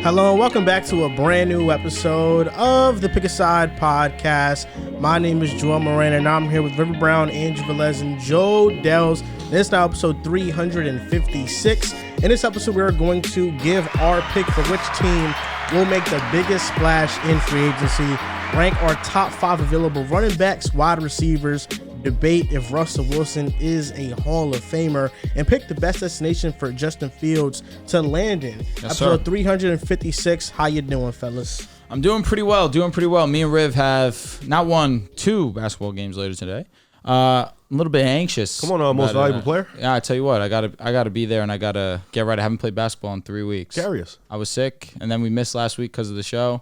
Hello and welcome back to a brand new episode of the Pick a Side podcast. My name is Joel Moran and I'm here with River Brown, Andrew Velez, and Joe Dehls. This is now episode 356. In this episode, we're going to give our pick for which team will make the biggest splash in free agency, rank our top 5 available running backs, wide receivers, debate if Russell Wilson is a Hall of Famer, and pick the best destination for Justin Fields to land in. Yes, episode sir. 356. How you doing, fellas? I'm doing pretty well. Me and Riv have not one, 2 basketball games later today. A little bit anxious. Come on, most valuable player. Yeah, I tell you what, I gotta be there and I gotta get right. I haven't played basketball in 3 weeks. Carry us. I was sick, and then we missed last week because of the show.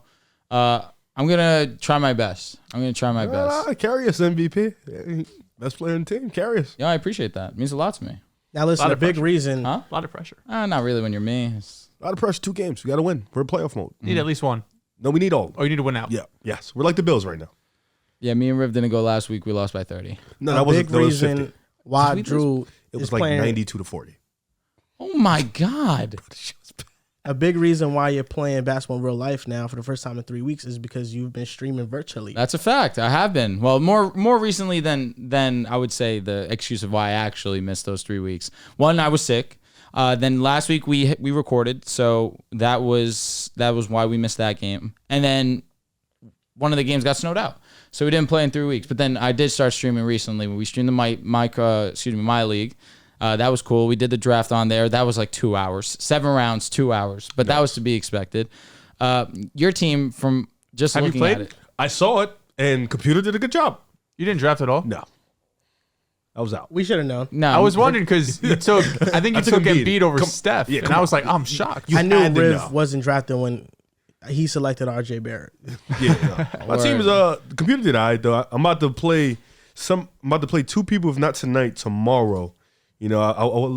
I'm gonna try my best. Best. Carry us, MVP. Best player in the team. Carry us. Yeah, I appreciate that. It means a lot to me. Now listen, a big pressure. reason. Huh? A lot of pressure. Not really when you're me. A lot of pressure. 2 games. We got to win. We're in playoff mode. You need at least one. No, we need all. Or you need to win out. Yeah. Yes. We're like the Bills right now. Yeah, me and Riv didn't go last week. We lost by 30. No, A that wasn't. big That was 50. reason why Did we Drew It is was like playing. 92 to 40. Oh my God. A big reason why you're playing basketball in real life now for the first time in 3 weeks is because you've been streaming virtually. That's a fact. I have been. Well, more recently than I would say the excuse of why I actually missed those 3 weeks. One, I was sick. Then last week we recorded, so that was why we missed that game. And then one of the games got snowed out, so we didn't play in 3 weeks. But then I did start streaming recently. We streamed my league. That was cool. We did the draft on there. That was like 2 hours, 7 rounds, 2 hours. But that was to be expected. Your team, from just Have you looking played? at it, I saw it, and computer did a good job. You didn't draft at all? No. I was out. We should have known. no, I was wondering because you took, I think you took took Embiid. Embiid over Come- Steph. yeah, and come I was like, I'm shocked. You I knew had to Riv know. wasn't drafted when he selected RJ Barrett. Yeah. No. My team is the computer did all right though. I'm about to play 2 people, if not tonight, tomorrow. You know,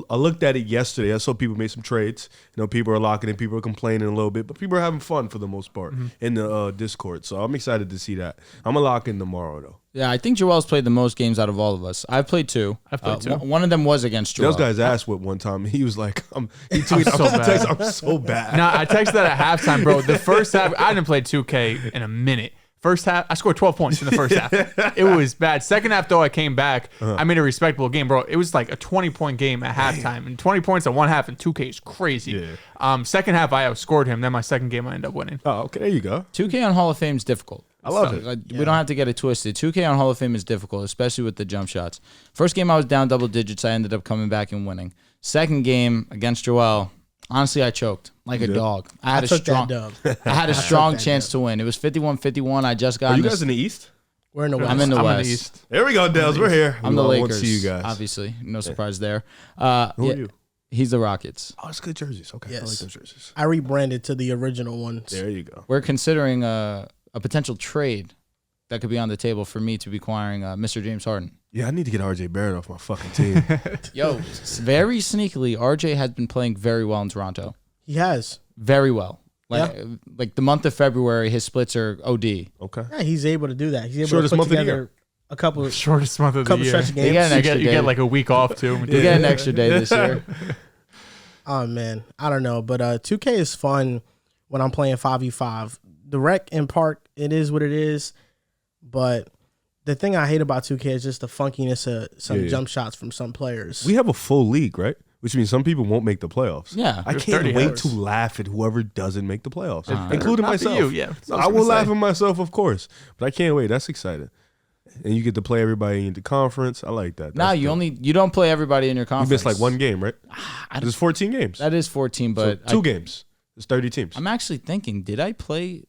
I looked at it yesterday. I saw people made some trades. You know, people are locking in, people are complaining a little bit, but people are having fun for the most part in the Discord. So I'm excited to see that. I'm gonna lock in tomorrow though. Yeah, I think Joel's played the most games out of all of us. I've played 2. I've played 2. One of them was against Joel. Those guys asked what one time. He was like, he tweeted, so bad. I'm so bad. Nah, I texted that at halftime, bro. The first half, I didn't play 2K in a minute. First half, I scored 12 points in the first half. It was bad. Second half, though, I came back. I made a respectable game, bro. It was like a 20-point game at halftime. And 20 points at one half in 2K is crazy. Yeah. Second half, I outscored him. Then my second game, I ended up winning. Oh, okay, there you go. 2K on Hall of Fame is difficult. I love it. We don't have to get it twisted. 2K on Hall of Fame is difficult, especially with the jump shots. First game, I was down double digits. I ended up coming back and winning. Second game against Joel, honestly, I choked like a dog. I had I had a strong chance to win. It was 51-51. I just got. Are you guys in the East? We're in the West. I'm in the West. East. There we go, Dehls. We're here. I'm the I Lakers. want to see you guys. Obviously, no surprise there. Who are you? He's the Rockets. Oh, it's good jerseys. Okay, I like Yes. those jerseys. I rebranded to the original ones. There you go. We're considering a potential trade that could be on the table for me to be acquiring Mr. James Harden. Yeah, I need to get RJ Barrett off my fucking team. Yo, very sneakily, RJ has been playing very well in Toronto. He has. Very well. Like the month of February, his splits are OD. Okay. Yeah, he's able to do that. He's able Shortest to put month of the together year. a couple of Shortest month of the year. stretch of games. They get an You extra get, you day. get like a week off, too. You get an extra day this year. Oh man, I don't know, but 2K is fun when I'm playing 5v5. The rec in part, it is what it is, but the thing I hate about 2K is just the funkiness of some jump shots from some players. We have a full league, right? Which means some people won't make the playoffs. Yeah. I There's can't 30 wait hours. to laugh at whoever doesn't make the playoffs, including Not for myself. you, yeah. That's No, what I I was will gonna laugh say. at myself, of course, but I can't wait. That's exciting. And you get to play everybody in the conference. I like that. Nah, That's you dope. you don't play everybody in your You conference. missed like one game, right? There's 14 games. That is 14, So but 2 games. There's 30 teams. I'm actually thinking, did I play?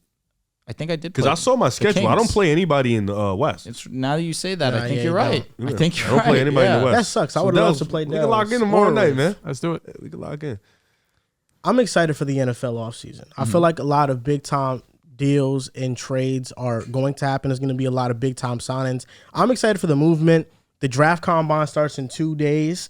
I think I did. Because play I saw my the schedule. I don't Kings. play anybody in the West. It's now that you say that, Nah, I think yeah, you're you right. don't. I think you're I don't right. play anybody in the yeah. West. That sucks. I So would love Dehls, to play We can lock in Dehls. tomorrow night, man. Let's do it. We can lock in. I'm excited for the NFL offseason. I feel like a lot of big time deals and trades are going to happen. There's going to be a lot of big time signings. I'm excited for the movement. The draft combine starts in 2 days.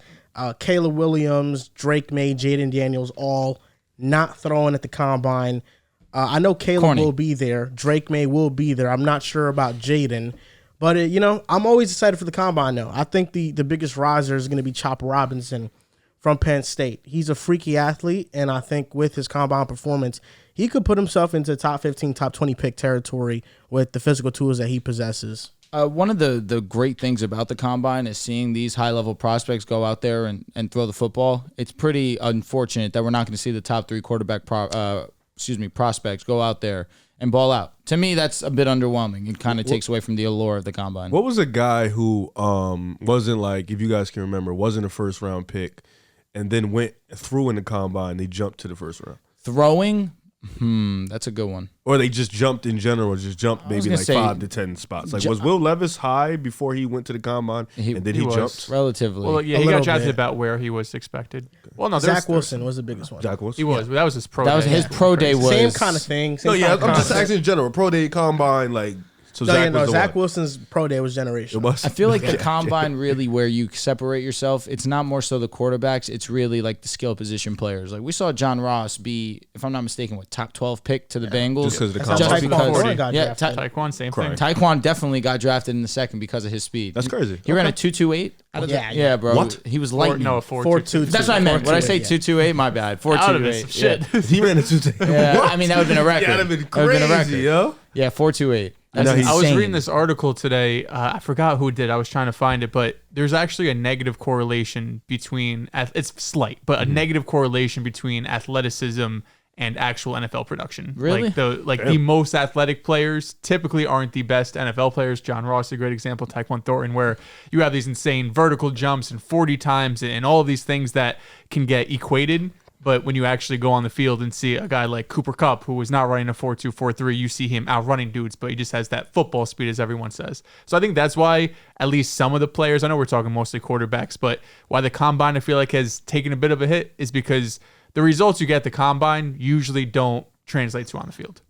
Caleb Williams, Drake May, Jaden Daniels, all not throwing at the combine. I know Caleb will be there. Drake May will be there. I'm not sure about Jaden. But, I'm always excited for the combine, though. I think the biggest riser is going to be Chopper Robinson from Penn State. He's a freaky athlete, and I think with his combine performance, he could put himself into top 15, top 20 pick territory with the physical tools that he possesses. One of the great things about the combine is seeing these high-level prospects go out there and throw the football. It's pretty unfortunate that we're not going to see the top 3 quarterback prospects go out there and ball out. To me, that's a bit underwhelming. It kind of takes away from the allure of the combine. What was a guy who wasn't like, if you guys can remember, wasn't a first-round pick and then went through in the combine, they jumped to the first round? Throwing? That's a good one. Or they just jumped in general, just jumped maybe like 5 to 10 spots. Like, was Will Levis high before he went to the combine, and then he jumped? Relatively. Well, yeah, he got drafted about where he was expected. Well, no, Zach Wilson was the biggest one. Zach Wilson? He was. But that was his pro That day. was his pro day was. Same kind of thing. No, yeah, I'm just asking in general. Pro day, combine, like, so Zach was the Zach one. Wilson's pro day was generational. It was? I feel like the combine really where you separate yourself, it's not more so the quarterbacks, it's really like the skill position players. Like we saw John Ross be, if I'm not mistaken, what, top 12 pick to the Bengals? Just because of the That's how combine. Taekwon, same thing. Taekwon definitely got drafted in the second because of his speed. That's crazy. He ran a 2.28 out of Yeah, bro. What? He was lightning. 4.22. That's what I meant. When I say 2.28, my bad. 4.28. Shit. He ran a 2-2. Yeah, I mean that would have been a record. Yeah, that'd have been That would've been a crazy, record. yo. Yeah, 4.28. No, That's he's- I was insane. reading this article today. I forgot who did. I was trying to find it, but there's actually a negative correlation between. It's slight, but a negative correlation between athleticism and actual NFL production. Really? Like the most athletic players typically aren't the best NFL players. John Ross is a great example. Taekwon Thornton, where you have these insane vertical jumps and 40 times and all of these things that can get equated. But when you actually go on the field and see a guy like Cooper Kupp, who was not running a 4.2, 4.3, you see him outrunning dudes, but he just has that football speed, as everyone says. So I think that's why at least some of the players, I know we're talking mostly quarterbacks, but why the combine I feel like has taken a bit of a hit is because the results you get at the combine usually don't translate to on the field.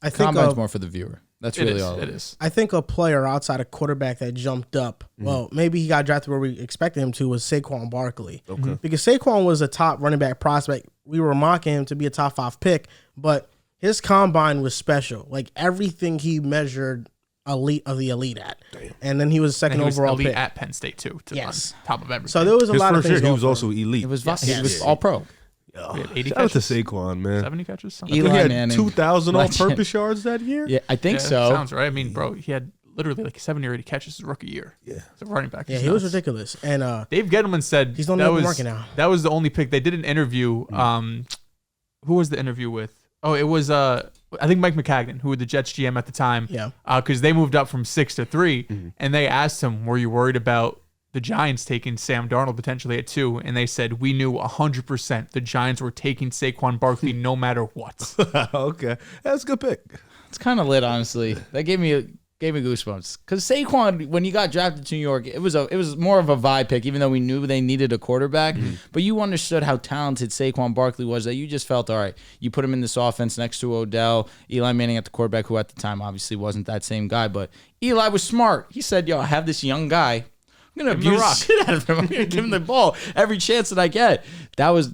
I think Combine's more for the viewer. That's really all it is. I think a player outside of quarterback that jumped up, well, maybe he got drafted where we expected him to, was Saquon Barkley. Okay. Because Saquon was a top running back prospect. We were mocking him to be a top 5 pick, but his combine was special. Like everything he measured elite of the elite at. Damn. And then he was second and he overall was elite pick. at Penn State too. Yes. On top of everything. So there was a His lot of first things year, he going was for him. also elite. It was Yes. he was all pro. He had 80 Shout out to catches. Saquon, man. 70 catches. Something. Eli He had Manning. 2,000 Legend. all-purpose yards that year? Yeah, I think so. Sounds right. I mean, bro, he had literally like 70 or 80 catches his rookie year. Yeah. As a running back. Yeah, He's he was nuts. ridiculous. And Dave Gettleman said He's on the that open was market now. that was the only pick. They did an interview. Who was the interview with? Oh, it was I think Mike McCagnon, who was the Jets GM at the time. Yeah. Because they moved up from 6 to 3, and they asked him, "Were you worried about the Giants taking Sam Darnold potentially at 2?" And they said, "We knew 100% the Giants were taking Saquon Barkley no matter what." Okay. That's a good pick. It's kind of lit, honestly. That gave me goosebumps because Saquon, when he got drafted to New York, it was more of a vibe pick, even though we knew they needed a quarterback. But you understood how talented Saquon Barkley was, that you just felt, all right, you put him in this offense next to Odell, Eli Manning at the quarterback, who at the time obviously wasn't that same guy, but Eli was smart. He said, "Yo, I have this young guy. I'm gonna abuse the shit out of him. I'm gonna give him the ball every chance that I get." That was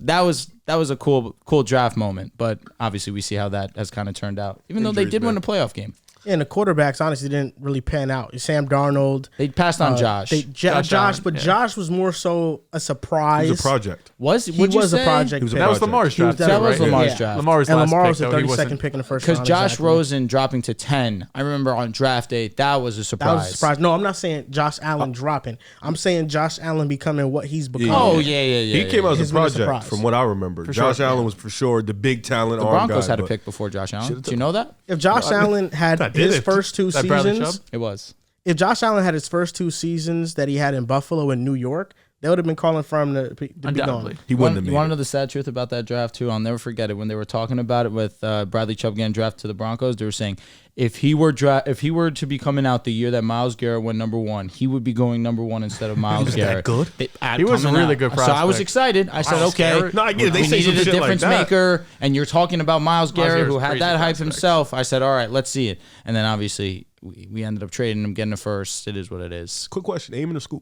a cool draft moment, but obviously we see how that has kind of turned out. Even though they did win a playoff game. And the quarterbacks honestly didn't really pan out. Sam Darnold. They passed on Josh. Josh, Allen, but yeah. Josh was more so a surprise. It was a project. He was a project. He was a pick. That was Lamar's draft. That too, was right? Lamar's Yeah. draft. Lamar's And last Lamar pick, was the though, he 32nd wasn't- pick in the first Because round. Josh exactly. Rosen dropping to 10, I remember on draft day, that was a surprise. That was a surprise. No, I'm not saying Josh Allen dropping. I'm saying Josh Allen becoming what he's become. Oh, yeah. He came out as It's a been a project, surprise. from what I remember. Josh Allen was for sure the big talent The arm Broncos guy, had a but- pick before Josh Allen. Do you know that? If Josh Allen had did his it. first 2 That Bradley seasons, Chubb? It was. if Josh Allen had his first 2 seasons that he had in Buffalo and New York, they would have been calling for him to be Undoubtedly. gone. He wouldn't have You made want to it. know the sad truth about that draft, too? I'll never forget it. When they were talking about it with Bradley Chubb getting drafted to the Broncos, they were saying if he were to be coming out the year that Myles Garrett went number 1, he would be going number 1 instead of Myles Garrett. good? He was a really good So I was prospect. excited. I said, Myles okay, Garrett? No, I get it. They we say some needed a shit like difference that. maker, and you're talking about Myles Garrett, Garrett's who had crazy that hype prospect. himself. I said, all right, let's see it. And then obviously we ended up trading him, getting a first. It is what it is. Quick question. Aim in the scoop.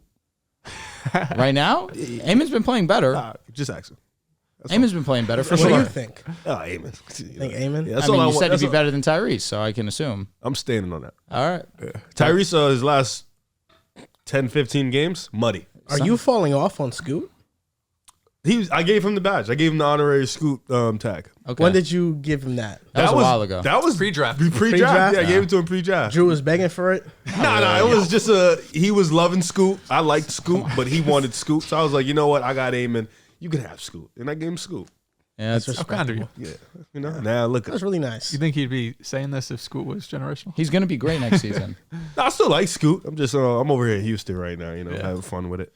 Right now, Amon's been playing better. Just ask him. Amon's been playing better for What do sure. you think? Oh, Amen. Think Amon? Yeah, that's I mean, all you want. said to That's be all- better than Tyrese, so I can assume. I'm standing on that. All right. Tyrese, his last 10, 15 games, muddy. Are you falling off on Scoot? I gave him the badge. I gave him the honorary Scoot tag. Okay. When did you give him that? That was a while ago. That was Pre-draft. Pre-draft. Yeah, I gave it to him pre-draft. Drew was begging for it. Nah, it was just he was loving Scoot. I liked Scoot, but he wanted Scoot. So I was like, you know what? I got Eamon. You can have Scoot. And I gave him Scoot. Yeah, that's How kind of you. Yeah. Now look at That's really nice. You think he'd be saying this if Scoot was generational? He's going to be great next season. No, I still like Scoot. I'm just I'm over here in Houston right now, having fun with it.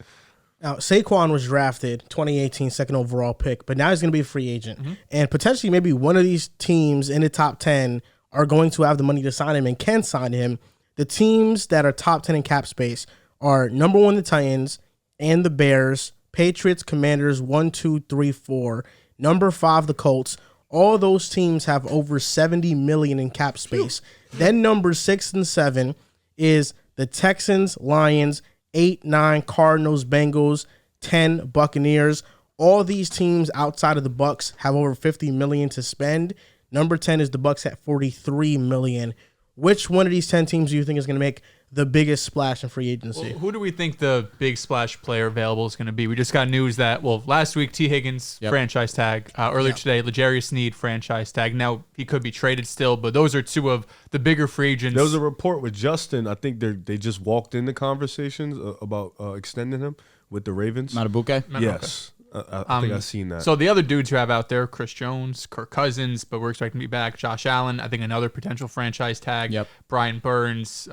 Now, Saquon was drafted 2018 second overall pick, but now he's going to be a free agent. And potentially maybe one of these teams in the top 10 are going to have the money to sign him and can sign him. The teams that are top 10 in cap space are number 1, the Titans, and the Bears, Patriots, Commanders, 1, 2, 3, 4. Number 5, the Colts. All those teams have over $70 million in cap space. Then number 6 and 7 is the Texans, Lions, 8, 9, Cardinals, Bengals, 10, Buccaneers. All these teams outside of the Bucs have over $50 million to spend. Number 10 is the Bucs at $43 million. Which one of these 10 teams do you think is going to make the biggest splash in free agency? Well, who do we think the big splash player available is going to be? We just got news that, last week, T. Higgins, franchise tag. Earlier today, L'Jarius Sneed, franchise tag. Now, he could be traded still, but those are two of the bigger free agents. There was a report with Justin. I think they just walked into conversations about extending him with the Ravens. Matabuke? Yes. I think I've seen that. So the other dudes who have out there, Chris Jones, Kirk Cousins, but we're expecting to be back. Josh Allen, I think another potential franchise tag. Brian Burns,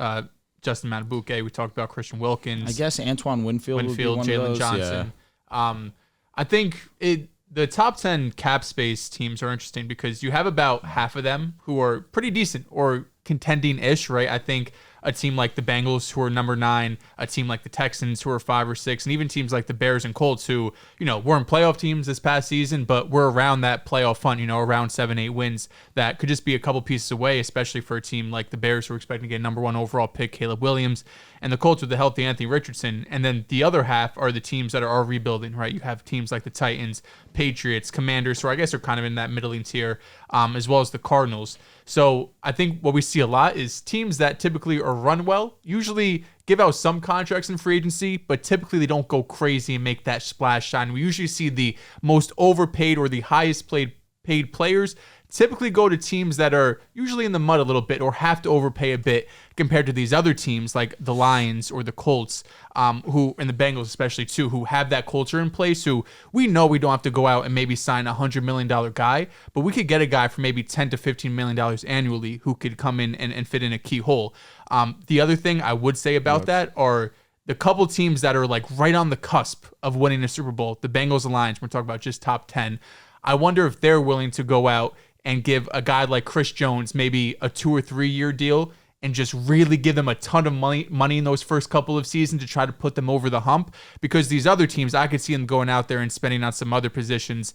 Justin Matabuke. We talked about Christian Wilkins. I guess Antoine Winfield would be one of Jalen those. Johnson. I think the top 10 cap space teams are interesting because you have about half of them who are pretty decent or contending-ish, right? I think a team like the Bengals, who are number 9, a team like the Texans, who are 5 or 6, and even teams like the Bears and Colts, who, weren't playoff teams this past season, but we're around that playoff hunt, around 7-8 wins. That could just be a couple pieces away, especially for a team like the Bears, who are expecting to get number 1 overall pick, Caleb Williams, and the Colts with the healthy Anthony Richardson. And then the other half are the teams that are rebuilding, right? You have teams like the Titans, Patriots, Commanders, who I guess are kind of in that middling tier, as well as the Cardinals. So I think what we see a lot is teams that typically are run well, usually give out some contracts in free agency, but typically they don't go crazy and make that splash shine. We usually see the most overpaid or the highest paid players typically go to teams that are usually in the mud a little bit or have to overpay a bit compared to these other teams like the Lions or the Colts, who, and the Bengals especially too, who have that culture in place, who we know we don't have to go out and maybe sign a $100 million guy, but we could get a guy for maybe $10 to $15 million annually who could come in and fit in a key hole. The other thing I would say about that are the couple teams that are like right on the cusp of winning a Super Bowl, the Bengals and Lions, we're talking about just top 10. I wonder if they're willing to go out and give a guy like Chris Jones maybe a 2 or 3 year deal and just really give them a ton of money in those first couple of seasons to try to put them over the hump. Because these other teams, I could see them going out there and spending on some other positions,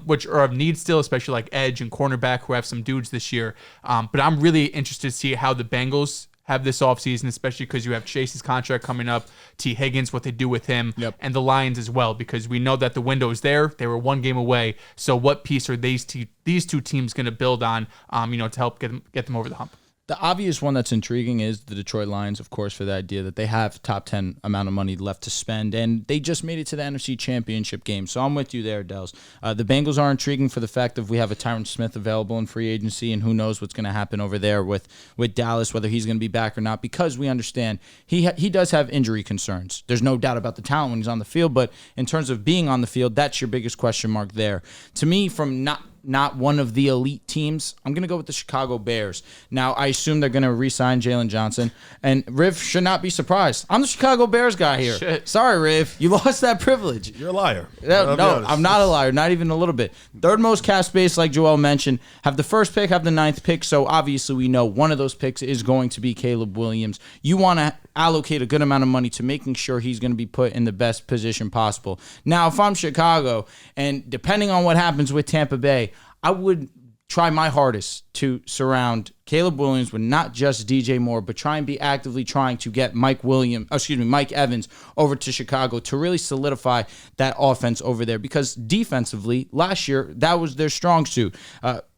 which are of need still, especially like edge and cornerback, who have some dudes this year. But I'm really interested to see how the Bengals have this offseason, especially because you have Chase's contract coming up, T. Higgins, what they do with him, and the Lions as well, because we know that the window is there. They were 1 game away. So what piece are these two teams going to build on, to help get them over the hump? The obvious one that's intriguing is the Detroit Lions, of course, for the idea that they have top 10 amount of money left to spend, and they just made it to the NFC Championship game. So I'm with you there, Dehls. The Bengals are intriguing for the fact that we have a Tyron Smith available in free agency, and who knows what's going to happen over there with Dallas, whether he's going to be back or not, because we understand he does have injury concerns. There's no doubt about the talent when he's on the field, but in terms of being on the field, that's your biggest question mark there. To me, from not one of the elite teams, I'm going to go with the Chicago Bears. Now, I assume they're going to re-sign Jalen Johnson, and Riv should not be surprised. I'm the Chicago Bears guy here. Shit. Sorry, Riv. You lost that privilege. You're a liar. No, I'm not a liar, not even a little bit. Third most cap space, like Joel mentioned, have the first pick, have the 9th pick, so obviously we know one of those picks is going to be Caleb Williams. You want to allocate a good amount of money to making sure he's going to be put in the best position possible. Now, if I'm Chicago, and depending on what happens with Tampa Bay, I would try my hardest to surround Caleb Williams with not just DJ Moore, but try and be actively trying to get Mike Evans over to Chicago to really solidify that offense over there. Because defensively, last year, that was their strong suit.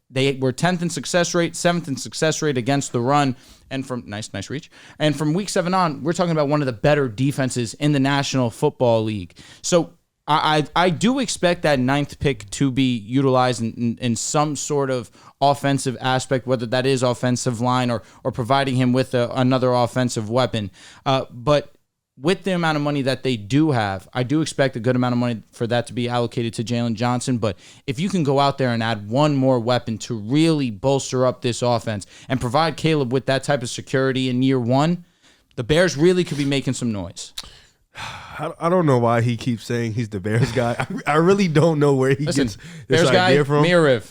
They were 10th in success rate, 7th in success rate against the run, and from nice reach. And from week 7 on, we're talking about one of the better defenses in the National Football League. So I do expect that 9th pick to be utilized in some sort of offensive aspect, whether that is offensive line or providing him with another offensive weapon. But with the amount of money that they do have, I do expect a good amount of money for that to be allocated to Jalen Johnson. But if you can go out there and add one more weapon to really bolster up this offense and provide Caleb with that type of security in year one, the Bears really could be making some noise. I don't know why he keeps saying he's the Bears guy. I really don't know where he gets this Bears idea guy, from. Mirav.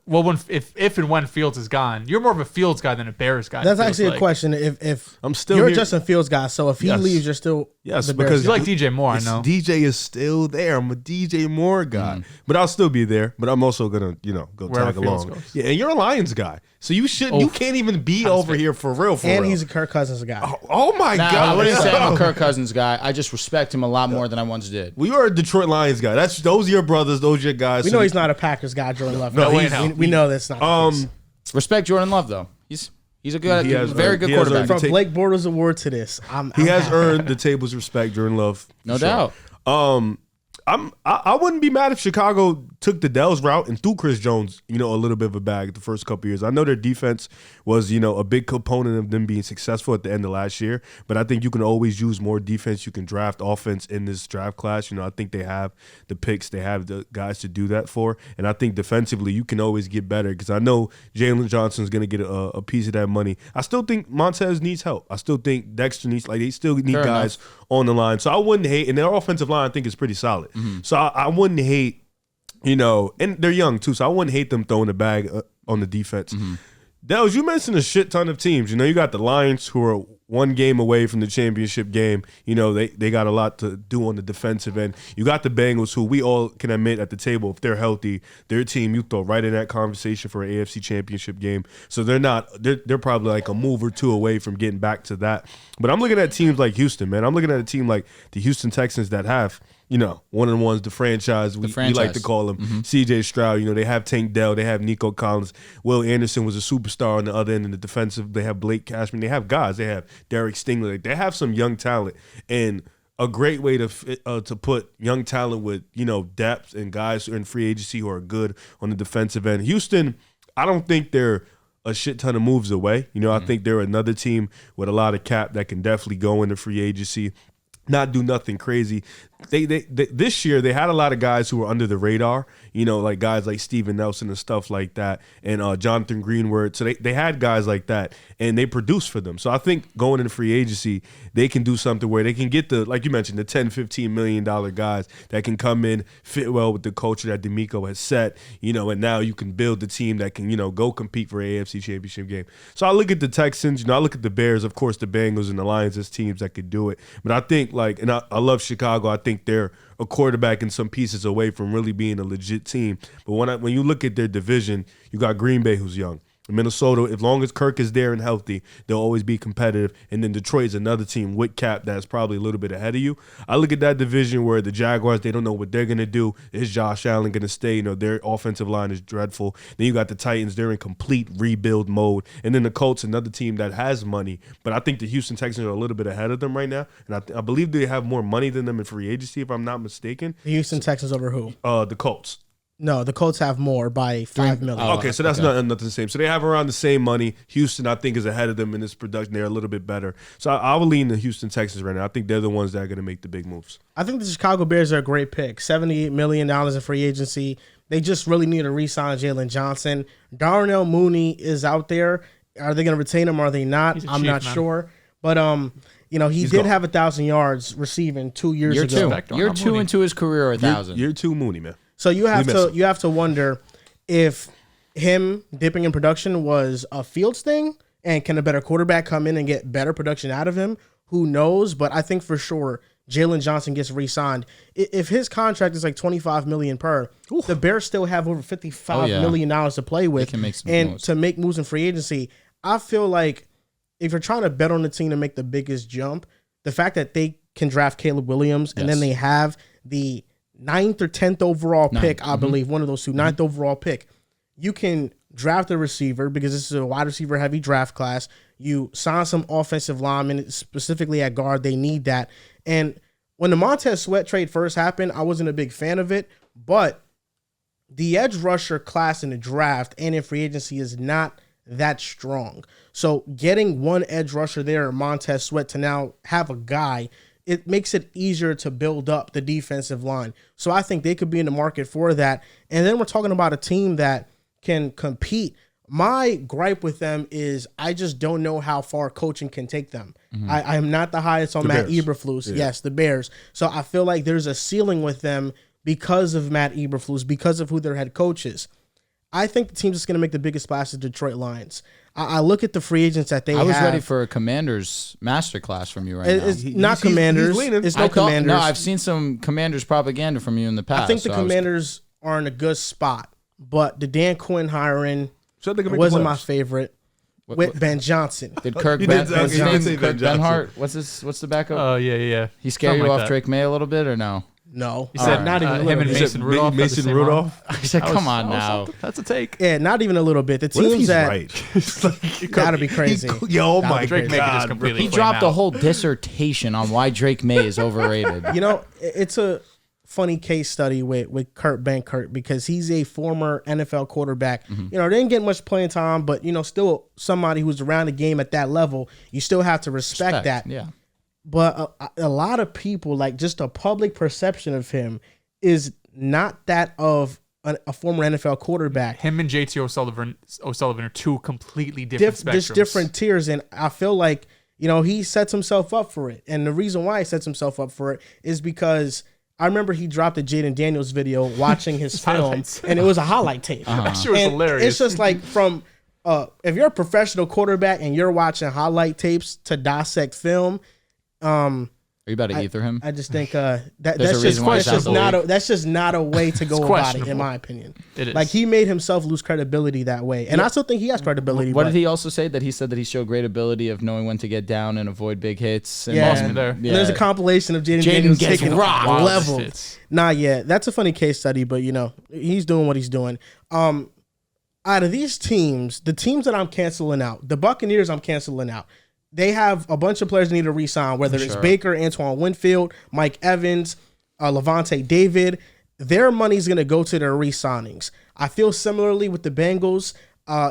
Well, if and when Fields is gone, you're more of a Fields guy than a Bears guy. That's actually a question. If I'm still you're a here. Justin Fields guy, so if he Yes. leaves, you're still Yes, the Bears because you guy. like DJ Moore, I know. DJ is still there. I'm a DJ Moore guy, but I'll still be there. But I'm also gonna, go Wherever tag Fields along. goes. Yeah, and you're a Lions guy, so you should. You can't even be over here for real. And he's a Kirk Cousins guy. Oh my Nah, God! I wouldn't say I'm a Kirk Cousins guy. I just respect him a lot more than I once did. Well, you are a Detroit Lions guy. Those are your brothers. Those are your guys. We So know he's not a Packers guy, Jordan Love. No, we know that's not the case. Respect Jordan Love though. He's a good, He has very earned- good he has quarterback. earned From Blake Bortles award to this, He has happy. earned the table's respect, Jordan Love. No for sure. doubt. I wouldn't be mad if Chicago took the Dehls route and threw Chris Jones, a little bit of a bag the first couple years. I know their defense was, a big component of them being successful at the end of last year, but I think you can always use more defense. You can draft offense in this draft class. I think they have the picks, they have the guys to do that for, and I think defensively you can always get better because I know Jalen Johnson's going to get a piece of that money. I still think Montez needs help. I still think Dexter needs, they still need Fair guys on the line. So I wouldn't hate, and their offensive line I think is pretty solid. So I wouldn't hate, and they're young too, so I wouldn't hate them throwing the bag on the defense. Dehls, you mentioned a shit ton of teams. You got the Lions who are one game away from the championship game. They got a lot to do on the defensive end. You got the Bengals who we all can admit at the table, if they're healthy, their team you throw right in that conversation for an AFC championship game. So they're probably like a move or two away from getting back to that. But I'm looking at teams like Houston, man. I'm looking at a team like the Houston Texans that have one-on-ones, the franchise, we like to call them, CJ Stroud. They have Tank Dell, they have Nico Collins. Will Anderson was a superstar on the other end in the defensive. They have Blake Cashman. They have guys. They have Derek Stingley. They have some young talent. And a great way to put young talent with, depth and guys who are in free agency who are good on the defensive end. Houston, I don't think they're a shit ton of moves away. I think they're another team with a lot of cap that can definitely go into free agency, not do nothing crazy. They this year they had a lot of guys who were under the radar, like guys like Steven Nelson and stuff like that, and Jonathan Greenwood. So they had guys like that, and they produced for them. So I think going into free agency, they can do something where they can get like you mentioned, the $10-15 million guys that can come in, fit well with the culture that D'Amico has set, and now you can build the team that can, go compete for an AFC championship game. So I look at the Texans, I look at the Bears, of course the Bengals and the Lions as teams that could do it. But I think and I love Chicago. I think they're a quarterback and some pieces away from really being a legit team. But when you look at their division, you got Green Bay who's young. Minnesota, as long as Kirk is there and healthy, they'll always be competitive. And then Detroit is another team with cap that's probably a little bit ahead of you. I look at that division where the Jaguars, they don't know what they're going to do. Is Josh Allen going to stay? Their offensive line is dreadful. Then you got the Titans, they're in complete rebuild mode. And then the Colts, another team that has money. But I think the Houston Texans are a little bit ahead of them right now. And I believe they have more money than them in free agency, if I'm not mistaken. The Houston Texans over who? The Colts. No, the Colts have more by $5 million. Okay, so that's nothing the same. So they have around the same money. Houston, I think, is ahead of them in this production. They're a little bit better. So I will lean the Houston Texans right now. I think they're the ones that are going to make the big moves. I think the Chicago Bears are a great pick. $78 million in free agency. They just really need to re-sign Jalen Johnson. Darnell Mooney is out there. Are they going to retain him or are they not? I'm not sure. But he did have 1,000 yards receiving 2 years ago. Year two into his career, 1,000. Year two Mooney, man. So you have to wonder if him dipping in production was a Fields thing, and can a better quarterback come in and get better production out of him? Who knows? But I think for sure Jalen Johnson gets re-signed. If his contract is like $25 million per, the Bears still have over $55 million to play with, to make moves in free agency. I feel like if you're trying to bet on the team to make the biggest jump, the fact that they can draft Caleb Williams and then they have the 9th or 10th overall pick, I believe, one of those two, 9th overall pick. You can draft a receiver because this is a wide receiver heavy draft class. You sign some offensive linemen, specifically at guard. They need that. And when the Montez Sweat trade first happened, I wasn't a big fan of it, but the edge rusher class in the draft and in free agency is not that strong. So getting one edge rusher there, Montez Sweat, to now have a guy, it makes it easier to build up the defensive line. So I think they could be in the market for that. And then we're talking about a team that can compete. My gripe with them is I just don't know how far coaching can take them. I am not the highest on Matt Eberflus. Yeah. Yes, the Bears. So I feel like there's a ceiling with them because of Matt Eberflus, because of who their head coach is. I think the team that's going to make the biggest splash is Detroit Lions. I look at the free agents that they have. I was ready for a Commanders masterclass from you right now. It's not Commanders. It's no Commanders. No, I've seen some Commanders propaganda from you in the past. I think the Commanders are in a good spot, but the Dan Quinn hiring wasn't my favorite. With Ben Johnson. Did Kirk Benhart? What's the backup? Oh, yeah. He scared you off Drake May a little bit or no? No. He said not even a little him and bit. Mason Rudolph. Mason Rudolph? I said, come on now. That's a take. Yeah, not even a little bit. The What if teams he's that right? It's like, gotta be crazy. Yo, my Drake May could just God. completely He flame dropped a out. whole dissertation on why Drake May is overrated. You know, it's a funny case study with Kurt Benkert because he's a former NFL quarterback. You know, they didn't get much playing time, but, you know, still somebody who's around the game at that level, you still have to respect that. Yeah. But a lot of people, like just a public perception of him is not that of a former NFL quarterback. Him and JT O'Sullivan are two completely different spectrums. Just different tiers, and I feel like, you know, he sets himself up for it. And the reason why he sets himself up for it is because I remember he dropped a Jaden Daniels video watching his film, highlights. and it was a highlight tape. That shit was And hilarious. it's just like from if you're a professional quarterback and you're watching highlight tapes to dissect film, Are you about to ether him? I just think that's a reason why he's out the league. that's just not a way to go about it, questionable. in my opinion. It is. Like he made himself lose credibility that way, and I still think he has credibility. What but did he also say? That he said that he showed great ability of knowing when to get down and avoid big hits. And Yeah, Lost me there. And there's a compilation of Jaden Daniels gets taking rocked. Wildest level. hits. Not yet. That's a funny case study, but you know he's doing what he's doing. Out of these teams, the teams that I'm canceling out, the Buccaneers, I'm canceling out. They have a bunch of players that need to re-sign, whether it's Baker, Antoine Winfield, Mike Evans, Levante David. Their money's going to go to their re-signings. I feel similarly with the Bengals,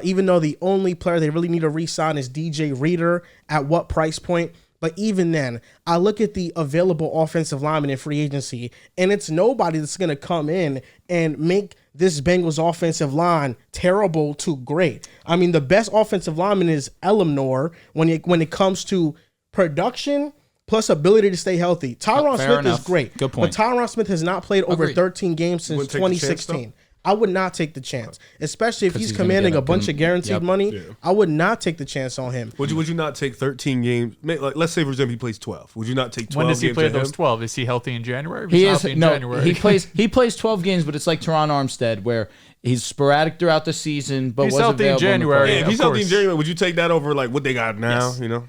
even though the only player they really need to re-sign is DJ Reader. At what price point? But even then, I look at the available offensive linemen in free agency, and it's nobody that's going to come in and make this Bengals offensive line terrible to great. I mean, the best offensive lineman is Elamnor when it comes to production plus ability to stay healthy. Tyron fair Smith enough. is great. Good point. But Tyron Smith has not played over Agreed. 13 games since Wouldn't take the chance, 2016. I would not take the chance, especially if 'Cause he's he's gonna commanding get a up bunch and- of guaranteed Yep. money. Yeah. I would not take the chance on him. Would you not take 13 games? Like, let's say, for example, he plays 12. Would you not take 12 When does he games play of him? those 12? Is he healthy in January? If He he's is healthy in no. January. He plays 12 games, but it's like Teron Armstead, where he's sporadic throughout the season, but He's was healthy in available in the January. playoffs. Yeah, if he's Of healthy in course. January, would you take that over like what they got now? Yes. You know,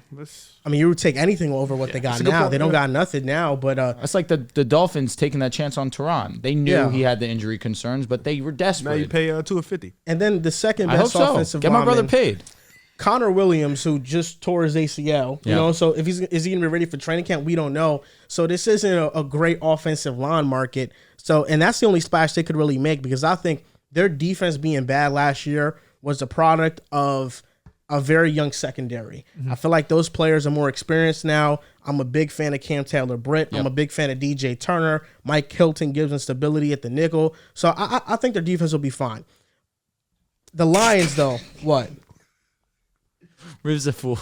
I mean, you would take anything over what they got That's a good now. point, They don't yeah. got nothing now, but That's like the Dolphins taking that chance on Teron. They knew Yeah. he had the injury concerns, but they were now desperate. you pay $250. and then the second I hope best so. offensive Get my brother lineman, paid. Connor Williams, who just tore his ACL. You Yeah. know, so if is he gonna be ready for training camp? We don't know. So this isn't a great offensive line market. So and that's the only splash they could really make because I think their defense being bad last year was a product of a very young secondary. I feel like those players are more experienced now. I'm a big fan of Cam Taylor-Britt. I'm a big fan of DJ Turner. Mike Hilton gives them stability at the nickel. So I think their defense will be fine. The Lions, though, what? Riv's a fool.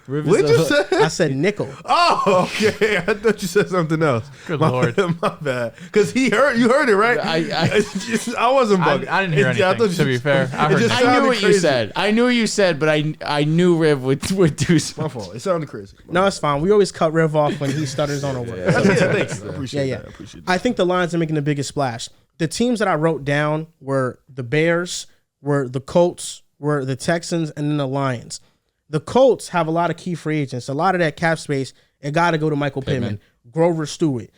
Riv What is you a, say? I said nickel. Oh, okay. I thought you said something else. Good my, Lord. my bad. Because you heard it, right? I wasn't bugging. I didn't hear anything, I thought to be fair. I heard just nothing. I knew sounded what you crazy. said. I knew what you said, but I knew Riv would do My something. fault. It sounded crazy. No, it's fine. We always cut Riv off when he stutters on a word. Yeah, thank you. I appreciate Yeah, that. yeah. I appreciate that. I think the Lions are making the biggest splash. The teams that I wrote down were the Bears, were the Colts, were the Texans, and then the Lions. The Colts have a lot of key free agents. A lot of that cap space, it got to go to Michael Pittman, Grover Stewart,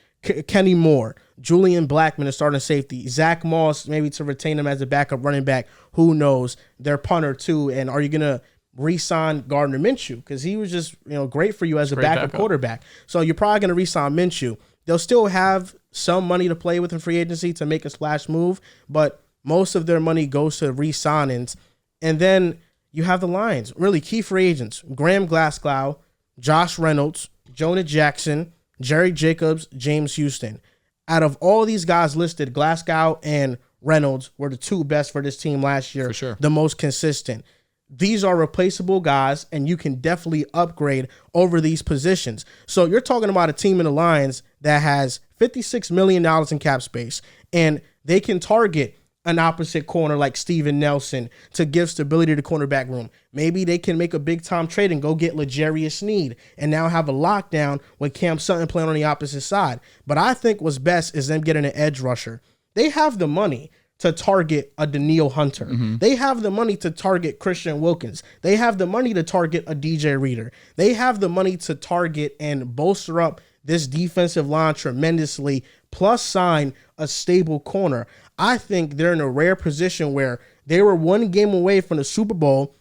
Kenny Moore, Julian Blackman, is starting safety, Zach Moss, maybe to retain him as a backup running back. Who knows? Their punter too. And are you gonna re-sign Gardner Minshew because he was just great for you as a backup quarterback? So you're probably gonna re-sign Minshew. they'll still have some money to play with in free agency to make a splash move, but most of their money goes to re-signings. And then you have the Lions, really key free agents: Graham Glasgow, Josh Reynolds, Jonah Jackson, Jerry Jacobs, James Houston. Out of all these guys listed, Glasgow and Reynolds were the two best for this team last year, For sure. the most consistent. These are replaceable guys, and you can definitely upgrade over these positions. So you're talking about a team in the Lions that has $56 million in cap space, and they can target an opposite corner like Steven Nelson to give stability to the cornerback room. Maybe they can make a big-time trade and go get L'Jarius Sneed and now have a lockdown with Cam Sutton playing on the opposite side. But I think what's best is them getting an edge rusher. They have the money to target a Daniil Hunter. They have the money to target Christian Wilkins. They have the money to target a DJ Reader. They have the money to target and bolster up this defensive line tremendously, plus sign a stable corner. I think they're in a rare position where they were one game away from the Super Bowl,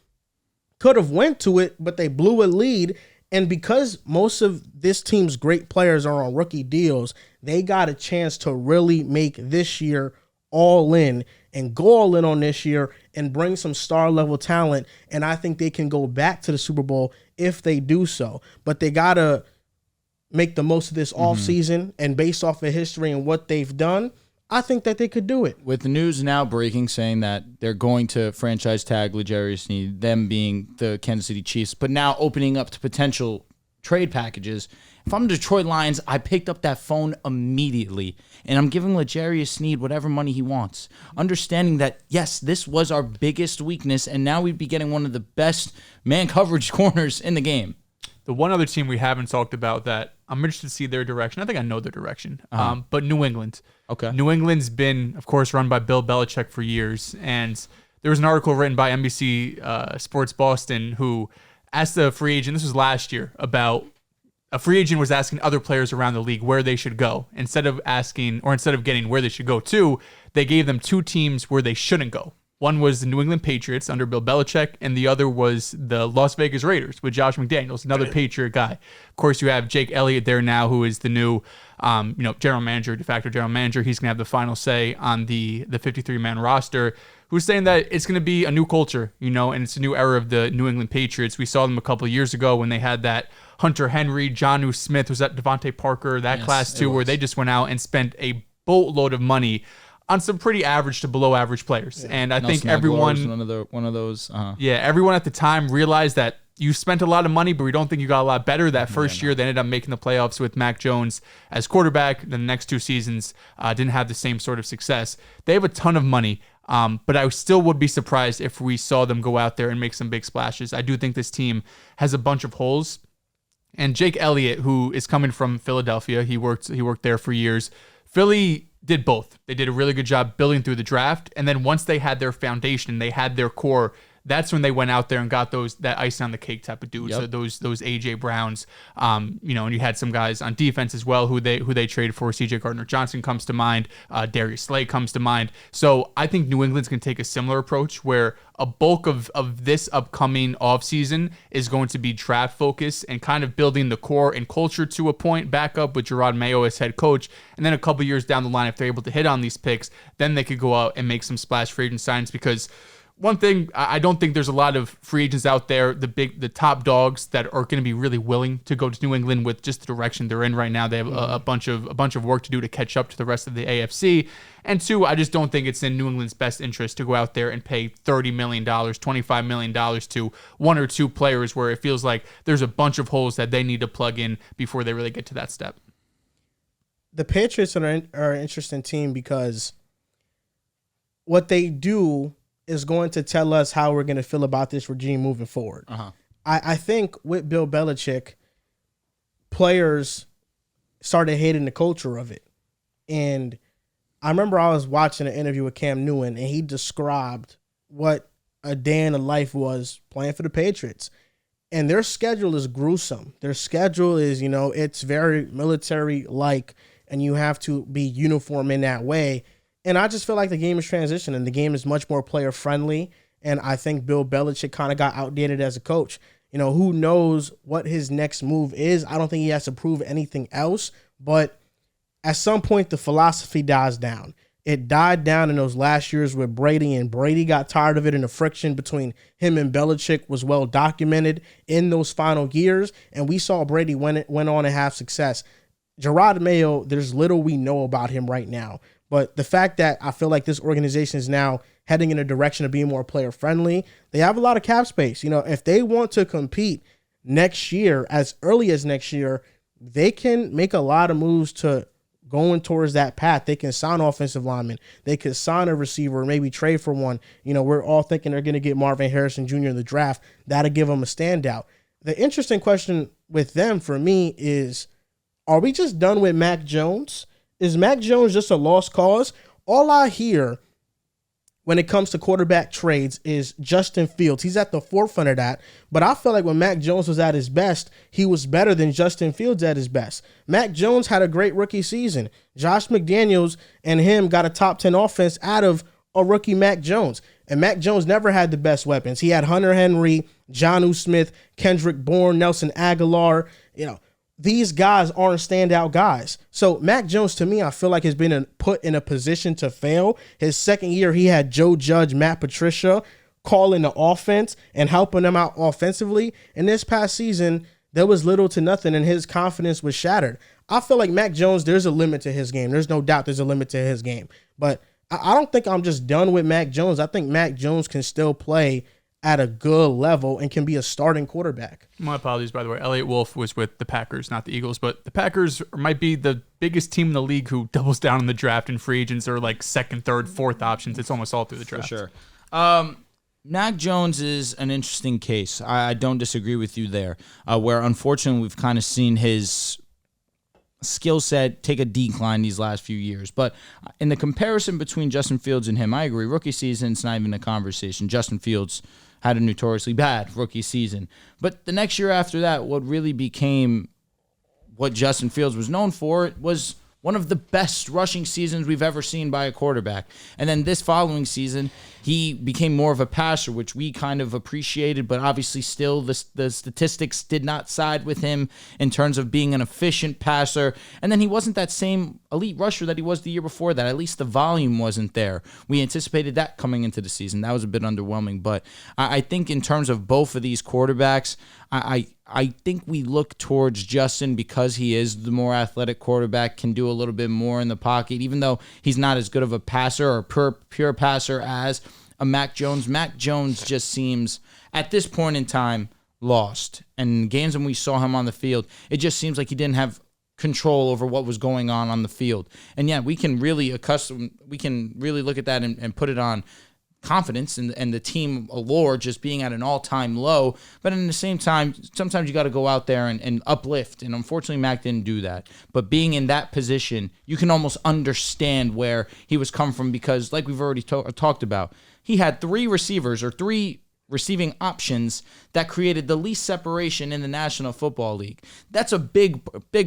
could have went to it, but they blew a lead. And because most of this team's great players are on rookie deals, they got a chance to really make this year all in and go all in on this year and bring some star level talent. And I think they can go back to the Super Bowl if they do so. But they got to make the most of this offseason, and based off of history and what they've done, I think that they could do it. With the news now breaking saying that they're going to franchise tag L'Jarius Sneed, them being the Kansas City Chiefs, but now opening up to potential trade packages. If I'm the Detroit Lions, I picked up that phone immediately, and I'm giving L'Jarius Sneed whatever money he wants, understanding that, yes, this was our biggest weakness, and now we'd be getting one of the best man coverage corners in the game. The one other team we haven't talked about that I'm interested to see their direction. I think I know their direction. But New England. Okay. New England's been, of course, run by Bill Belichick for years. And there was an article written by NBC Sports Boston who asked a free agent, this was last year, about a free agent was asking other players around the league where they should go. Instead of getting where they should go to, they gave them two teams where they shouldn't go. One was the New England Patriots under Bill Belichick, and the other was the Las Vegas Raiders with Josh McDaniels, another Patriot guy. Of course, you have Jake Elliott there now, who is the new, general manager, de facto general manager. He's going to have the final say on the 53-man roster. Who's saying that it's going to be a new culture, and it's a new era of the New England Patriots. We saw them a couple of years ago when they had that Hunter Henry, Jonnu Smith, was that Devontae Parker, that class too, where they just went out and spent a boatload of money on some pretty average to below average players. Yeah. And I think everyone, one of those. Everyone at the time realized that you spent a lot of money, but we don't think you got a lot better. That first year, they ended up making the playoffs with Mac Jones as quarterback. Then the next two seasons didn't have the same sort of success. They have a ton of money, but I still would be surprised if we saw them go out there and make some big splashes. I do think this team has a bunch of holes. And Jake Elliott, who is coming from Philadelphia, he worked there for years. Philly did both. They did a really good job building through the draft, and then once they had their foundation, they had their core, that's when they went out there and got that icing on the cake type of dudes. Yep. So those AJ Browns, and you had some guys on defense as well who they traded for. CJ Gardner-Johnson comes to mind. Darius Slay comes to mind. So I think New England's going to take a similar approach where a bulk of this upcoming offseason is going to be draft focus and kind of building the core and culture to a point back up with Gerard Mayo as head coach. And then a couple years down the line, if they're able to hit on these picks, then they could go out and make some splash free agent signings, because one thing, I don't think there's a lot of free agents out there, the top dogs that are going to be really willing to go to New England with just the direction they're in right now. They have a bunch of work to do to catch up to the rest of the AFC. And two, I just don't think it's in New England's best interest to go out there and pay $30 million, $25 million to one or two players where it feels like there's a bunch of holes that they need to plug in before they really get to that step. The Patriots are an interesting team because what they do is going to tell us how we're going to feel about this regime moving forward. I think with Bill Belichick, players started hating the culture of it. And I remember I was watching an interview with Cam Newton, and he described what a day in the life was playing for the Patriots. And their schedule is gruesome. Their schedule is, it's very military-like, and you have to be uniform in that way. And I just feel like the game is transitioning. The game is much more player-friendly, and I think Bill Belichick kind of got outdated as a coach. Who knows what his next move is? I don't think he has to prove anything else, but at some point the philosophy dies down. It died down in those last years with Brady, and Brady got tired of it, and the friction between him and Belichick was well documented in those final years, and we saw Brady went on and have success. Gerard Mayo, there's little we know about him right now, but the fact that I feel like this organization is now heading in a direction of being more player-friendly, they have a lot of cap space. If they want to compete next year, as early as next year, they can make a lot of moves to going towards that path. They can sign offensive linemen. They could sign a receiver, maybe trade for one. We're all thinking they're going to get Marvin Harrison Jr. in the draft. That'll give them a standout. The interesting question with them for me is, are we just done with Mac Jones? Is Mac Jones just a lost cause? All I hear when it comes to quarterback trades is Justin Fields. He's at the forefront of that. But I feel like when Mac Jones was at his best, he was better than Justin Fields at his best. Mac Jones had a great rookie season. Josh McDaniels and him got a top 10 offense out of a rookie Mac Jones. And Mac Jones never had the best weapons. He had Hunter Henry, Jonnu Smith, Kendrick Bourne, Nelson Aguilar. These guys aren't standout guys. So Mac Jones, to me, I feel like has been put in a position to fail. His second year, he had Joe Judge, Matt Patricia calling the offense and helping them out offensively. And this past season, there was little to nothing, and his confidence was shattered. I feel like Mac Jones, there's a limit to his game. There's no doubt there's a limit to his game. But I don't think I'm just done with Mac Jones. I think Mac Jones can still play at a good level and can be a starting quarterback. My apologies, by the way. Elliott Wolf was with the Packers, not the Eagles, but the Packers might be the biggest team in the league who doubles down in the draft, and free agents are like second, third, fourth options. It's almost all through the draft. For sure. Mac Jones is an interesting case. I don't disagree with you there, where unfortunately we've kind of seen his skill set take a decline these last few years. But in the comparison between Justin Fields and him, I agree. Rookie season, it's not even a conversation. Justin Fields had a notoriously bad rookie season. But the next year after that, what really became what Justin Fields was known for was one of the best rushing seasons we've ever seen by a quarterback. And then this following season, he became more of a passer, which we kind of appreciated, but obviously still the statistics did not side with him in terms of being an efficient passer. And then he wasn't that same elite rusher that he was the year before that. At least the volume wasn't there. We anticipated that coming into the season. That was a bit underwhelming. But I think in terms of both of these quarterbacks, I think we look towards Justin because he is the more athletic quarterback, can do a little bit more in the pocket, even though he's not as good of a passer or pure passer as a Mac Jones. Mac Jones just seems, at this point in time, lost. And games when we saw him on the field, it just seems like he didn't have control over what was going on the field. And yeah, we can really look at that and put it on confidence and the team allure just being at an all-time low. But in the same time, sometimes you got to go out there and uplift. And unfortunately, Mac didn't do that. But being in that position, you can almost understand where he was coming from because, like we've already talked about, he had three receivers or three receiving options that created the least separation in the National Football League. That's a big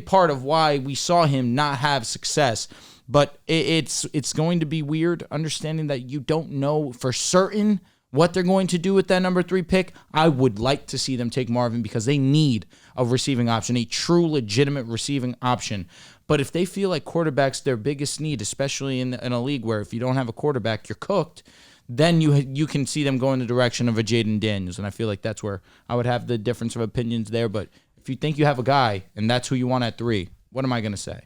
part of why we saw him not have success. But it's going to be weird understanding that you don't know for certain what they're going to do with that number 3 pick. I would like to see them take Marvin because they need a receiving option, a true legitimate receiving option. But if they feel like quarterback's their biggest need, especially in a league where if you don't have a quarterback, you're cooked, then you can see them go in the direction of a Jaden Daniels. And I feel like that's where I would have the difference of opinions there. But if you think you have a guy and that's who you want at 3, what am I going to say?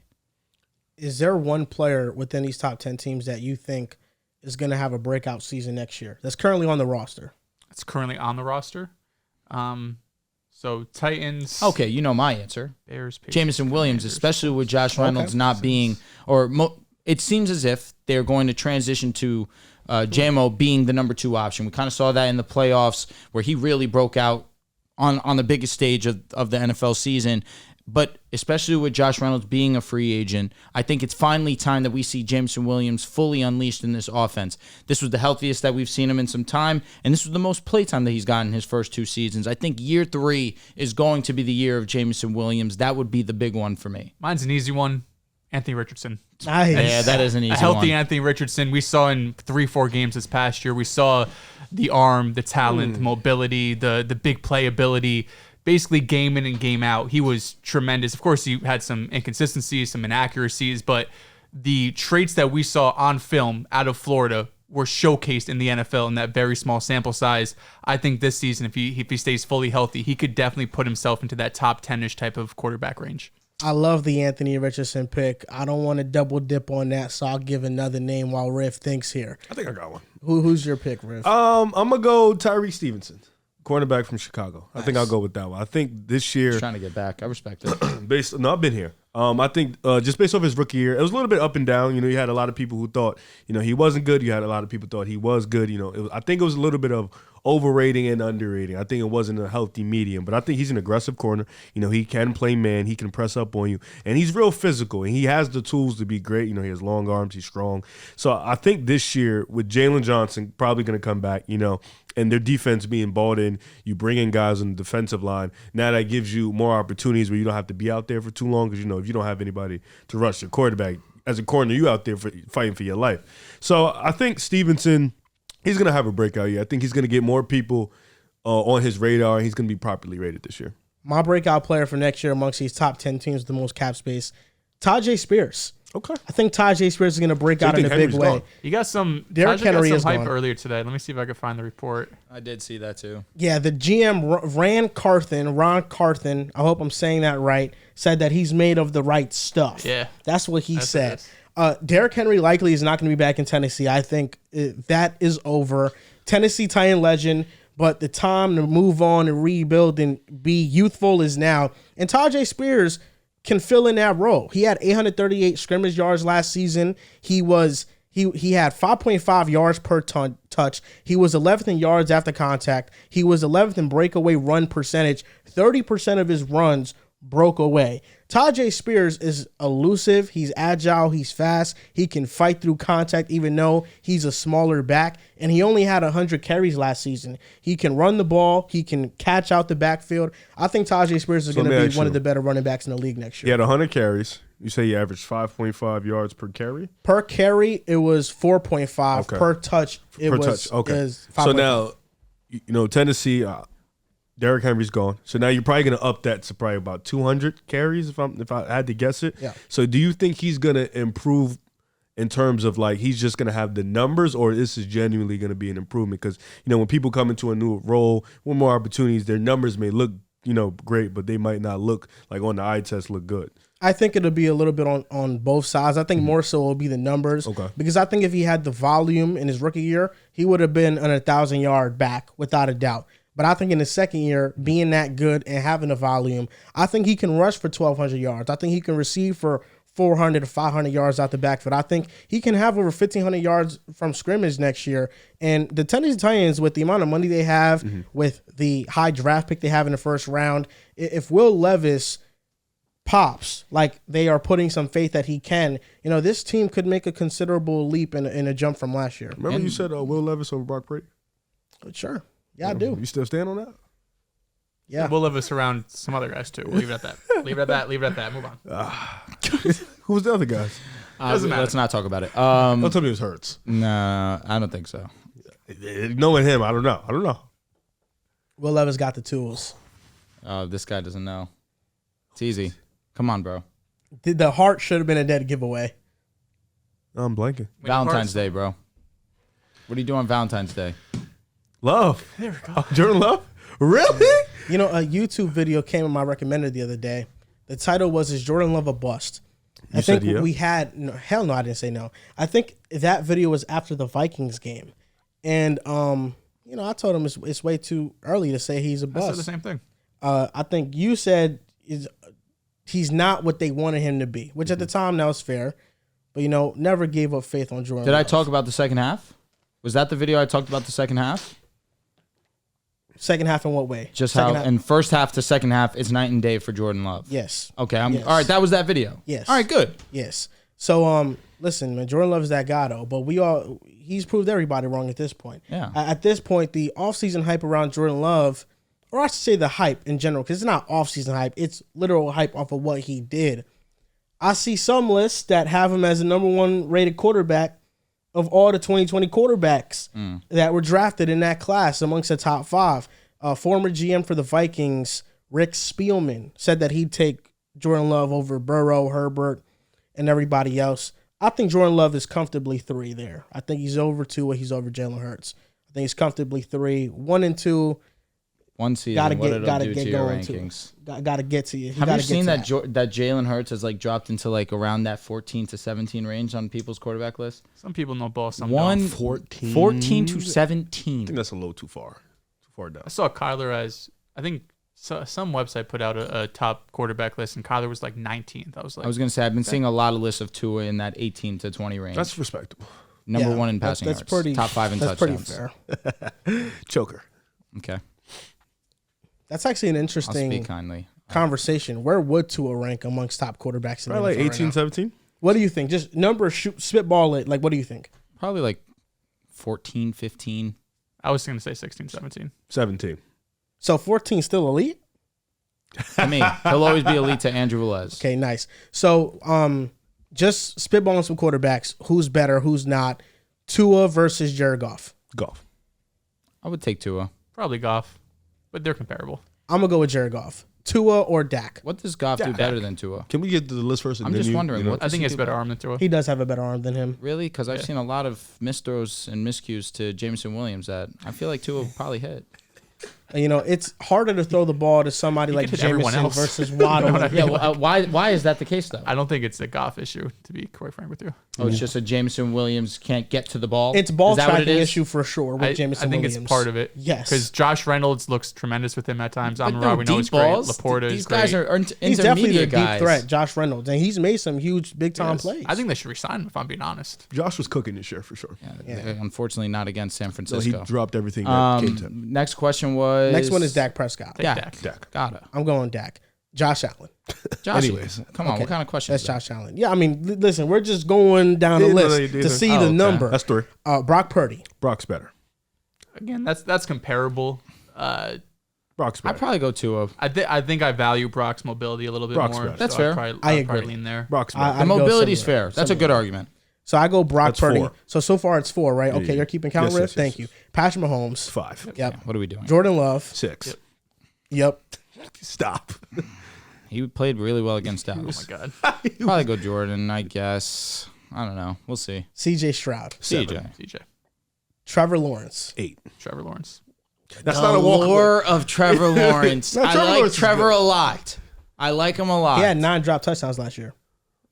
Is there one player within these top 10 teams that you think is going to have a breakout season next year that's currently on the roster? It's currently on the roster. So Titans. Okay, you know my answer. Bears, Patriots, Jamison Williams, especially with Josh Reynolds not being, it seems as if they're going to transition to JMO being the number 2 option. We kind of saw that in the playoffs where he really broke out on the biggest stage of the NFL season. But especially with Josh Reynolds being a free agent, I think it's finally time that we see Jameson Williams fully unleashed in this offense. This was the healthiest that we've seen him in some time, and this was the most playtime that he's gotten in his first 2 seasons. I think year 3 is going to be the year of Jameson Williams. That would be the big one for me. Mine's an easy one. Anthony Richardson. Nice. Yeah, that is an easy one. A healthy Anthony Richardson. We saw in 3-4 games this past year. We saw the arm, the talent, mobility, the big playability. basically game in and game out, he was tremendous. Of course, he had some inconsistencies, some inaccuracies, but the traits that we saw on film out of Florida were showcased in the NFL in that very small sample size. I think this season, if he stays fully healthy, he could definitely put himself into that top 10-ish type of quarterback range. I love the Anthony Richardson pick. I don't want to double dip on that, so I'll give another name while Riff thinks here. I think I got one. Who's your pick, Riff? I'm gonna go Tyreek Stevenson, cornerback from Chicago. Nice. I think I'll go with that one. I think this year, Trying to get back. I respect it. I've been here. I think just based off his rookie year, it was a little bit up and down. You had a lot of people who thought, he wasn't good. You had a lot of people thought he was good. I think it was a little bit of overrating and underrating. I think it wasn't a healthy medium, but I think he's an aggressive corner. He can play man. He can press up on you, and he's real physical, and he has the tools to be great. He has long arms. He's strong. So I think this year with Jalen Johnson probably going to come back, and their defense being bought in, you bring in guys on the defensive line. Now that gives you more opportunities where you don't have to be out there for too long because, if you don't have anybody to rush your quarterback, as a corner, you out there fighting for your life. So I think Stevenson, he's going to have a breakout year. I think he's going to get more people on his radar, and he's going to be properly rated this year. My breakout player for next year amongst these top 10 teams with the most cap space, Tajay Spears. Okay. I think Tajay Spears is going to break out in a big way. You got some Derrick Henry got is some hype gone earlier today. Let me see if I can find the report. I did see that too. Yeah, the GM Ron Carthen, I hope I'm saying that right, said that he's made of the right stuff. Yeah. That's what he said. Derrick Henry likely is not going to be back in Tennessee. I think that is over. Tennessee Titan legend, but the time to move on and rebuild and be youthful is now. And Tajay Spears can fill in that role. He had 838 scrimmage yards last season. He had 5.5 yards per touch. He was 11th in yards after contact. He was 11th in breakaway run percentage. 30% of his runs broke away. Tajay Spears is elusive. He's agile. He's fast. He can fight through contact even though he's a smaller back. And he only had 100 carries last season. He can run the ball. He can catch out the backfield. I think Tajay Spears is going to be one of the better running backs in the league next year. He had 100 carries. You say he averaged 5.5 yards per carry? Per carry, it was 4.5. Okay. Per touch, it was 5.5. So now, Tennessee, Derrick Henry's gone. So now you're probably going to up that to probably about 200 carries if I had to guess it. Yeah. So do you think he's going to improve in terms of he's just going to have the numbers, or this is genuinely going to be an improvement? Because, when people come into a new role with more opportunities, their numbers may look, great, but they might not look on the eye test look good. I think it'll be a little bit on both sides. I think more so will be the numbers. Okay. Because I think if he had the volume in his rookie year, he would have been an 1,000-yard back without a doubt. But I think in his second year, being that good and having the volume, I think he can rush for 1,200 yards. I think he can receive for 400 to 500 yards out the backfield. I think he can have over 1,500 yards from scrimmage next year. And the Tennessee Titans, with the amount of money they have, with the high draft pick they have in the first round, if Will Levis pops, like they are putting some faith that he can, this team could make a considerable leap in a jump from last year. Remember you said Will Levis over Brock Purdy? Sure. Yeah, I do. You still stand on that? Yeah. We'll leave us around some other guys too. We'll leave it at that. Leave it at that. Move on. Who was the other guys? Doesn't matter. Let's not talk about it. Don't tell me it was Hurts. No, I don't think so. Knowing him, I don't know. Will Levis got the tools. This guy doesn't know. It's easy. Come on, bro. The heart should have been a dead giveaway. I'm blanking. Valentine's Day, bro. What do you do on Valentine's Day? Love. There we go. Jordan Love? Really? A YouTube video came in my recommended the other day. The title was, "Is Jordan Love a Bust?" I think we had hell no, I didn't say no. I think that video was after the Vikings game. And I told him it's way too early to say he's a bust. I said the same thing. I think you said he's not what they wanted him to be, which at the time that was fair. But never gave up faith on Jordan. Did Love. I talk about the second half? Was that the video I talked about the second half? Second half in what way? Just second how in first half to second half, it's night and day for Jordan Love. Yes. Okay. Yes. All right. That was that video. Yes. All right. Good. Yes. So listen, man, Jordan Love is that guy though. But he's proved everybody wrong at this point. Yeah. At this point, the offseason hype around Jordan Love, or I should say the hype in general, because it's not offseason hype, it's literal hype off of what he did. I see some lists that have him as the number one rated quarterback of all the 2020 quarterbacks that were drafted in that class amongst the top five. Former GM for the Vikings, Rick Spielman said that he'd take Jordan Love over Burrow, Herbert, and everybody else. I think Jordan Love is comfortably 3 there. I think he's over Tua. He's over Jalen Hurts. I think he's comfortably 3. 1 and 2. One season. Gotta what get, did it gotta do get to your going rankings? to. Gotta get to you. Have you seen that that Jalen Hurts has like dropped into like around that 14 to 17 range on people's quarterback list? Some people know ball, some One don't. 14 to 17. I think that's a little too far down. I saw Kyler as, I think some website put out a top quarterback list, and Kyler was like 19th. I was like, I was gonna say I've been seeing a lot of lists of Tua in that 18 to 20 range. That's respectable. Number 1 in passing yards. Pretty, top 5 in touchdowns. That's pretty fair. Choker. Okay. That's actually an I'll interesting speak kindly. conversation. Where would Tua rank amongst top quarterbacks in the Probably NFL like 18, right now? 17. What do you think? Just number, spitball it. Like, what do you think? Probably like 14, 15. I was going to say 16, 17. 17. So 14 still elite? I mean, he'll always be elite to Andrew Velez. Okay, nice. So just spitballing some quarterbacks. Who's better? Who's not? Tua versus Jared Goff. Golf. I would take Tua. Probably Goff, but they're comparable. I'm going to go with Jared Goff. Tua or Dak? What does Goff do better than Tua? Can we get to the list first? And I'm then just wondering, what I think he has better arm than Tua. He does have a better arm than him. Really? Because I've seen a lot of misthrows and miscues to Jameson Williams that I feel like Tua would probably hit. You know, it's harder to throw the ball to somebody like hit everyone Jameson else. versus Waddle. Yeah, well, why is that the case, though? I don't think it's a Goff issue, to be quite frank with you. Oh, it's just a Jameson Williams can't get to the ball? It's ball Is that what it tracking is? issue for sure with Jameson I think Williams. it's part of it. Yes. Because Josh Reynolds looks tremendous with him at times. But Amon-Ra, we know he's deep balls. great. Laporta These is guys great. are He's definitely the intermediate guys. deep threat, Josh Reynolds, and he's made some huge big-time plays. I think they should resign him, if I'm being honest. Josh was cooking this year for sure. Yeah. Unfortunately, not against San So Francisco. he dropped everything that came to him. Next question was... Next one is Dak Prescott. Take Dak. Gotta. I'm going Dak. Josh Allen. Josh, Anyways. come on. Okay. What kind of question That's is that? Josh Allen. Yeah, I mean, listen, we're just going down the Yeah, no, list you did to that. see Oh, the okay. number. That's 3. Brock Purdy. Brock's better. Again, that's comparable. Brock's better. I'd probably go Tua. I think I value Brock's mobility a little bit Brock's more. better. That's so fair. I'd I probably agree. lean there. Brock's better. I'd The go mobility's similar. fair. That's a good argument. So I go Brock That's Purdy. 4. So far it's 4, right? Okay, Yeah. you're keeping count, Yes, Riff? yes, yes, Thank you. Patrick Mahomes. 5. Yep. What are we doing? Jordan Love. 6. Yep. Stop. He played really well against Dallas. Oh, my God. Probably go Jordan, I guess. I don't know. We'll see. CJ Stroud. CJ. CJ. Trevor Lawrence. 8. Trevor Lawrence. That's The not a walk. lore of Trevor Lawrence. No, I Trevor like Lawrence is Trevor good. a lot. I like him a lot. He had 9 drop touchdowns last year.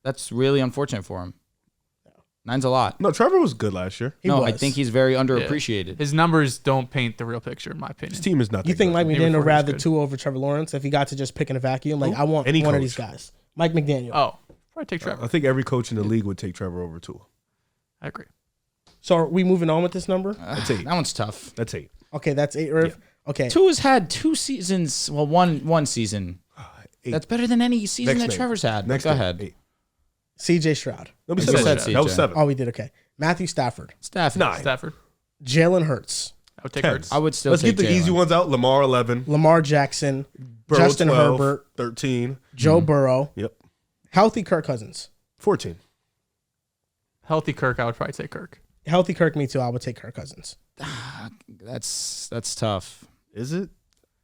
That's really unfortunate for him. 9's a lot. No, Trevor was good last year. I was. think he's very underappreciated. His numbers don't paint the real picture, in my opinion. His team is not. You that think good. Mike They McDaniel were would rather good. 2 over Trevor Lawrence if he got to just pick in a vacuum? Like, I want Any one of coach. these guys. Mike McDaniel. Oh, probably take Trevor. I think every coach in the league would take Trevor over Tua. I agree. So are we moving on with this number? That's 8. That one's tough. That's 8. Okay, that's 8, Irv. Okay. Tua's had 2 seasons. Well, one season. 8. That's better than any season Next that name. Trevor's had. Next Go name. ahead. 8. CJ Stroud. Nobody You said said that. That was CJ. 7. Oh, we did. Okay. Matthew Stafford. Stafford. 9. Stafford. Jalen Hurts. I would take 10. Hurts. I would still Let's take get the Jalen. easy ones out. Lamar 11. Lamar Jackson. Burrow Justin 12, Herbert. 13. Joe Burrow. Yep. Healthy Kirk Cousins. 14. Healthy Kirk, I would probably take Kirk. Healthy Kirk, me too. I would take Kirk Cousins. That's tough. Is it?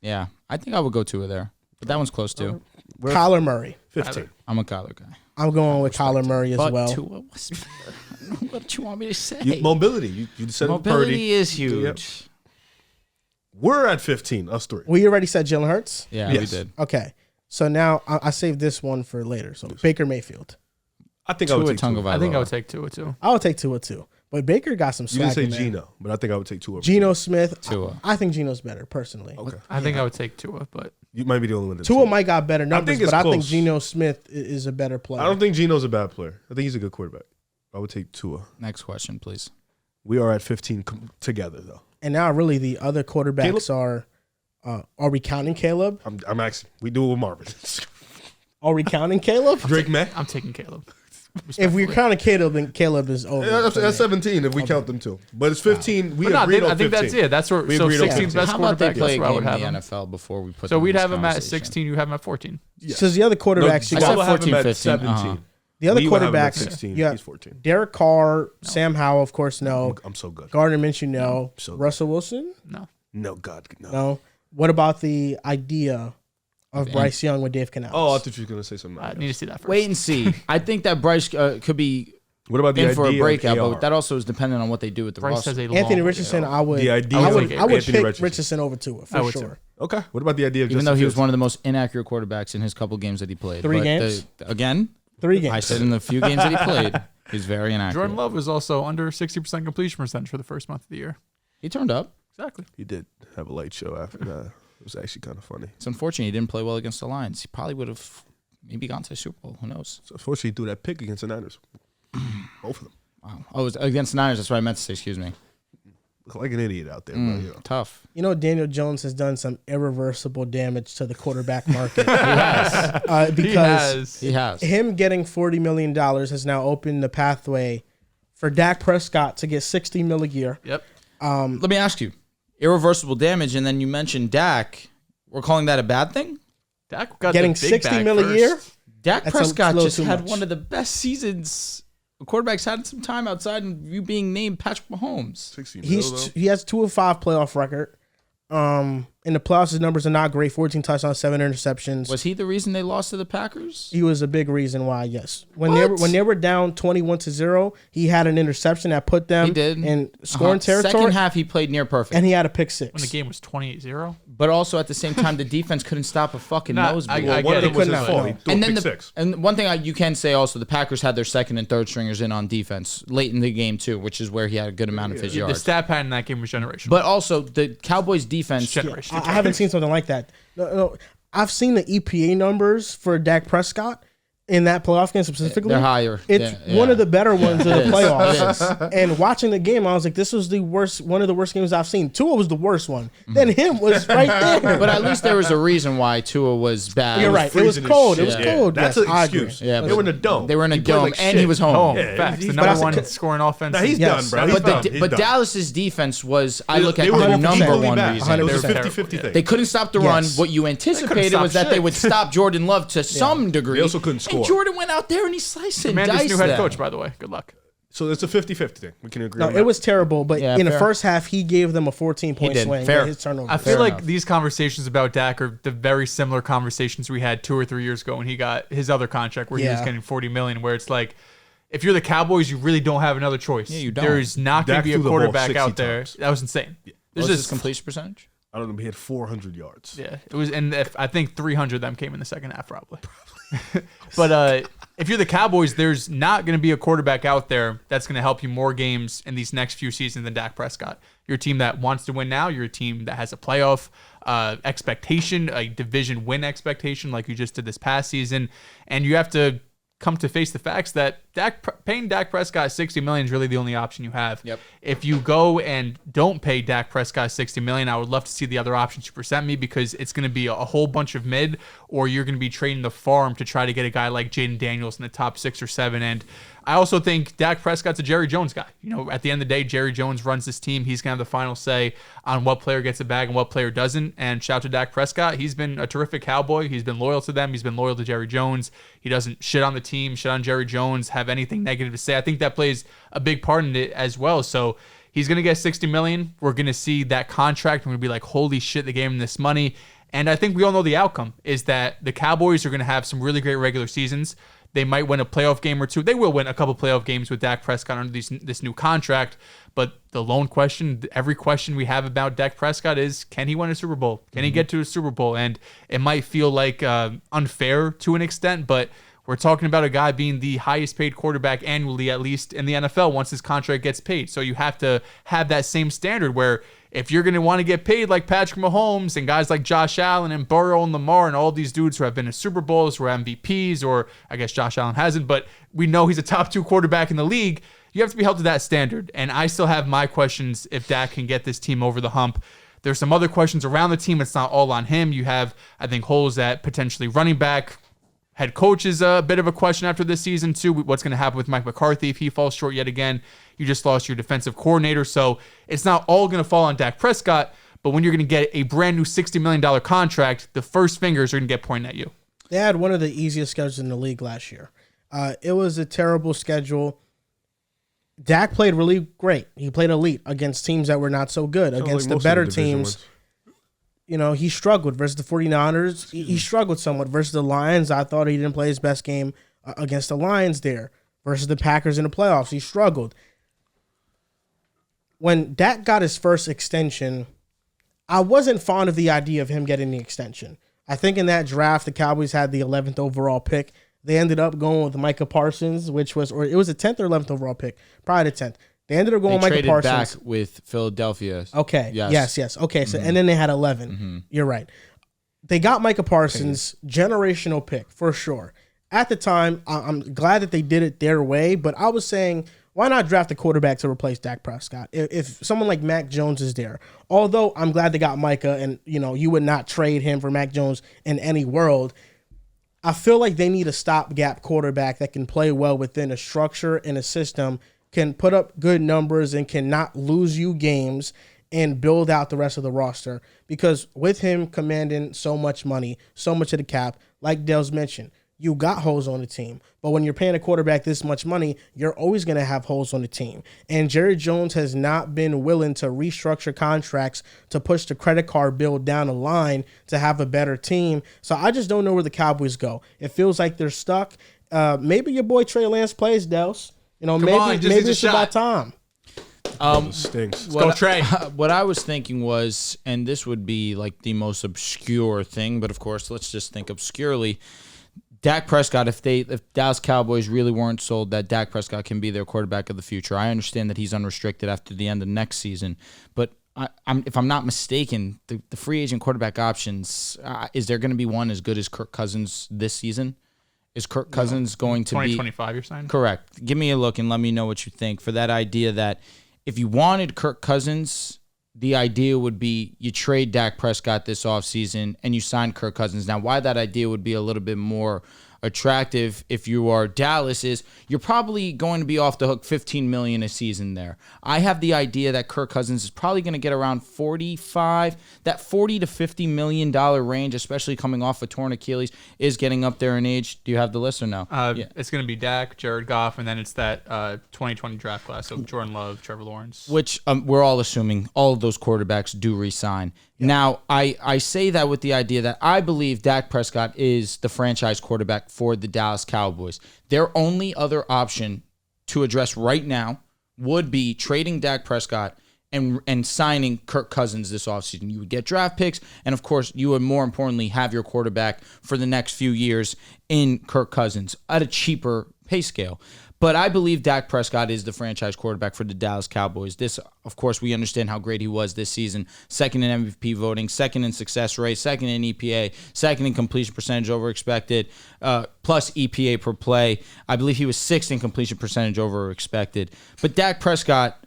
Yeah, I think I would go Tua there, but that one's close too. Kyler Murray. 15. I'm a Kyler guy. I'm going with Kyler Murray as But well. Tua was better. I don't know what you want me to say. Mobility. You said Mobility Purdy. is huge. We're at 15. Us 3. We already said Jalen Hurts. Yeah, Yes. we did. Okay. So now I saved this one for later. So Baker Mayfield. I think I would Tua take Tua. Tagovailoa. I think I would take Tua too. I would take Tua too. But Baker got some You swag. didn't in say there. Geno, but I think I would take Tua over Geno Smith. Tua. I think Geno's better personally. Okay. I think I would take Tua, but You might be the only one that Tua might got better numbers, think it's but I think close. Geno Smith is a better player. I don't think Geno's a bad player. I think he's a good quarterback. I would take Tua. Next question, please. We are at 15 together, though. And now really the other quarterbacks are we counting Caleb? I'm actually, we do it with Marvin. Are we counting Caleb? Drake May? I'm taking Caleb. If we're counting Caleb, then Caleb is over. Yeah, for me. that's 17 if we count them too. But it's 15. We But no, agreed on I think 15. that's it. That's where We so agreed on 16th 15. best How about they quarterback. play That's a where I game would in have the him. NFL before we put So them we'd in this have him at conversation? 16. You have him at 14. Yes. So the other quarterbacks you I got. said We'll have him 14, at 15. 17. The other We will have him at quarterbacks, 16. yeah, He's 14. Derek Carr, Sam Howell, of course, no. I'm so good. Gardner Minshew, no. So good. Russell Wilson, No. No, God, no. no. What about the idea of Bryce Young with Dave Canales. Oh, I thought you were going to say something. I need to see that first. Wait and see. I think that Bryce could be What about the in idea for a breakout, of AR? but that also is dependent on what they do with the Bryce roster. has a Anthony long Richardson, way to go. I would. The idea I of would Anthony pick Richardson. Richardson over Tua I for would sure. too. Okay. What about the idea of Even Justin though he was Fields? one of the most inaccurate quarterbacks in his couple games that he played. Three But games? Again, 3 games. I said in the few games that he played, he's very inaccurate. Jordan Love was also under 60% completion percentage for the first month of the year. He turned up. Exactly. He did have a light show after that. It was actually kind of funny. It's unfortunate he didn't play well against the Lions. He probably would have maybe gone to the Super Bowl. Who knows? So unfortunately, he threw that pick against the Niners. Both of them. Wow. Oh, it was against the Niners. That's what I meant to say. Excuse me. Look like an idiot out there. But, you know. Tough. You know, Daniel Jones has done some irreversible damage to the quarterback market. He has. Because He has. him getting $40 million has now opened the pathway for Dak Prescott to get $60 million a year. Yep. Let me ask you. Irreversible damage, and then you mentioned Dak. We're calling that a bad thing? Dak got Getting the big $60 bag million a year? first. Dak That's a Prescott little just too had much. one of the best seasons a quarterback's had some time outside and you being named Patrick Mahomes. 60 mil, though. He has 2 of 5 playoff record. In the playoffs, his numbers are not great. 14 touchdowns, 7 interceptions. Was he the reason they lost to the Packers? He was a big reason why. Yes, when What? they were down 21-0, he had an interception that put them He did. in scoring territory, Second half, he played near perfect. and he had a pick six. When the game was 28-0. But also at the same time, the defense couldn't stop a fucking Nah, nosebleed. I One get of it. them was his couldn't fault. have. He threw And a then pick six. and one thing you can say also, the Packers had their second and third stringers in on defense late in the game too, which is where he had a good amount of his The yards. stat pattern in that game was generational. But also the Cowboys defense. Generational. I haven't seen something like that. No, I've seen the EPA numbers for Dak Prescott in that playoff game specifically. They're higher. It's Yeah, one yeah. of the better ones in the It is. playoffs. And watching the game, I was like, this was one of the worst games I've seen. Tua was the worst one. Then him was right there. But at least there was a reason why Tua was bad. You're right. It was freezing as cold. It shit. was Yeah. cold. That's Yes, an I agree. excuse. Yeah, They but- were in a dome. They were in a He played dome, like and shit. he was home. home. Yeah, Facts. he's The number done. one scoring offense. Nah, he's Yes. done, bro. He's But done. the, He's but done. Dallas's defense was, I look at They were the number completely one bad. reason. It was a 100%. 50-50 thing. They couldn't stop the run. Yes. What you anticipated was stop that they shit. would stop Jordan Love to some degree. They also couldn't score. And Jordan went out there and he sliced and Commanders' diced new head them. coach, by the way. Good luck. So it's a 50-50 thing. We can agree No, on it that. was terrible. But Yeah, in the fair. first half, he gave them a 14-point did. swing. Fair. with his turnover. I feel Fair like enough. these conversations about Dak are the very similar conversations we had 2 or 3 years ago when he got his other contract where he was Yeah. getting $40 million, where it's like, if you're the Cowboys, you really don't have another choice. Yeah, you don't. There's not going to Dak be a threw the ball quarterback 60 out there. times. That was insane. What There's was his just completion percentage? I don't know. He had 400 yards. yeah, it was, and I think 300 of them came in the second half, probably. But if you're the Cowboys, there's not going to be a quarterback out there that's going to help you more games in these next few seasons than Dak Prescott. You're a team that wants to win now. You're a team that has a playoff expectation, a division win expectation, like you just did this past season, and you have to come to face the facts that paying Dak Prescott $60 million is really the only option you have. Yep. If you go and don't pay Dak Prescott $60 million, I would love to see the other options you present me, because it's going to be a whole bunch of mid, or you're going to be trading the farm to try to get a guy like Jaden Daniels in the top 6 or 7. And I also think Dak Prescott's a Jerry Jones guy. You know, at the end of the day, Jerry Jones runs this team. He's going to have the final say on what player gets a bag and what player doesn't. And shout out to Dak Prescott. He's been a terrific Cowboy. He's been loyal to them. He's been loyal to Jerry Jones. He doesn't shit on the team, shit on Jerry Jones, have anything negative to say. I think that plays a big part in it as well. So he's going to get $60 million. We're going to see that contract. We're going to be like, holy shit, they gave him this money. And I think we all know the outcome is that the Cowboys are going to have some really great regular seasons. They might win a playoff game or two. They will win a couple playoff games with Dak Prescott under this new contract. But the lone question, every question we have about Dak Prescott is, can he win a Super Bowl? Can he get to a Super Bowl? And it might feel like unfair to an extent, but we're talking about a guy being the highest paid quarterback annually, at least in the NFL, once his contract gets paid. So you have to have that same standard where if you're going to want to get paid like Patrick Mahomes and guys like Josh Allen and Burrow and Lamar and all these dudes who have been in Super Bowls, who are MVPs, or I guess Josh Allen hasn't, but we know he's a top 2 quarterback in the league, you have to be held to that standard. And I still have my questions if Dak can get this team over the hump. There's some other questions around the team. It's not all on him. You have, I think, holes at potentially running back. Head coach is a bit of a question after this season, too. What's going to happen with Mike McCarthy if he falls short yet again? You just lost your defensive coordinator. So it's not all going to fall on Dak Prescott, but when you're going to get a brand new $60 million contract, the first fingers are going to get pointed at you. They had one of the easiest schedules in the league last year. It was a terrible schedule. Dak played really great. He played elite against teams that were not so good. Sounds Against like the most of better division teams, wins. he struggled versus the 49ers. He struggled somewhat versus the Lions. I thought he didn't play his best game against the Lions there. Versus the Packers in the playoffs, he struggled. When Dak got his first extension, I wasn't fond of the idea of him getting the extension. I think in that draft, the Cowboys had the 11th overall pick. They ended up going with Micah Parsons, it was a 10th or 11th overall pick, probably the 10th. They ended up going with Micah Parsons. They traded back with Philadelphia. Okay. Yes. Okay. So and then they had 11. Mm-hmm. You're right. They got Micah Parsons, generational pick for sure. At the time, I'm glad that they did it their way, but I was saying, why not draft a quarterback to replace Dak Prescott? If someone like Mac Jones is there, although I'm glad they got Micah, and you would not trade him for Mac Jones in any world. I feel like they need a stopgap quarterback that can play well within a structure and a system, can put up good numbers, and cannot lose you games and build out the rest of the roster. Because with him commanding so much money, so much of the cap, like Dehls mentioned, you got holes on the team. But when you're paying a quarterback this much money, you're always going to have holes on the team. And Jerry Jones has not been willing to restructure contracts to push the credit card bill down the line to have a better team. So I just don't know where the Cowboys go. It feels like they're stuck. Maybe your boy Trey Lance plays, Dehls. Maybe it's about time. Stinks. Go Trey. What I was thinking was, and this would be like the most obscure thing, but of course, let's just think obscurely. Dak Prescott, if Dallas Cowboys really weren't sold that Dak Prescott can be their quarterback of the future, I understand that he's unrestricted after the end of next season. But if I'm not mistaken, the free agent quarterback options, is there going to be one as good as Kirk Cousins this season? Is Kirk Cousins going to be 2025 you're saying? Correct. Give me a look and let me know what you think for that idea that if you wanted Kirk Cousins, the idea would be you trade Dak Prescott this offseason and you sign Kirk Cousins. Now, why that idea would be a little bit more attractive if you are Dallas is you're probably going to be off the hook $15 million a season there. I have the idea that Kirk Cousins is probably going to get around 45, that $40 to $50 million range, especially coming off a torn Achilles, is getting up there in age. Do you have the list or no? Yeah. It's going to be Dak, Jared Goff, and then it's that 2020 draft class of Jordan Love, Trevor Lawrence. Which we're all assuming all of those quarterbacks do re-sign. Yeah. Now, I say that with the idea that I believe Dak Prescott is the franchise quarterback for the Dallas Cowboys. Their only other option to address right now would be trading Dak Prescott and signing Kirk Cousins this offseason. You would get draft picks, and of course, you would more importantly have your quarterback for the next few years in Kirk Cousins at a cheaper pay scale. But I believe Dak Prescott is the franchise quarterback for the Dallas Cowboys. This, of course, we understand how great he was this season. Second in MVP voting, second in success rate, second in EPA, second in completion percentage over expected, plus EPA per play. I believe he was sixth in completion percentage over expected. But Dak Prescott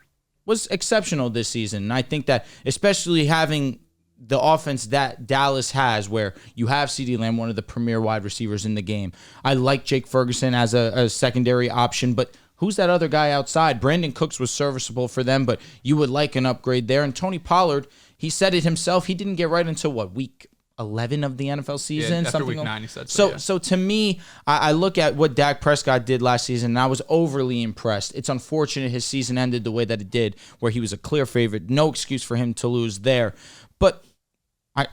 was exceptional this season. And I think that especially having the offense that Dallas has, where you have CeeDee Lamb, one of the premier wide receivers in the game. I like Jake Ferguson as a secondary option, but who's that other guy outside? Brandon Cooks was serviceable for them, but you would like an upgrade there. And Tony Pollard, he said it himself, he didn't get right until, week 11 of the NFL season? Yeah, after something week 9, he said so. So to me, I look at what Dak Prescott did last season, and I was overly impressed. It's unfortunate his season ended the way that it did, where he was a clear favorite. No excuse for him to lose there. But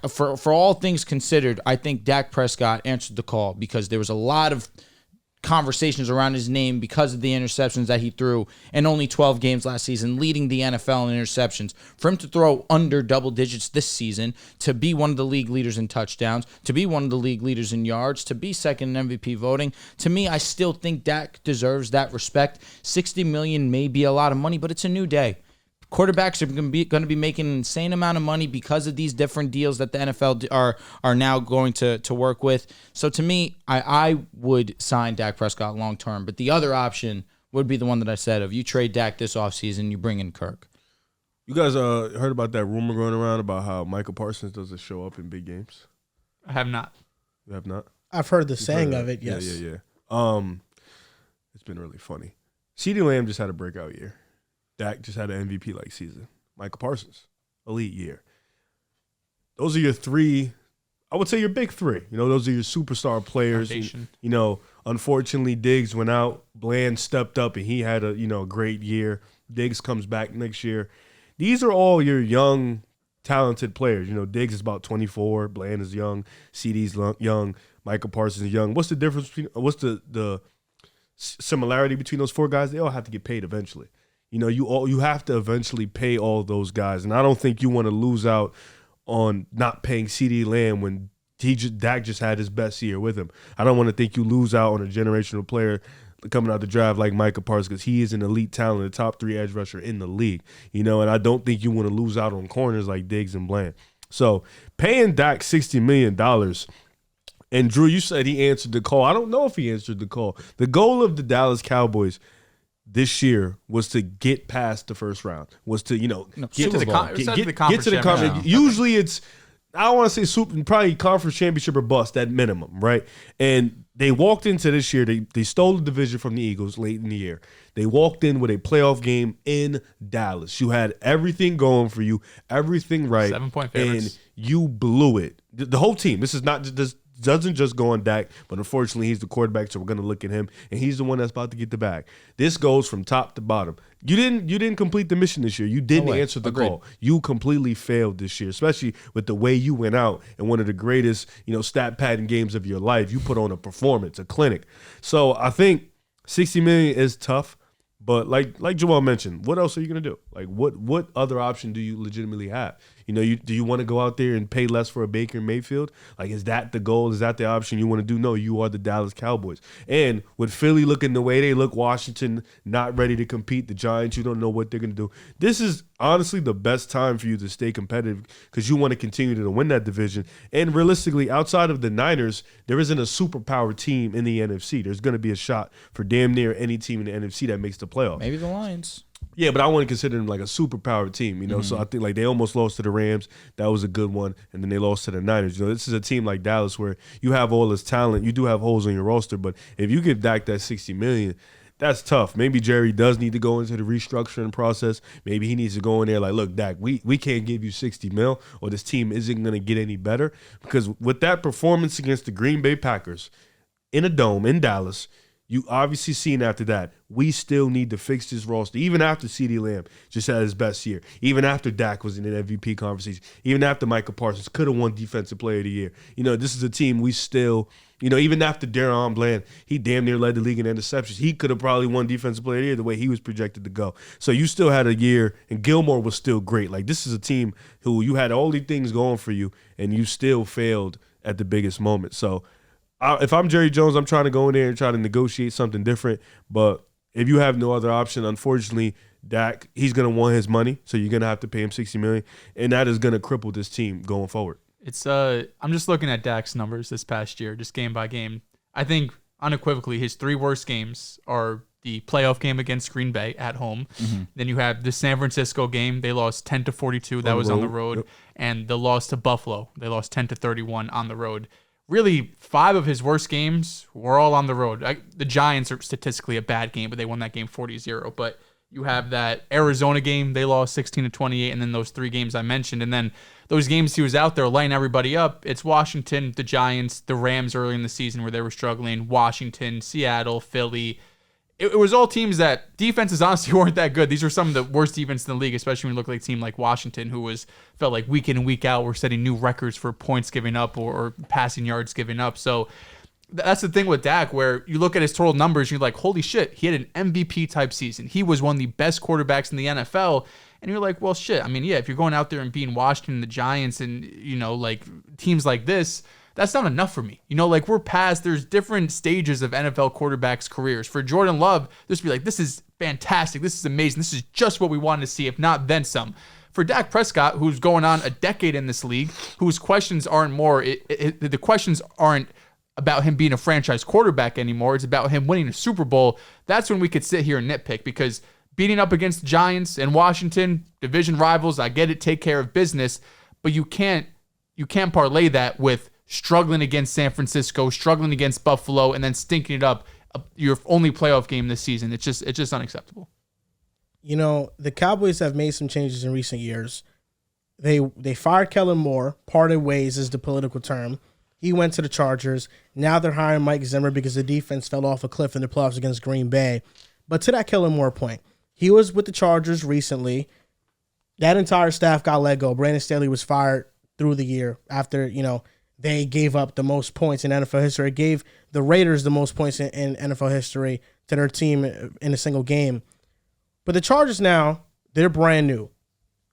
for all things considered, I think Dak Prescott answered the call because there was a lot of conversations around his name because of the interceptions that he threw in only 12 games last season, leading the NFL in interceptions. For him to throw under double digits this season, to be one of the league leaders in touchdowns, to be one of the league leaders in yards, to be second in MVP voting, to me, I still think Dak deserves that respect. $60 million may be a lot of money, but it's a new day. Quarterbacks are going to be making an insane amount of money because of these different deals that the NFL are now going to work with. So to me, I would sign Dak Prescott long term. But the other option would be the one that I said of you trade Dak this offseason, you bring in Kirk. You guys heard about that rumor going around about how Michael Parsons doesn't show up in big games? I have not. You have not? I've heard the saying of it, yes. Yeah. It's been really funny. CeeDee Lamb just had a breakout year. Dak just had an MVP-like season. Michael Parsons, elite year. Those are your three, I would say your big three. Those are your superstar players. And, unfortunately, Diggs went out. Bland stepped up, and he had a great year. Diggs comes back next year. These are all your young talented players. You know, Diggs is about 24, Bland is young, CD's young, Michael Parsons is young. What's the difference between? What's the similarity between those 4 guys? They all have to get paid eventually. You know, you have to eventually pay all those guys, and I don't think you want to lose out on not paying CeeDee Lamb when Dak just had his best year with him. I don't want to think you lose out on a generational player coming out the draft like Micah Parsons, because he is an elite talent, a top 3 edge rusher in the league. You know, and I don't think you want to lose out on corners like Diggs and Bland. So paying Dak $60 million, and Drew, you said he answered the call. I don't know if he answered the call. The goal of the Dallas Cowboys this year was to get past the first round, was to, you know, get to the conference. Usually it's, I don't want to say probably conference championship or bust at minimum, right? And they walked into this year, they stole the division from the Eagles late in the year. They walked in with a playoff game in Dallas. You had everything going for you, everything right. 7-point favorites. And you blew it. The whole team. This is not just doesn't just go on Dak, but unfortunately he's the quarterback, so we're going to look at him, and he's the one that's about to get the bag. This goes from top to bottom. You didn't complete the mission this year. You didn't answer the call. You completely failed this year, especially with the way you went out in one of the greatest, you know, stat padding games of your life. You put on a performance, a clinic. So I think $60 million is tough. But like Joel mentioned, what else are you going to do? Like, what other option do you legitimately have? You know, do you want to go out there and pay less for a Baker Mayfield? Like, is that the goal? Is that the option you want to do? No, you are the Dallas Cowboys. And with Philly looking the way they look, Washington not ready to compete, the Giants, you don't know what they're going to do. This is honestly the best time for you to stay competitive because you want to continue to win that division. And realistically, outside of the Niners, there isn't a superpower team in the NFC. There's going to be a shot for damn near any team in the NFC that makes the playoffs. Maybe the Lions. Yeah, but I want to consider them like a superpower team, you know. So I think like they almost lost to the Rams. That was a good one. And then they lost to the Niners. You know, this is a team like Dallas where you have all this talent. You do have holes on your roster, but if you give Dak that $60 million, that's tough. Maybe Jerry does need to go into the restructuring process. Maybe he needs to go in there like, look, Dak, we can't give you $60 million or this team isn't going to get any better. Because with that performance against the Green Bay Packers in a dome in Dallas, you obviously seen after that, we still need to fix this roster. Even after CeeDee Lamb just had his best year. Even after Dak was in an MVP conversation. Even after Michael Parsons could have won Defensive Player of the Year. You know, this is a team we still, you know, even after Deron Bland, he damn near led the league in interceptions. He could have probably won Defensive Player of the Year the way he was projected to go. So you still had a year, and Gilmore was still great. Like, this is a team who you had all these things going for you, and you still failed at the biggest moment. So, if I'm Jerry Jones, I'm trying to go in there and try to negotiate something different. But if you have no other option, unfortunately, Dak, he's going to want his money. So you're going to have to pay him $60 million. And that is going to cripple this team going forward. It's I'm just looking at Dak's numbers this past year, just game by game. I think unequivocally his 3 worst games are the playoff game against Green Bay at home. Mm-hmm. Then you have the San Francisco game. They lost 10-42. That was on the road. Yep. And the loss to Buffalo. They lost 10-31 on the road. Really, 5 of his worst games were all on the road. The Giants are statistically a bad game, but they won that game 40-0. But you have that Arizona game, they lost 16-28, and then those 3 games I mentioned. And then those games he was out there lighting everybody up, it's Washington, the Giants, the Rams early in the season where they were struggling, Washington, Seattle, Philly. It was all teams that defenses honestly weren't that good. These were some of the worst defenses in the league, especially when you look like a team like Washington, who felt like week in and week out were setting new records for points given up or passing yards given up. So that's the thing with Dak, where you look at his total numbers, and you're like, holy shit, he had an MVP type season. He was one of the best quarterbacks in the NFL. And you're like, well, shit. I mean, yeah, if you're going out there and beating Washington, the Giants, and, you know, like teams like this, that's not enough for me. You know, like we're past, there's different stages of NFL quarterbacks' careers. For Jordan Love, this would be like, this is fantastic. This is amazing. This is just what we wanted to see, if not then some. For Dak Prescott, who's going on a decade in this league, whose questions aren't the questions aren't about him being a franchise quarterback anymore. It's about him winning a Super Bowl. That's when we could sit here and nitpick, because beating up against the Giants and Washington, division rivals, I get it, take care of business, but you can't parlay that with struggling against San Francisco, struggling against Buffalo, and then stinking it up your only playoff game this season. It's just unacceptable. You know, the Cowboys have made some changes in recent years. They fired Kellen Moore. Parted ways is the political term. He went to the Chargers. Now they're hiring Mike Zimmer because the defense fell off a cliff in the playoffs against Green Bay. But to that Kellen Moore point, he was with the Chargers recently. That entire staff got let go. Brandon Staley was fired through the year after, they gave up the most points in NFL history. It gave the Raiders the most points in NFL history to their team in a single game. But the Chargers now, they're brand new.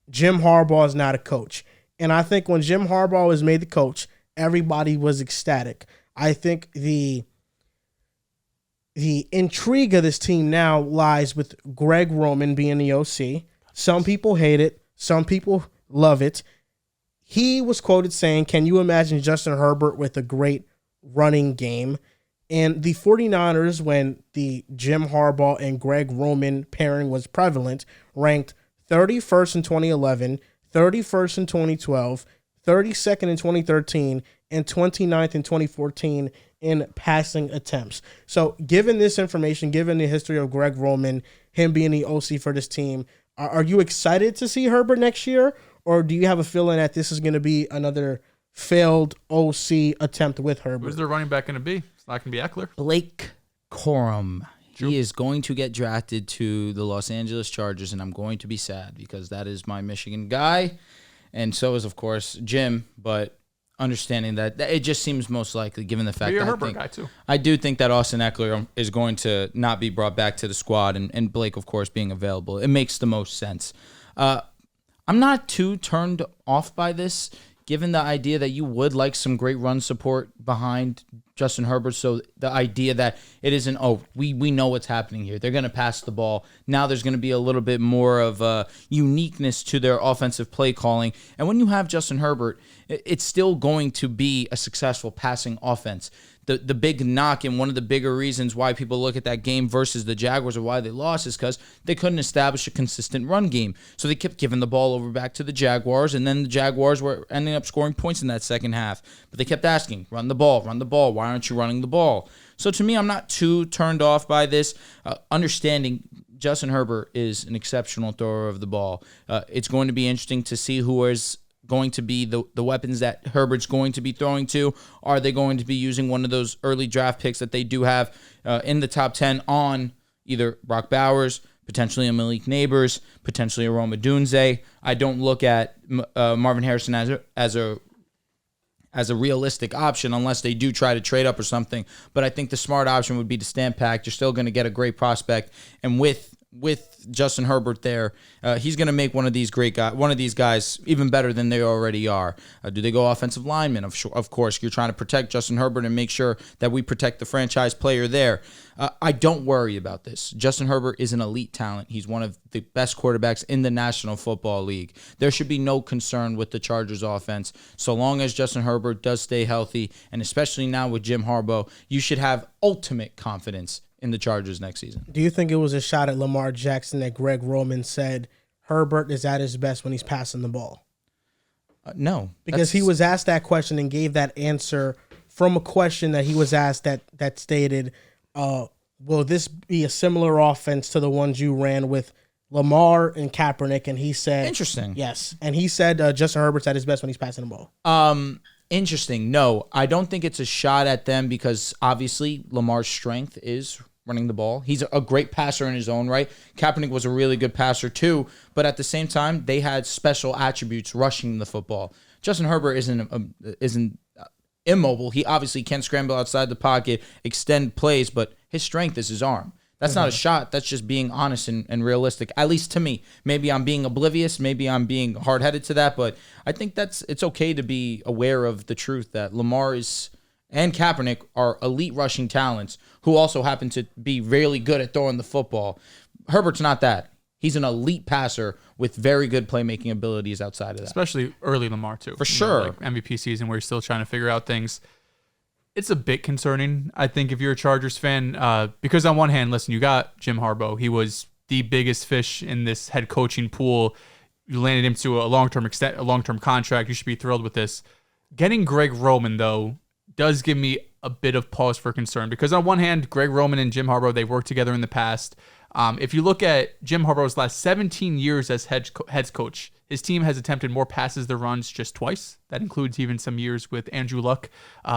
Jim Harbaugh is not a coach. And I think when Jim Harbaugh was made the coach, everybody was ecstatic. I think the intrigue of this team now lies with Greg Roman being the OC. Some people hate it. Some people love it. He was quoted saying, "Can you imagine Justin Herbert with a great running game?" And the 49ers, when the Jim Harbaugh and Greg Roman pairing was prevalent, ranked 31st in 2011, 31st in 2012, 32nd in 2013, and 29th in 2014 in passing attempts. So given this information, given the history of Greg Roman, him being the OC for this team, are you excited to see Herbert next year? Or do you have a feeling that this is going to be another failed OC attempt with Herbert? Who's their running back going to be? It's not going to be Eckler. Blake Corum. He is going to get drafted to the Los Angeles Chargers, and I'm going to be sad because that is my Michigan guy. And so is, of course, Jim. But understanding that it just seems most likely, given the fact You're a that Herbert guy too. I do think that Austin Eckler is going to not be brought back to the squad, and Blake, of course, being available. It makes the most sense. I'm not too turned off by this, given the idea that you would like some great run support behind Justin Herbert. So the idea that it isn't, we know what's happening here. They're going to pass the ball. Now there's going to be a little bit more of a uniqueness to their offensive play calling. And when you have Justin Herbert, it's still going to be a successful passing offense. The big knock and one of the bigger reasons why people look at that game versus the Jaguars or why they lost is because they couldn't establish a consistent run game. So they kept giving the ball over back to the Jaguars, and then the Jaguars were ending up scoring points in that second half. But they kept asking, run the ball. Why aren't you running the ball? So to me, I'm not too turned off by this. Understanding Justin Herbert is an exceptional thrower of the ball. It's going to be interesting to see who is going to be the weapons that Herbert's going to be throwing to. Are they going to be using one of those early draft picks that they do have in the top 10 on either Brock Bowers, potentially a Malik Neighbors, potentially a Roma Dunze? I don't look at Marvin Harrison as a realistic option unless they do try to trade up or something. But I think the smart option would be to stand packed. You're still going to get a great prospect, and with Justin Herbert there, he's going to make one of these guys even better than they already are. Do they go offensive lineman? Of course, you're trying to protect Justin Herbert and make sure that we protect the franchise player there. I don't worry about this. Justin Herbert is an elite talent. He's one of the best quarterbacks in the National Football League. There should be no concern with the Chargers offense. So long as Justin Herbert does stay healthy, and especially now with Jim Harbaugh, you should have ultimate confidence in the Chargers next season. Do you think it was a shot at Lamar Jackson that Greg Roman said Herbert is at his best when he's passing the ball? No. Because he was asked that question and gave that answer from a question that he was asked that stated, will this be a similar offense to the ones you ran with Lamar and Kaepernick? And he said... Interesting. Yes. And he said Justin Herbert's at his best when he's passing the ball. Interesting. No, I don't think it's a shot at them because obviously Lamar's strength is running the ball. He's a great passer in his own right. Kaepernick was a really good passer too, but at the same time, they had special attributes rushing the football. Justin Herbert isn't immobile. He obviously can scramble outside the pocket, extend plays, but his strength is his arm. That's not a shot. That's just being honest and realistic, at least to me. Maybe I'm being oblivious. Maybe I'm being hard-headed to that, but I think it's okay to be aware of the truth that Lamar and Kaepernick are elite rushing talents who also happen to be really good at throwing the football. Herbert's not that. He's an elite passer with very good playmaking abilities outside of that. Especially early Lamar, too. For sure. Like MVP season where he's still trying to figure out things. It's a bit concerning, I think, if you're a Chargers fan, because on one hand, listen, you got Jim Harbaugh. He was the biggest fish in this head coaching pool. You landed him to a long-term contract. You should be thrilled with this. Getting Greg Roman, though, does give me a bit of pause for concern because on one hand, Greg Roman and Jim Harbaugh, they've worked together in the past. If you look at Jim Harbaugh's last 17 years as head coach, His team has attempted more passes than runs just twice. That includes even some years with Andrew Luck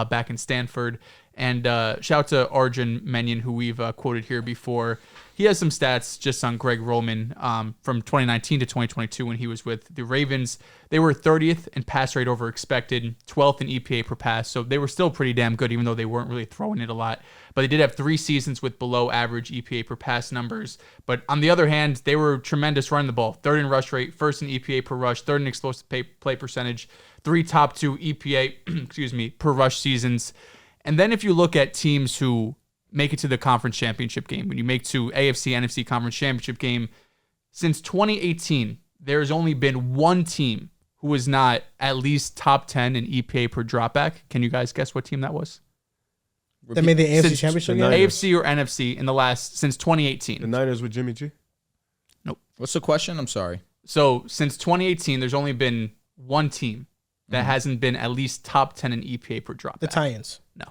back in Stanford. And shout out to Arjun Menyon, who we've quoted here before. He has some stats just on Greg Roman from 2019 to 2022 when he was with the Ravens. They were 30th in pass rate over expected, 12th in EPA per pass. So they were still pretty damn good, even though they weren't really throwing it a lot. But they did have 3 seasons with below average EPA per pass numbers. But on the other hand, they were tremendous running the ball. 3rd in rush rate, 1st in EPA per rush, 3rd in explosive play percentage, 3 top 2 EPA per rush seasons. And then if you look at teams who make it to the conference championship game, when you make to AFC, NFC conference championship game, since 2018, there's only been one team who was not at least top 10 in EPA per dropback. Can you guys guess what team that was? That made the AFC championship game? AFC or NFC since 2018. The Niners with Jimmy G? Nope. What's the question? I'm sorry. So since 2018, there's only been one team that hasn't been at least top 10 in EPA per dropback. The Titans. No.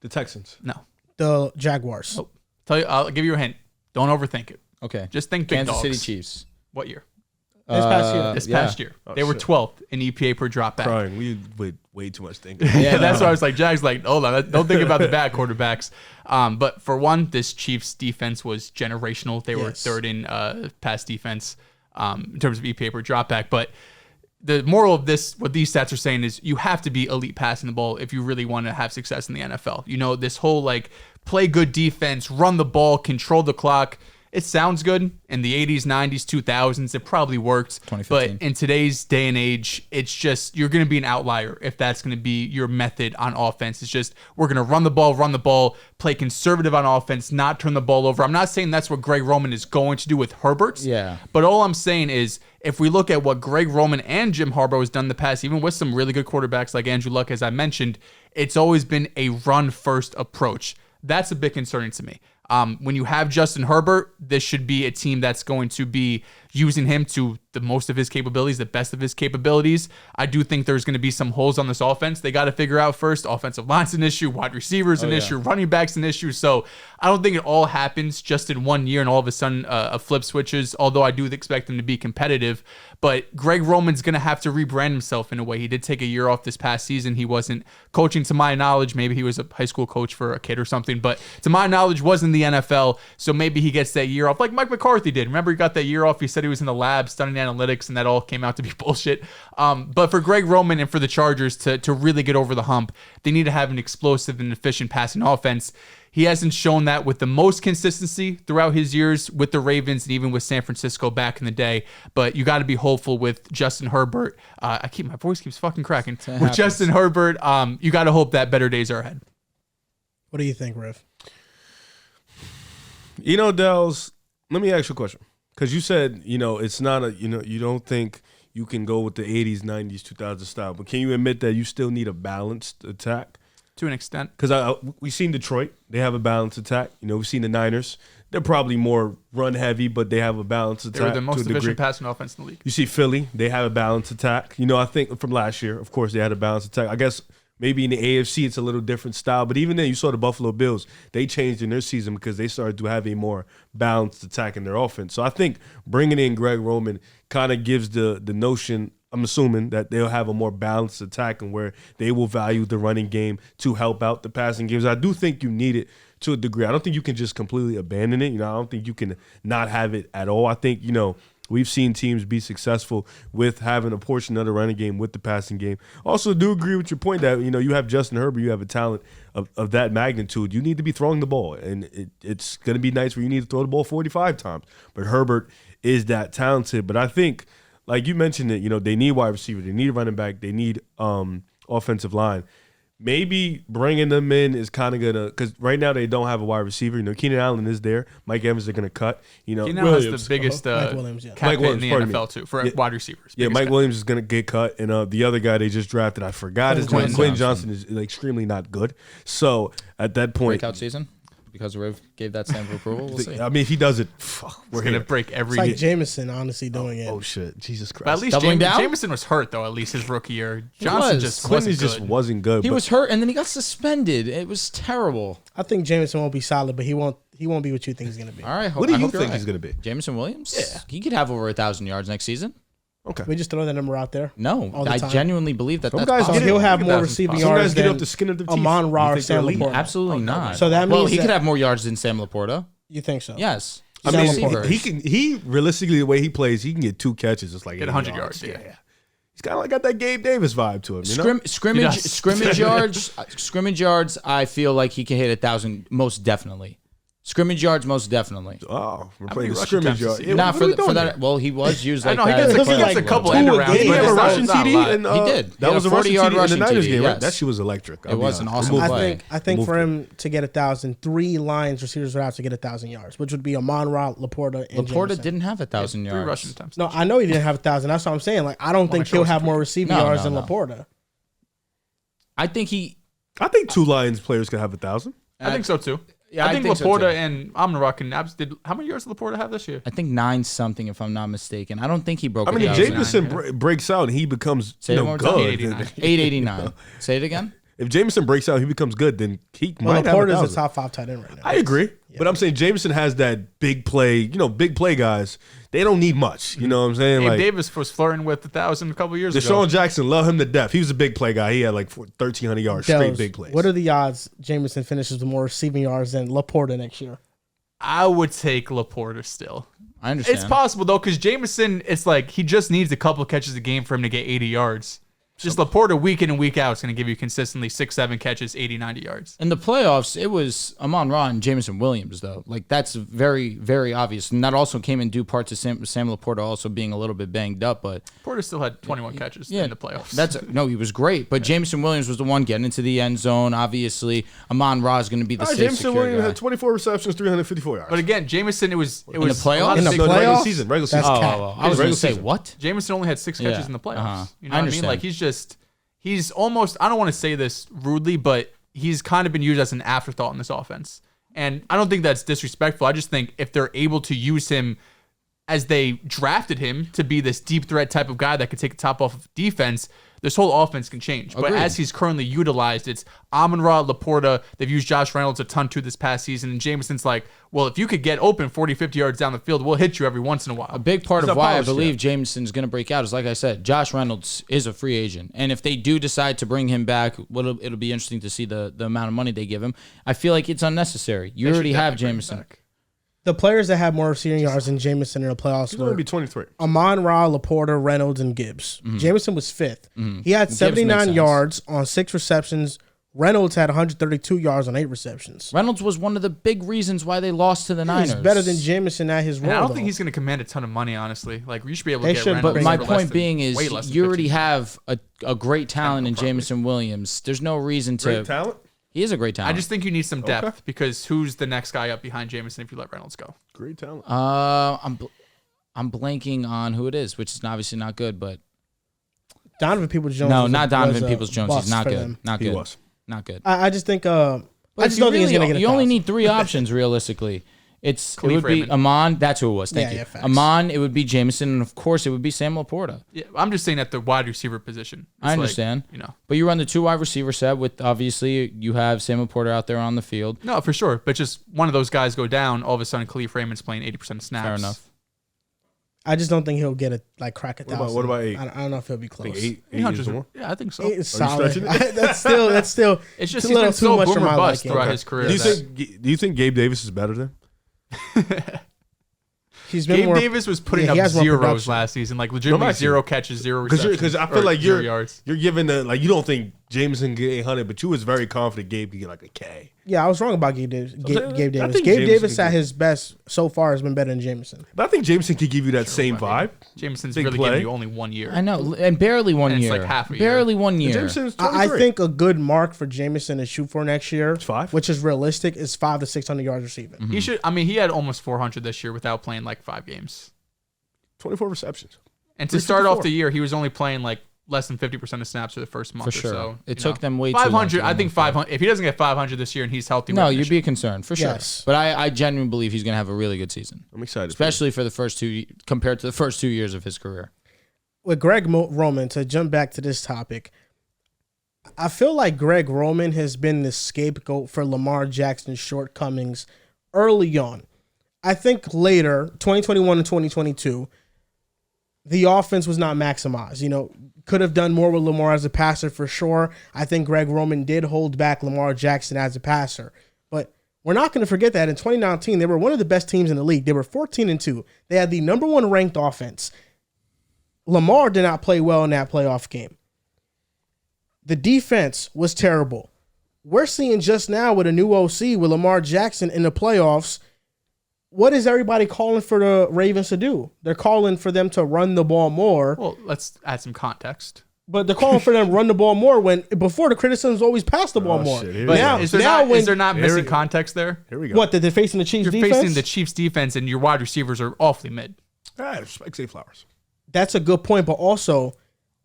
The Texans. No. The Jaguars. Oh. I'll give you a hint. Don't overthink it. Okay. Just think big Kansas dogs. City Chiefs. What year? This past year. This past year. Oh, they were shit. 12th in EPA per dropback. Crying. We did way too much thinking. Yeah, that's why I was like, Jags, like, hold on, don't think about the bad quarterbacks. But for one, this Chiefs defense was generational. They were 3rd in pass defense in terms of EPA per dropback. But the moral of this, what these stats are saying is you have to be elite passing the ball if you really want to have success in the NFL. You know, this whole like play good defense, run the ball, control the clock. It sounds good in the 80s, 90s, 2000s. It probably worked. 2015. But in today's day and age, it's just you're going to be an outlier if that's going to be your method on offense. It's just we're going to run the ball, play conservative on offense, not turn the ball over. I'm not saying that's what Greg Roman is going to do with Herbert. Yeah. But all I'm saying is if we look at what Greg Roman and Jim Harbaugh has done in the past, even with some really good quarterbacks like Andrew Luck, as I mentioned, it's always been a run-first approach. That's a bit concerning to me. When you have Justin Herbert, this should be a team that's going to be using him to the most of his capabilities, the best of his capabilities. I do think there's going to be some holes on this offense. They got to figure out first. Offensive line's an issue, wide receivers an issue, running back's an issue. So I don't think it all happens just in one year and all of a sudden a flip switches, although I do expect them to be competitive. But Greg Roman's going to have to rebrand himself in a way. He did take a year off this past season. He wasn't coaching to my knowledge. Maybe he was a high school coach for a kid or something, but to my knowledge wasn't the NFL. So maybe he gets that year off like Mike McCarthy did. Remember he got that year off. He said he was in the lab studying analytics and that all came out to be bullshit. But for Greg Roman and for the Chargers to really get over the hump, they need to have an explosive and efficient passing offense. He hasn't shown that with the most consistency throughout his years with the Ravens and even with San Francisco back in the day. But you got to be hopeful with Justin Herbert. My voice keeps fucking cracking. With Justin Herbert, you got to hope that better days are ahead. What do you think, Riv? You know, Dehls, let me ask you a question. Because you said, it's not you don't think you can go with the 80s, 90s, 2000s style. But can you admit that you still need a balanced attack? To an extent. Because we've seen Detroit. They have a balanced attack. We've seen the Niners. They're probably more run heavy, but they have a balanced attack. They were the most efficient passing offense in the league. You see Philly. They have a balanced attack. I think from last year, of course, they had a balanced attack. I guess maybe in the AFC, it's a little different style. But even then, you saw the Buffalo Bills. They changed in their season because they started to have a more balanced attack in their offense. So I think bringing in Greg Roman kind of gives the notion, I'm assuming, that they'll have a more balanced attack and where they will value the running game to help out the passing games. I do think you need it to a degree. I don't think you can just completely abandon it. I don't think you can not have it at all. I think, we've seen teams be successful with having a portion of the running game with the passing game. Also, do agree with your point that, you have Justin Herbert, you have a talent of that magnitude. You need to be throwing the ball, and it's going to be nice where you need to throw the ball 45 times. But Herbert is that talented. But I think, like you mentioned it, they need wide receiver, they need running back, they need offensive line. Maybe bringing them in is kind of going to – because right now they don't have a wide receiver. Keenan Allen is there. Mike Evans are going to cut. Keenan Allen is the biggest cap hit in the NFL, too, for wide receivers. Yeah, Mike Williams is going to get cut. And the other guy they just drafted, I forgot his name. Quentin Johnson is extremely not good. So at that point – breakout season? because Riv gave that stamp of approval. We'll see. I mean, if he does it, we're We're gonna here. break every. It's like Jameson honestly doing it. Oh shit, Jesus Christ! But at least Doubling down? Jameson was hurt though. At least his rookie year, Johnson was. just Quinn wasn't just good. wasn't good. He but was hurt, and then he got suspended. It was terrible. I think Jameson won't be solid, but he won't be what you think he's gonna be. All right. What do I you hope you're think right. he's gonna be? Jameson Williams? Yeah. He could have over 1,000 yards next season. Okay. We just throw that number out there. No, All the I time. genuinely believe that Some that's guys possible. get He'll have I think more that's receiving possible. Some yards guys get than up the skin of their teeth. Amon Ra You or think Sam they're elite? Laporta. Absolutely not. So that well, means he could that- have more yards than Sam Laporta. You think so? Yes. I Sam mean, Laporta. he realistically the way he plays, he can get 2 catches. It's like Get 80 100 yards. Yeah. He's kind of like got that Gabe Davis vibe to him. You know? Scrimmage yards. I feel like he can hit 1,000 most definitely. Scrimmage yards, most definitely. Oh, we're How playing many the rushing scrimmage attempts yard. does he Yeah, get? Not what are we for doing that. here? Well, he was used I like know he that. gets Looking a like couple two end a arounds. game. He but had a it's not- rushing it's not TD, live. and He did. He that had was a a rushing 40-yard TD in the rushing Niners TD, game, right? yes. That shit was electric. It was an awesome Removed play. it. I think Removed for it. him to get 1,000, 3 Lions receivers would have to get 1,000 yards, which would be Amon Ra, Laporta, and Laporta Jameson. didn't have 1,000 3 yards. rushing attempts. No, I know he didn't have 1,000. That's what I'm saying. Like, I don't think make sure he'll it's have quick. more receiving No, yards no, than no. Laporta. I think he. I think 2 Lions players could have 1,000. I think so too. Yeah, I think so, Laporta too. and Amon-Ra can did. How many yards did Laporta have this year? I think 9 something, if I'm not mistaken. I don't think he broke. I mean, if 1,000. Jameson breaks out and he becomes Say it one more time. good. 889. 889. Say it again. If Jameson breaks out, he becomes good. Then he Well, might have Laporta is 1,000. a top 5 tight end right now. I agree, but I'm saying Jameson has that big play. Big play guys. They don't need much. You know what I'm saying? Gabe Like Davis was flirting with 1,000 a couple years ago. Deshaun Jackson, love him to death. He was a big play guy. He had like 1,300 yards straight Dehls, big plays. What are the odds Jameson finishes with more receiving yards than Laporta next year? I would take Laporta still. I understand. It's possible though, because Jameson, it's like he just needs a couple catches a game for him to get 80 yards. Just Laporta week in and week out is going to give you consistently 6, 7 catches, 80, 90 yards. In the playoffs, it was Amon Ra and Jameson Williams, though. Like, that's very, very obvious. And that also came in due part to Sam Laporta also being a little bit banged up. But Porter still had 21 catches in the playoffs. No, he was great. But Jameson Williams was the one getting into the end zone. Obviously, Amon Ra is going to be the safe, Jameson secure Williams guy. had 24 receptions, 354 yards. But again, Jameson, it was the playoffs? a lot of In the big- No, regular playoffs? season. Regular That's season. cap. I was going Regular to say, season. what? Jameson only had 6 catches Yeah. in the playoffs. Uh-huh. You know I what I mean? Like understand. he's almost, I don't want to say this rudely, but he's kind of been used as an afterthought in this offense. And I don't think that's disrespectful. I just think if they're able to use him as they drafted him to be this deep threat type of guy that could take the top off of defense, this whole offense can change. But Agreed. as he's currently utilized, it's Amon-Ra, Laporta. They've used Josh Reynolds a ton too this past season. And Jameson's like, well, if you could get open 40, 50 yards down the field, we'll hit you every once in a while. A big part He's of a why I polished believe guy. Jameson's going to break out is, like I said, Josh Reynolds is a free agent. And if they do decide to bring him back, it'll be interesting to see the amount of money they give him. I feel like it's unnecessary. You They should already have definitely bring him Jameson. back. The players that have more receiving yards than Jameson in the playoffs He's going to were be 23. Amon Ra, Laporta, Reynolds, and Gibbs. Jameson was 5th. He had makes 79 sense. yards on 6 receptions. Reynolds had 132 yards on 8 receptions. Reynolds was one of the big reasons why they lost to the Niners. He's better than Jameson at his role. And I don't though. think he's going to command a ton of money, honestly. Like, you should be able They to get should, Reynolds But my for less point than- being is way less than you already 15. have a great talent in Jameson Williams. There's no reason to. Great talent. He is a great talent. I just think you need some depth because who's the next guy up behind Jameson if you let Reynolds go? Great talent. I'm blanking on who it is, which is obviously not good. But Donovan Peoples-Jones. no, was not a Donovan Peoples-Jones. bust He's not for good. them. Not He good. was. Not good. I just think. I But just don't think he's really- going to get. You only 1,000. need 3 options realistically. It would be Raymond. Amon. That's who it was. Thank Yeah, you. yeah, facts. Amon. It would be Jameson, and of course, it would be Sam Laporta. Yeah, I'm just saying at the wide receiver position. It's I like, understand. you know, But you run the 2 wide receiver set with obviously you have Sam Laporta out there on the field. no, for sure. But just one of those guys go down, all of a sudden, Khalif Raymond's playing 80% of snaps. Fair enough. I just don't think he'll get a crack at What about- 1,000. what about 8? I don't know if he'll be I close. think 8 800's is the one. Yeah, I think so. 8 is Are you solid. stretching that's still. It's just a he's little been so too much for boomer my bust liking. throughout Okay. his career. Do you that- think Gabe Davis is better than? He's been Gabe more. Davis was putting Yeah, he up has more zeros production. last season, like legitimately No, actually. 0 catches, 0 receptions. Because I feel or like 0 yards. you're giving the you don't think Jameson get 800, but you was very confident Gabe could get like a K. Yeah, I was wrong about Gabe Davis. Gabe I Davis. think Gabe Jameson Davis can at get- his best so far has been better than Jameson. But I think Jameson could give you that same vibe. Jameson's Big really play. giving you only 1 year. I know, and barely one And it's year. like half a year. Barely 1 year. Jameson's I 23. think a good mark for Jameson to shoot for next year, 5? which is realistic, is 500 to 600 yards receiving. He should. I mean, he had almost 400 this year without playing like 5 games. 24 receptions. And to start off 354. the year, he was only playing like less than 50% of snaps for the first month For sure. or so. It took them way too 500. long to I think 500. If he doesn't get 500 this year and he's healthy, No, we're you'd finishing. be concerned for sure. Yes. But I genuinely believe he's going to have a really good season, I'm excited. especially for the first two compared to the first 2 years of his career. With Greg Roman, to jump back to this topic, I feel like Greg Roman has been the scapegoat for Lamar Jackson's shortcomings early on. I think later, 2021 and 2022, the offense was not maximized. Could have done more with Lamar as a passer for sure. I think Greg Roman did hold back Lamar Jackson as a passer. But we're not going to forget that in 2019, they were one of the best teams in the league. They were 14-2. They had the number 1 ranked offense. Lamar did not play well in that playoff game. The defense was terrible. We're seeing just now with a new OC with Lamar Jackson in the playoffs, what is everybody calling for the Ravens to do? They're calling for them to run the ball more. Well, let's add some context. But they're calling for them to run the ball more when before the criticism was always pass the ball more. Shit, But now, is there not missing context there? Here we go. What, that they're facing the Chiefs You're defense? facing the Chiefs defense and your wide receivers are awfully mid. All right, respect Zay Flowers. That's a good point, but also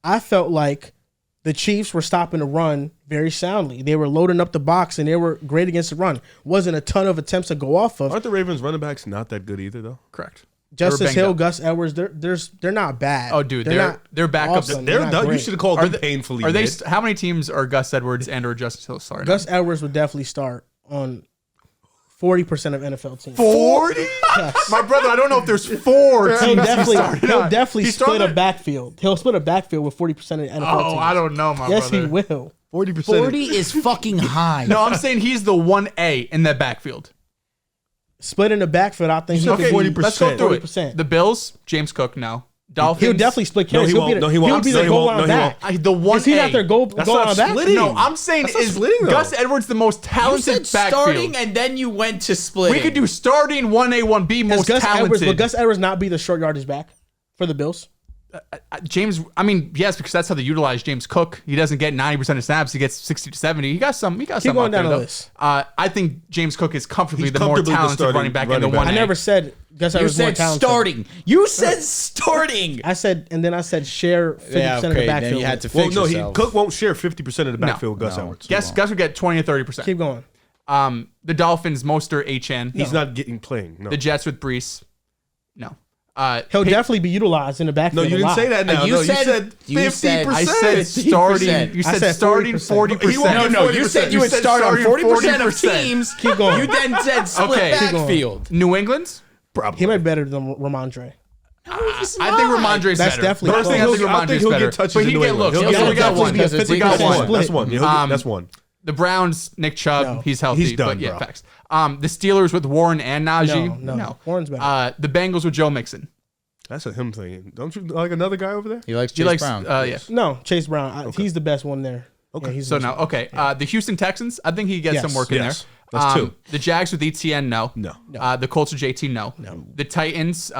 I felt like the Chiefs were stopping the run very soundly. They were loading up the box, and they were great against the run. Wasn't a ton of attempts to go off of. Aren't the Ravens running backs not that good either, though? Correct. Justice banged Hill, up. Gus Edwards, they're not bad. Oh, dude, they're backups. awesome. They're not done. You great. should have called Are them they painfully. Are they? mid. How many teams are Gus Edwards and or Justice Hill starting? Gus Edwards would definitely start on 40% of NFL teams. 40? Yes. My brother, I don't know if there's 4 teams. He'll definitely, started he'll on. definitely He split a started- backfield. He'll split a backfield with 40% of the NFL teams. Oh, I don't know, my Yes, brother. he will. 40%. 40 is fucking high. No, I'm saying he's the 1A in that backfield. Splitting the backfield, I think. Okay, 40%. Let's go through it. 40%. The Bills, James Cook, no. Dolphins. He'll definitely split carries. he won't. No, he won't. He'll be No, the he goal won't. line No, he back. won't. The 1A. Is he not their goal That's line not back? splitting. No, I'm saying That's not is splitting, though. Gus Edwards the most You talented said backfield. starting and then you went to splitting. We could do starting 1A, 1B, Will most talented. Gus Edwards not be the short yardage back for the Bills? James, I mean, yes, because that's how they utilize James Cook. He doesn't get 90% of snaps. He gets 60 to 70. He got some. Keep some going out there, down the though. list. I think James Cook is comfortably He's the more comfortably the talented starting running back in the running back. 1A. I never said Gus You Edwards more said talented. starting. You said starting. I said, and then I said share 50% of the Then backfield. you had to Well, fix no, yourself. Cook won't share 50% of the backfield. Gus No. Edwards. Gus would get 20 or 30%. Keep going. The Dolphins, Mostert, HN. He's not getting playing. No, The Jets with Brees. No. He'll definitely be utilized in the no, backfield. you a didn't lot. say that. Now, You no, said- you you said 50%. said- I said 50%. starting. You I said said starting 40%. 40%. He won't No, get no, you 40%. said you would start on 40% of 40%. teams. Keep going. You then said split Okay. Keep going. backfield. New England's? Probably. He might be better than Ramondre. I think Ramondre's That's better. definitely First thing, I close. think I think Ramondre's he'll better. get touches But in he New get England. looks. He'll Okay, get we got touches one. because We 50% got split. one. That's one. That's one. The Browns, Nick Chubb, No. he's healthy. He's done, but yeah, bro. facts. The Steelers with Warren and Najee. No. Warren's better. The Bengals with Joe Mixon. That's a him thing. Don't you like another guy over there? He likes He Chase likes, Brown. yeah. No, Chase Brown. He's the best one there. Okay. Yeah, he's So the now, okay. The Houston Texans, I think he gets Yes. some work in Yes. there. That's two. The Jags with ETN, no. No. The Colts with JT, no. The Titans,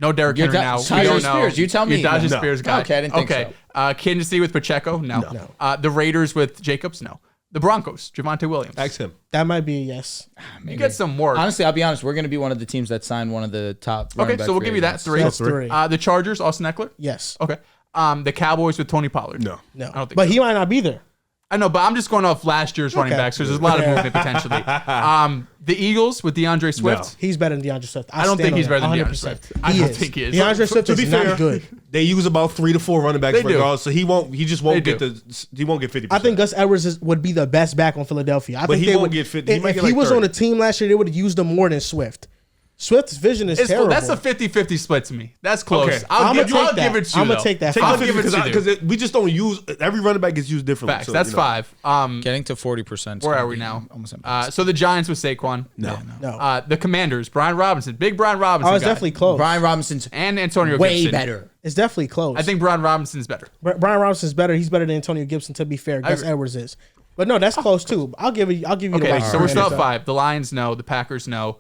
no Derrick You're Henry da- now. Tyler We don't know. Spears, you tell me. You're Dodger No. Spears guy. Okay, I didn't think so. Kansas City with Pacheco, no. The Raiders with Jacobs, no. The Broncos, Javonte Williams. Ask him. That might be a yes. You get some work. Honestly, I'll be honest. We're going to be one of the teams that signed one of the top. running Okay, back so we'll free give you that agents. three. That's three. The Chargers, Austin Eckler. Yes. Okay. The Cowboys with Tony Pollard. No. No. I don't think but so. he might not be there. I know, but I'm just going off last year's running Okay. backs because there's a lot of movement potentially. The Eagles with DeAndre Swift. He's better than DeAndre Swift. I don't stand think on he's that, better than 100%. DeAndre Swift. I He don't is. think he is. DeAndre Swift To be is fair, not good. they use about 3 to 4 running backs They do. regardless, so he just won't They get he won't get 50%. I think Gus Edwards would be the best back on Philadelphia. I But think he they won't would get 50. He If might get he like was 30. on the team last year, they would have used him more than Swift. Swift's vision is terrible. That's a 50-50 split to me. That's close. Okay. I'll give it to you. I'm gonna take that. I'll Take give the it 50 to you. because we just don't use every running back gets used differently. Facts. so, That's you know. 5. Getting to 40%. Where are we now? Almost impossible. So the Giants with Saquon. No. No. The Commanders, Brian Robinson. Big Brian Robinson Oh, it's guy. definitely close. Brian Robinson's And Antonio way Gibson. better. It's definitely close. I think Brian Robinson's better. Brian Robinson's better. He's better than Antonio Gibson. To be fair, Gus Edwards is. But no, that's close too. I'll give you the Okay, right. so we're still at NFL. 5. The Lions, no. The Packers, no.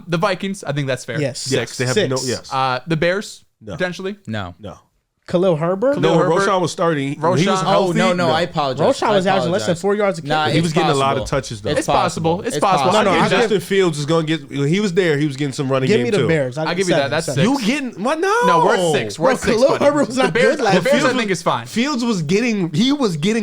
The Vikings, I think that's fair. Yes. 6. Yes, they have Six. no. Yes. The Bears, No. potentially. No. No. Khalil Herbert? No, Herbert. Roshan was starting. He was Roshan- healthy. Oh, no, I apologize. Roshan was I averaging less than apologize. 4 yards a carry. Nah, He was it's getting a lot possible. of touches, though. It's possible. It's possible. No, And I give- Justin Fields is going to get. When he was there, he was getting some running Give game me the too. Bears. I'll give you that. That's seven. six. You getting what? No, No, we're at 6. We're at 6. Khalil buddy. Herbert was not the Bears, good last The Bears, year. I think, is fine. Fields was getting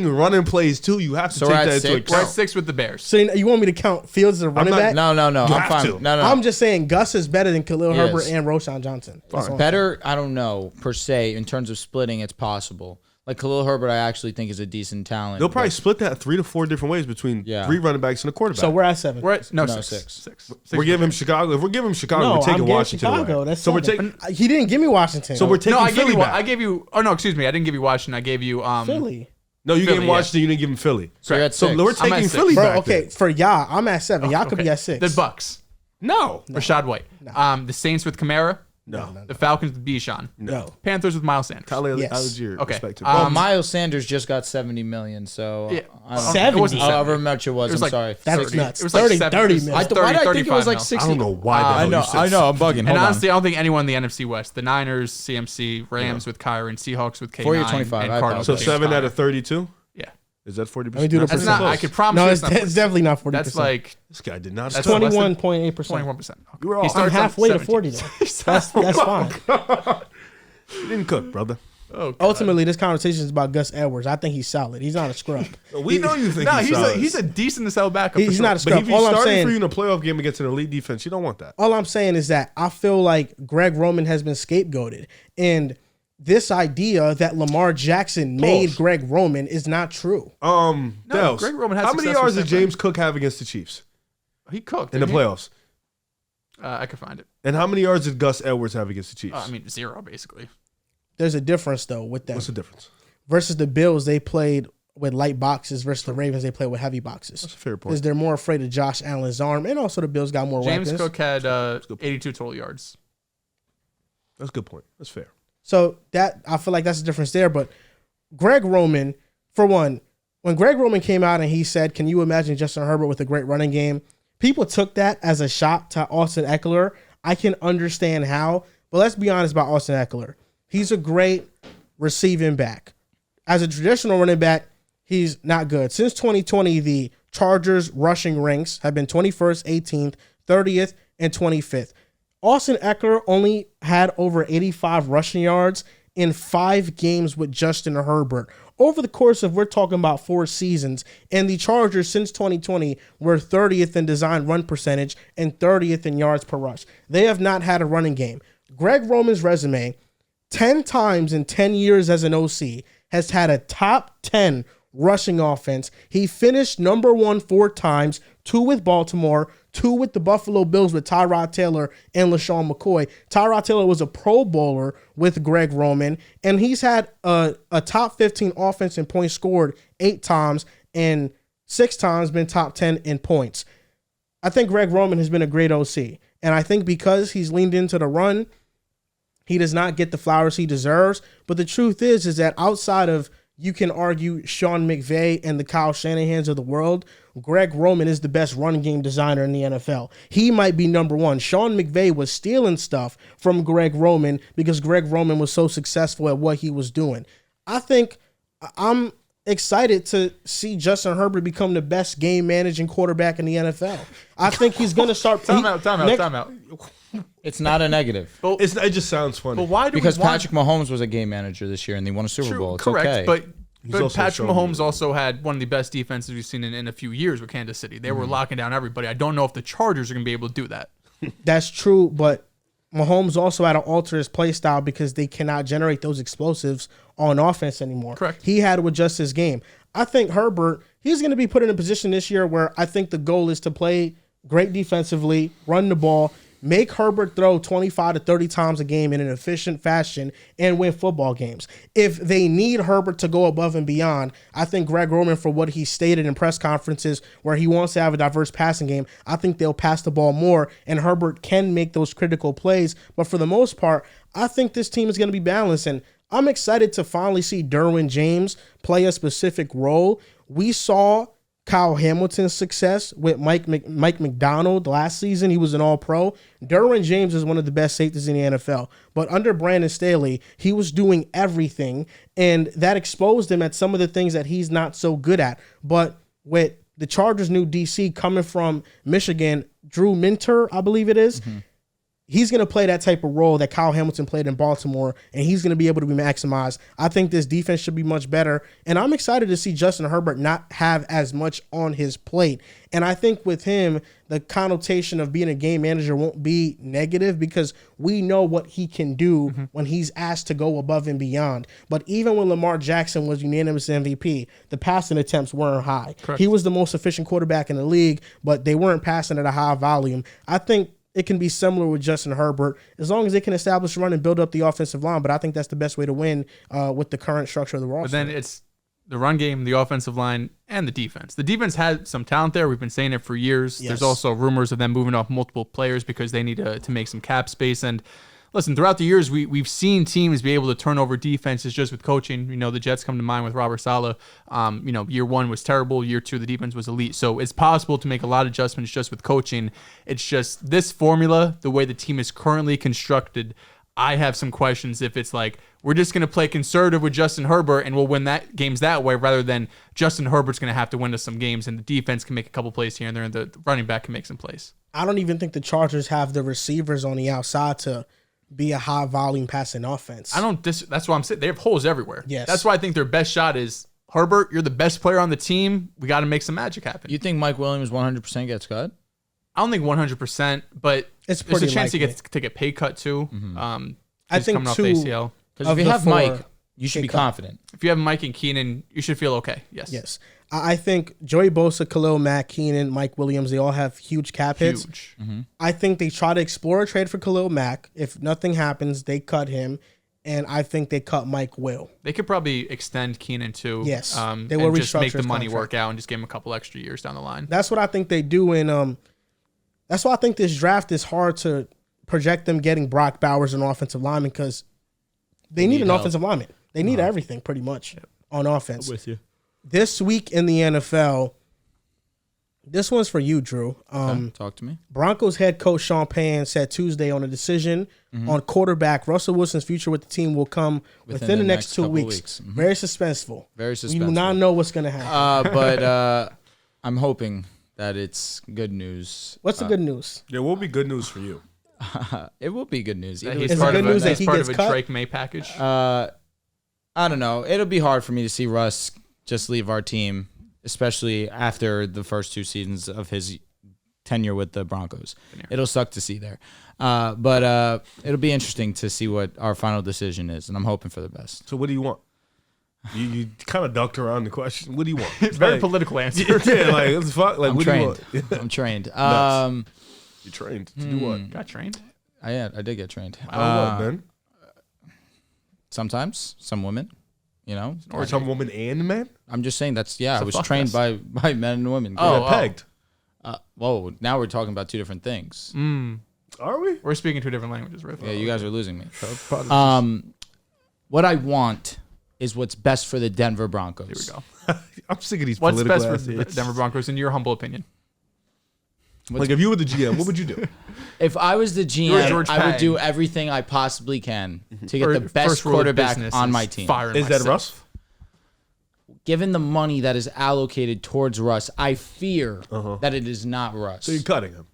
running plays too. You have to So take we're at that into six? We're at account. 6 with the Bears. So you want me to count Fields as a running not- back? No, I'm have fine. to. No. I'm just saying Gus is better than Khalil He Herbert is. and Roshan Johnson. That's all I'm Better, I don't know, per se, in terms of splitting, it's possible. Like Khalil Herbert, I actually think is a decent talent. They'll probably but- split that 3 to 4 different ways between Yeah. 3 running backs and a quarterback. So we're at 7. We're at No, 6. six. 6. we're giving him Chicago. If we're giving him Chicago, No, we're I'm taking getting Washington Chicago. away. That's So we're 7. taking. He didn't give me Washington. So we're taking No, I gave Philly you. back. I gave you. Oh no, excuse me. I didn't give you Washington. I gave you Philly. No, you gave Philly, him yeah. Washington. You didn't give him Philly. So you're at So 6. we're I'm at taking 6. Philly Bro, back. okay, then. for y'all, I'm at 7. Y'all could be at 6. The Bucks. No. Rashad White. The Saints with Kamara. No. The Falcons with Bijan. No. Panthers with Miles Sanders. Tyler Yes. Algier, Okay. respectively. Well, Miles Sanders just got 70 million, so Yeah. I don't 70? It wasn't however 70. much it was. It was I'm like sorry. That's 30. nuts. It was 30 like 30 7. mil. Why did I think it was like 35 60? I don't know why the hell I know. you said I know. I'm bugging. And Hold on. honestly, I don't think anyone in the NFC West. The Niners, CMC, Rams with Kyron, Seahawks with K9, 40 or 25, and I Cardinals So with apologize. James 7 out Conner. of 32? Yeah. Is that 40%? Let me do the That's percent. not. I could promise No, you it's not definitely not 40%. That's like This guy did not. That's start. 21.8%. 21%. You were all- He I'm starts on halfway to 17. 40 though. That's fine. You didn't cook, brother. Oh, God. Ultimately, this conversation is about Gus Edwards. I think he's solid. He's not a scrub. We know you think No, solid. he's a decent to sell backup. He's for sure. not a But scrub. if he's All I'm starting saying, for you in a playoff game against an elite defense, you don't want that. all I'm saying is that I feel like Greg Roman has been scapegoated, and this idea that Lamar Jackson made Pause. Greg Roman is not true. Dehls, Greg Roman had how many success yards with did San Fran. James Cook have against the Chiefs He cooked in the didn't he? playoffs? I could find it. And how many yards did Gus Edwards have against the Chiefs? I mean, 0 basically. There's a difference though with that. What's the difference? Versus the Bills, they played with light boxes. Versus the Ravens, they played with heavy boxes. That's a fair Because point. they're more afraid of Josh Allen's arm, and also the Bills got more James weapons. Cook had 82 total yards. That's a good point. That's fair. So that I feel like that's the difference there. But Greg Roman, for one, when Greg Roman came out and he said, "Can you imagine Justin Herbert with a great running game?" People took that as a shot to Austin Eckler. I can understand how, but let's be honest about Austin Eckler. He's a great receiving back. As a traditional running back, he's not good. Since 2020, the Chargers rushing ranks have been 21st, 18th, 30th, and 25th. Austin Eckler only had over 85 rushing yards in 5 games with Justin Herbert. Over the course of, we're talking about 4 seasons, and the Chargers since 2020 were 30th in design run percentage and 30th in yards per rush. They have not had a running game. Greg Roman's resume, 10 times in 10 years as an OC, has had a top 10 rushing offense. He finished number 1 4 times, 2 with Baltimore, 2 with the Buffalo Bills with Tyrod Taylor and LaShawn McCoy. Tyrod Taylor was a Pro Bowler with Greg Roman, and he's had a top 15 offense in points scored 8 times and 6 times been top 10 in points. I think Greg Roman has been a great OC, and I think because he's leaned into the run, he does not get the flowers he deserves. But the truth is that outside of, you can argue, Sean McVay and the Kyle Shanahans of the world, Greg Roman is the best running game designer in the NFL. He might be number 1. Sean McVay was stealing stuff from Greg Roman because Greg Roman was so successful at what he was doing. I think I'm excited to see Justin Herbert become the best game managing quarterback in the NFL. I think he's going to start. Time out. It's not a negative. It just sounds funny. But why do Because we want Patrick Mahomes was a game manager this year and they won a Super True, Bowl. It's correct, okay. but also Patrick shown Mahomes you. also had one of the best defenses we've seen in a few years with Kansas City. They were locking down everybody. I don't know if the Chargers are going to be able to do that. That's true, but Mahomes also had to alter his play style because they cannot generate those explosives on offense anymore. Correct. He had to adjust his game. I think Herbert, he's going to be put in a position this year where I think the goal is to play great defensively, run the ball, make Herbert throw 25 to 30 times a game in an efficient fashion, and win football games. If they need Herbert to go above and beyond, I think Greg Roman, for what he stated in press conferences where he wants to have a diverse passing game, I think they'll pass the ball more, and Herbert can make those critical plays. But for the most part, I think this team is going to be balanced, and I'm excited to finally see Derwin James play a specific role. We saw Kyle Hamilton's success with Mike McDonald last season. He was an all-pro. Derwin James is one of the best safeties in the NFL. But under Brandon Staley, he was doing everything, and that exposed him at some of the things that he's not so good at. But with the Chargers' new DC coming from Michigan, Drew Minter, I believe it is, he's going to play that type of role that Kyle Hamilton played in Baltimore, and he's going to be able to be maximized. I think this defense should be much better, and I'm excited to see Justin Herbert not have as much on his plate. And I think with him, the connotation of being a game manager won't be negative because we know what he can do when he's asked to go above and beyond. But even when Lamar Jackson was unanimous MVP, the passing attempts weren't high. Correct. He was the most efficient quarterback in the league, but they weren't passing at a high volume. I think it can be similar with Justin Herbert as long as they can establish a run and build up the offensive line. But I think that's the best way to win with the current structure of the roster. But then it's the run game, the offensive line, and the defense. The defense had some talent there. We've been saying it for years. Yes. There's also rumors of them moving off multiple players because they need to make some cap space. And listen, throughout the years, we've seen teams be able to turn over defenses just with coaching. You know, the Jets come to mind with Robert Saleh. Year one was terrible. Year two, the defense was elite. So it's possible to make a lot of adjustments just with coaching. It's just this formula, the way the team is currently constructed, I have some questions if it's like, we're just going to play conservative with Justin Herbert and we'll win that games that way rather than Justin Herbert's going to have to win us some games and the defense can make a couple plays here and there and the running back can make some plays. I don't even think the Chargers have the receivers on the outside to be a high volume passing offense. That's why I'm saying they have holes everywhere. Yes. That's why I think their best shot is Herbert. You're the best player on the team. We got to make some magic happen. You think Mike Williams 100% gets cut? I don't think 100%, but It's there's pretty a chance likely. he gets to take a pay cut too. I think coming off the two ACL. Because of if you the have four Mike, you should get be cut. confident. If you have Mike and Keenan, you should feel okay. Yes. Yes. I think Joey Bosa, Khalil Mack, Keenan, Mike Williams, they all have huge cap hits. Huge. I think they try to explore a trade for Khalil Mack. If nothing happens, they cut him. And I think they cut Mike Will. They could probably extend Keenan too. Yes. They They will and just make restructure the his money contract. work out and just give him a couple extra years down the line. That's what I think they do. And that's why I think this draft is hard to project them getting Brock Bowers an offensive lineman because they need an help. offensive lineman. They need everything pretty much on offense. With you. This week in the NFL, this one's for you, Drew. Talk to me. Broncos head coach Sean Payne said Tuesday on a decision on quarterback Russell Wilson's future with the team will come within the next 2 couple weeks. weeks. Very suspenseful. Very We suspenseful. do not know what's going to happen. But I'm hoping that it's good news. What's the good news? There will be good news for you. It will be good news. Either He's way. Is it part good of news that he's he part gets of a cut? Drake May package. I don't know. It'll be hard for me to see Russ just leave our team, especially after the first 2 seasons of his tenure with the Broncos. It'll suck to see there. But it'll be interesting to see what our final decision is, and I'm hoping for the best. So what do you want? You kind of ducked around the question. What do you want? It's very Like, political answer. Yeah, like it's fuck. Like I'm what trained. do you want? I'm trained. You trained to do what? Got trained. I did get trained. What, man? Sometimes, some women, Or some woman and man? I'm just saying I was fuck trained this. by men and women. Oh, Oh. pegged. Whoa, now we're talking about 2 different things. Are we? We're speaking 2 different languages, Riff. Yeah, you guys are losing me. Probably. What I want is what's best for the Denver Broncos. Here we go. I'm sick of these What's political best for the assets. Denver Broncos in your humble opinion? Like if you were the GM, what would you do? If I was the You're GM, George I would Pang. do everything I possibly can to get the First best rule of quarterback business on is my team. firing Is that myself. Russ? Given the money that is allocated towards Russ, I fear that it is not Russ. So you're cutting him.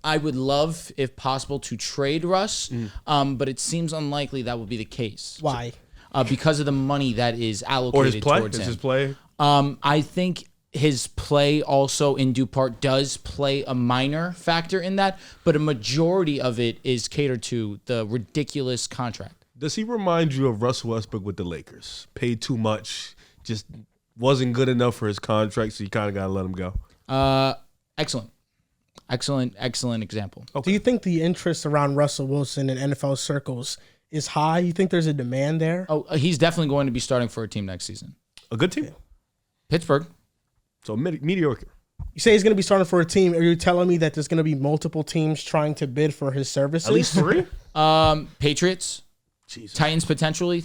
I would love, if possible, to trade Russ, but it seems unlikely that will be the case. Why? Because of the money that is allocated Or his play? towards Is him. his play? I think his play also in due part does play a minor factor in that, but a majority of it is catered to the ridiculous contract. Does he remind you of Russell Westbrook with the Lakers? Paid too much, just wasn't good enough for his contract, so you kind of got to let him go. Excellent example. Do you think the interest around Russell Wilson in NFL circles is high? You think there's a demand there? Oh, he's definitely going to be starting for a team next season. A good team. Pittsburgh. So mediocre. You say he's going to be starting for a team. Are you telling me that there's going to be multiple teams trying to bid for his services? At least 3? Patriots. Jesus. Titans potentially.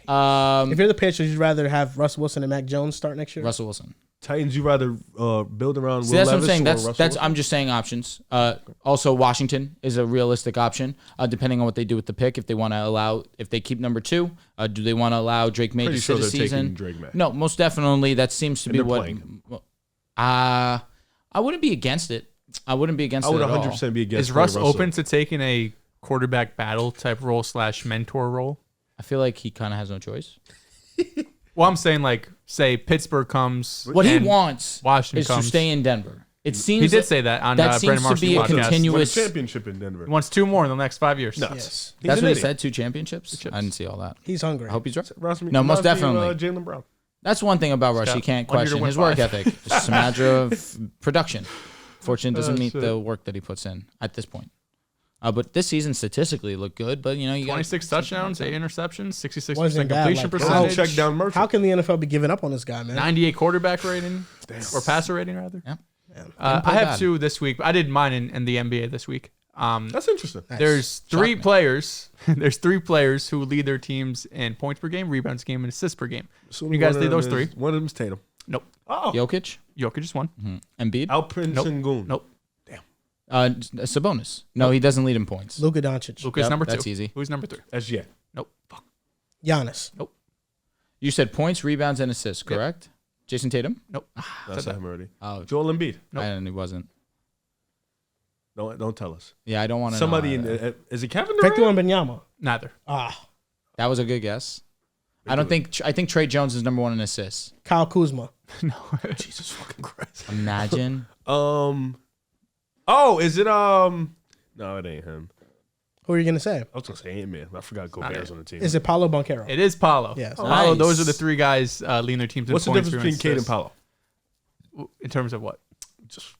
If you're the Patriots, you'd rather have Russell Wilson and Mac Jones start next year? Russell Wilson. Titans, you rather build around See, Will that's what I'm Levis saying. or That's Russell? I'm just saying options. Also, Washington is a realistic option, depending on what they do with the pick. If they want to allow, if they keep number 2, do they want to allow Drake May Pretty to sure sit a they're taking season? Drake May. No, most definitely. That seems to be they're what. playing I wouldn't be against it. I wouldn't be against I it would at all. 100% be against Is Russ Russell. open to taking a quarterback battle type role / mentor role? I feel like he kind of has no choice. Well, I'm saying like, say Pittsburgh comes. What he and wants Washington is comes. to stay in Denver. It seems He did say that on that seems Brandon to be a Marshall's podcast. continuous. Won a championship in Denver. He wants 2 more in the next 5 years. Nuts. Yes. He's That's an what he idiot. said. 2 championships. I didn't see all that. He's hungry. I hope he's right. Reminds me- No, most reminds me of, definitely. Jaylen Brown. That's one thing about Rush. got You can't 1 year to question win his work 5. ethic. It's just a matter of production. Fortunately, doesn't meet shit. the work that he puts in at this point. But this season statistically looked good. But you know, you got 26 touchdowns, 8 interceptions, 66% Wasn't bad, completion like, percentage, Check down Murphy. How can the NFL be giving up on this guy, man? 98 quarterback rating or passer rating rather. Yeah. I play have bad. 2 this week. I did mine in the NBA this week. That's interesting. There's 3 me. players. There's 3 players who lead their teams in points per game, rebounds game, and assists per game. So You guys one of lead those them 3? is- One of them is Tatum. Nope. Oh, Jokic, Jokic is 1. Embiid, Alprin Nope. Sengun. Nope. Sabonis. No, he doesn't lead in points. Luka Doncic, Luka's Yep, number 2. that's easy. Who's number 3? SGA. Nope. Giannis. You said points, rebounds, and assists, correct? Jason Tatum. Nope. That's him already. Oh, Joel Embiid. Nope. and he wasn't. Don't tell us. Yeah, I don't want to. Somebody is it Kevin Durant? Victor Wembanyama. Neither. That was a good guess. I think Trey Jones is number 1 in assists. Kyle Kuzma. Jesus fucking Christ. Imagine. Oh, is it No, it ain't him. Who are you gonna say? I was gonna say Ant-Man. I forgot Gobert's on the team. Is it Paulo Banchero? It is Paulo. Yes. Paulo. Nice. Those are the 3 guys leading their teams in What's the points. difference between rebounds, Cade and assists. Paolo? In terms of what? Just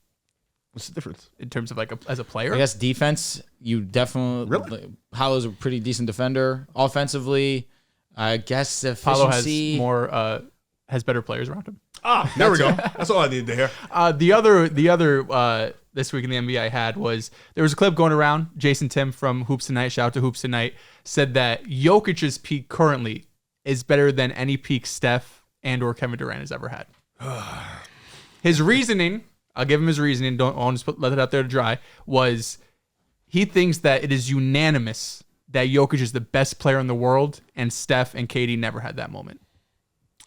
what's the difference? In terms of like as a player? I guess defense, you definitely. Really? Paolo's a pretty decent defender. Offensively, I guess Paulo has efficiency. more has better players around him. There we go. That's all I needed to hear. The other this week in the NBA I had was there was a clip going around. Jason Tim from Hoops Tonight, shout out to Hoops Tonight, said that Jokic's peak currently is better than any peak Steph and or Kevin Durant has ever had. His reasoning, I'll give him his reasoning, I'll just let it out there to dry, was he thinks that it is unanimous that Jokic is the best player in the world and Steph and KD never had that moment.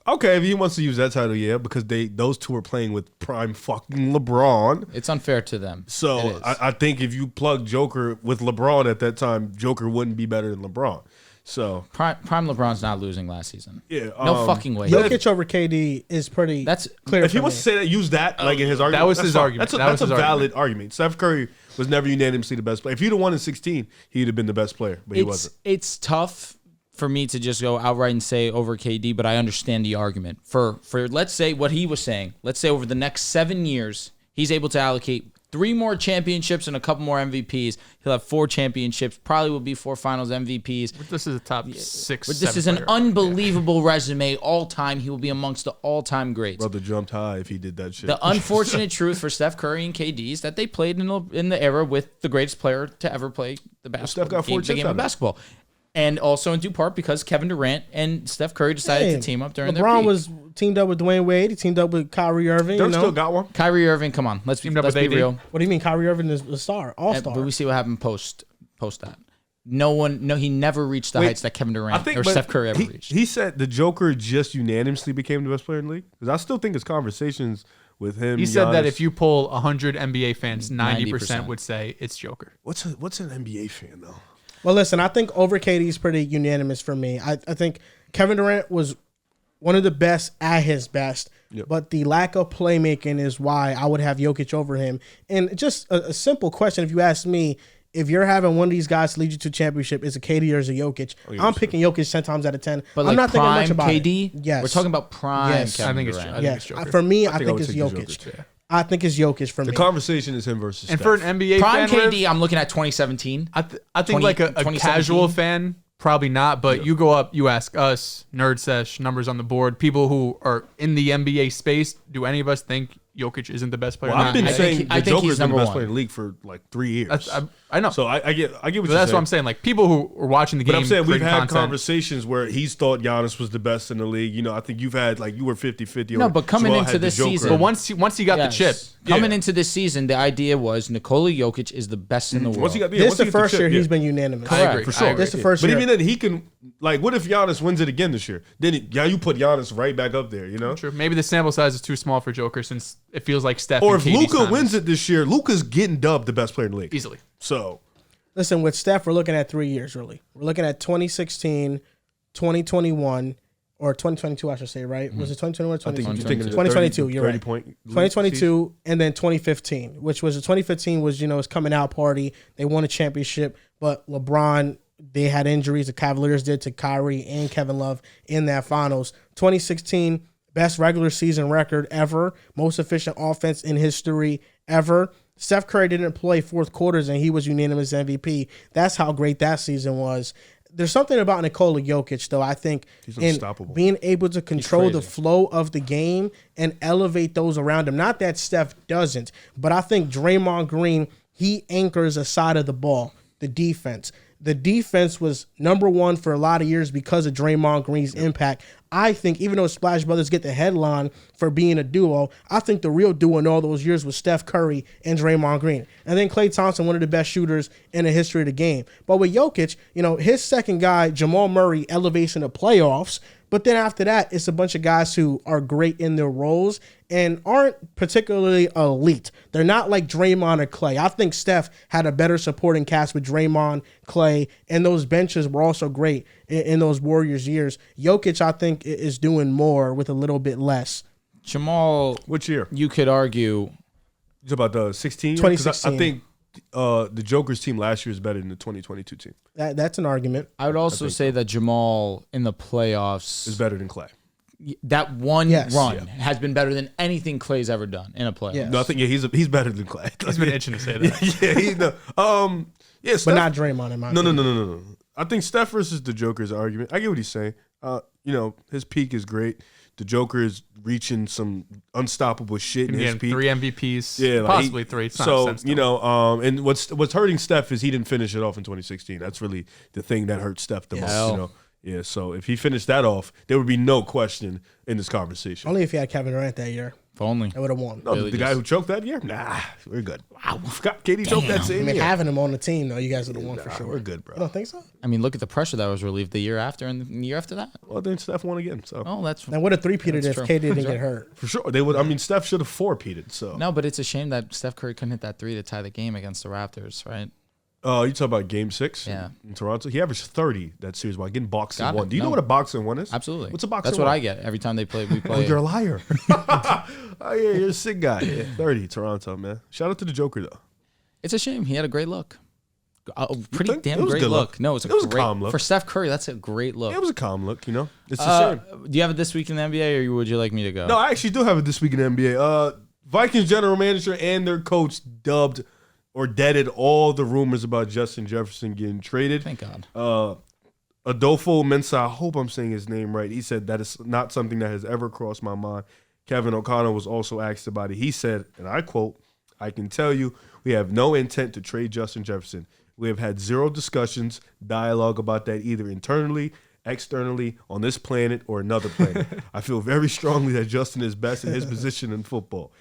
Okay, if he wants to use that title, yeah, because those 2 are playing with prime fucking LeBron. It's unfair to them. It So is. I think if you plug Joker with LeBron at that time, Joker wouldn't be better than LeBron. So Prime LeBron's not losing last season. yeah, No fucking way. Jokic over KD is pretty. That's clear. If he for wants me. to say that, use that like in his argument. was that's his fine. argument. That's That was a his valid argument. Steph Curry was never unanimously the best player. If he'd have won in 16, he'd have been the best player, but he wasn't. It's tough for me to just go outright and say over KD, but I understand the argument. For let's say what he was saying, let's say over the next 7 years, he's able to allocate 3 more championships and a couple more MVPs. He'll have 4 championships, probably will be 4 finals MVPs. This is a top 6. But this 7 is an player. unbelievable resume all time. He will be amongst the all-time greats. Brother jumped high if he did that shit. The unfortunate truth for Steph Curry and KD is that they played in the era with the greatest player to ever play the basketball Steph got 4 the chips game out of of it. basketball. And also in due part because Kevin Durant and Steph Curry decided Hey, to team up during their LeBron peak. was teamed up with Dwayne Wade. He teamed up with Kyrie Irving. Dirk you know? still got one. Kyrie Irving, come on, let's be up with AD. real. What do you mean Kyrie Irving is a star, all But star? we see what happened post that. He never reached the Wait, heights that Kevin Durant or but Steph Curry ever reached. He said the Joker just unanimously became the best player in the league. Because I still think his conversations with him. He said that Giannis- if you poll 100 NBA fans, 90% 90% would say it's Joker. what's an NBA fan though? Well, listen, I think over KD is pretty unanimous for me. I think Kevin Durant was one of the best at his best, but the lack of playmaking is why I would have Jokic over him. And just a simple question, if you ask me, if you're having one of these guys lead you to championship, is it KD or is it Jokic? I'm picking Jokic 10 times out of 10. But I'm like not thinking prime much about KD, it. Yes. we're talking about prime Yes. Kevin I think it's Durant. I think it's Yes. Joker. For me, I think I think would it's take the Jokic. Jokic, yeah. I think it's Jokic for The me. conversation is him versus And Steph. for an NBA Prime fan, KD, I'm looking at 2017. I think 20 like a 2017? casual fan, probably not. But you go up, you ask us, Nerd Sesh, numbers on the board, people who are in the NBA space. Do any of us think Jokic isn't the best player. Well, I've been I saying think the Joker's he's been the number best one. player in the league for like 3 years. I know. So I get what you're That's saying. what I'm saying. Like people who are watching the game. But I'm saying we've creating had content. conversations where he's thought Giannis was the best in the league. You know, I think you've had like you were 50-50. No, or but coming Joel into had the this Joker. season- But once he got the chip, Coming Yeah. into this season, the idea was Nikola Jokic is the best in the world. Once he got, This once is he the got first chip, year yeah. he's been unanimous. I agree. For sure. This is the first But year. even then, he can like. What if Giannis wins it again this year? Then you put Giannis right back up there. You know. True. Maybe the sample size is too small for Joker since it feels like Steph. Or and if KD's Luka time wins is it this year, Luka's getting dubbed the best player in the league easily. So Listen, with Steph, we're looking at 3 years, really. We're looking at 2016, 2021, or 2022, I should say, right? Was it 2021 or I think 2022? you're thinking of the 2022, 30 you're right. point league 2022, and then 2015, which was 2015 was, his coming out party. They won a championship, but LeBron, they had injuries. The Cavaliers did to Kyrie and Kevin Love in that finals. 2016, best regular season record ever, most efficient offense in history ever. Steph Curry didn't play fourth quarters, and he was unanimous MVP. That's how great that season was. There's something about Nikola Jokic, though, I think, He's in unstoppable. being able to control the crazy. flow of the game and elevate those around him. Not that Steph doesn't, but I think Draymond Green, he anchors a side of the ball, the defense. The defense was number one for a lot of years because of Draymond Green's impact. I think even though Splash Brothers get the headline for being a duo, I think the real duo in all those years was Steph Curry and Draymond Green. And then Klay Thompson, one of the best shooters in the history of the game. But with Jokic, his second guy, Jamal Murray, elevates in the playoffs. But then after that, it's a bunch of guys who are great in their roles and aren't particularly elite. They're not like Draymond or Klay. I think Steph had a better supporting cast with Draymond, Klay, and those benches were also great in those Warriors years. Jokic, I think, is doing more with a little bit less. Jamal, which year? you could argue. It's about the 16. 2016. I think the Joker's team last year is better than the 2022 team. That's an argument. I would also say that Jamal in the playoffs, It's better than Clay. that one Yes. run Yeah. has been better than anything Clay's ever done in a playoff. Yeah. No, I think he's better than Clay. He's been itching to say that. Yeah, Steph, But not Draymond, in my No. opinion. I think Steph versus the Joker is an argument. I get what he's saying. His peak is great. The Joker is reaching some unstoppable shit in his Again, peak. 3 MVPs, Yeah, like possibly 3. It's not so sense and what's hurting Steph is he didn't finish it off in 2016. That's really the thing that hurt Steph the most. Hell. Yeah. So if he finished that off, there would be no question in this conversation. Only if he had Kevin Durant that year. If only. I would have won. No, Really the guy just- who choked that year, nah, we're good. Wow, forgot Katie choked that I same mean, year. having him on the team, though, you guys would have won for Nah, sure. we're good, You bro. don't think so? I mean, look at the pressure that was relieved the year after and the year after that. Well, then Steph won again. So Oh, that's And would have three-peated if true. KD didn't get hurt. for sure, they would. I mean, Steph should have four-peated. So no, but it's a shame that Steph Curry couldn't hit that 3 to tie the game against the Raptors, right? you talk about Game 6 Yeah. in Toronto. He averaged 30 that series while getting boxed Got in it. one. Do you know No. what a boxing one is? Absolutely. What's a boxing That's one? what I get every time they play. We Oh, play. you're a liar. Oh yeah, you're a sick guy. Yeah, 30 Toronto, man. Shout out to the Joker though. It's a shame. He had a great look. A pretty think? damn It was a great good look. look. No, it's It was a great calm look. for Steph Curry. That's a great look. It was a calm look, you know. It's a shame. Do you have it this week in the NBA, or would you like me to go? No, I actually do have it this week in the NBA. Vikings general manager and their coach dubbed or deaded all the rumors about Justin Jefferson getting traded. Thank God. Adolfo Mensah, I hope I'm saying his name right. He said that is not something that has ever crossed my mind. Kevin O'Connell was also asked about it. He said, and I quote, "I can tell you we have no intent to trade Justin Jefferson. We have had zero discussions, dialogue about that either internally, externally, on this planet or another planet. I feel very strongly that Justin is best in his position in football.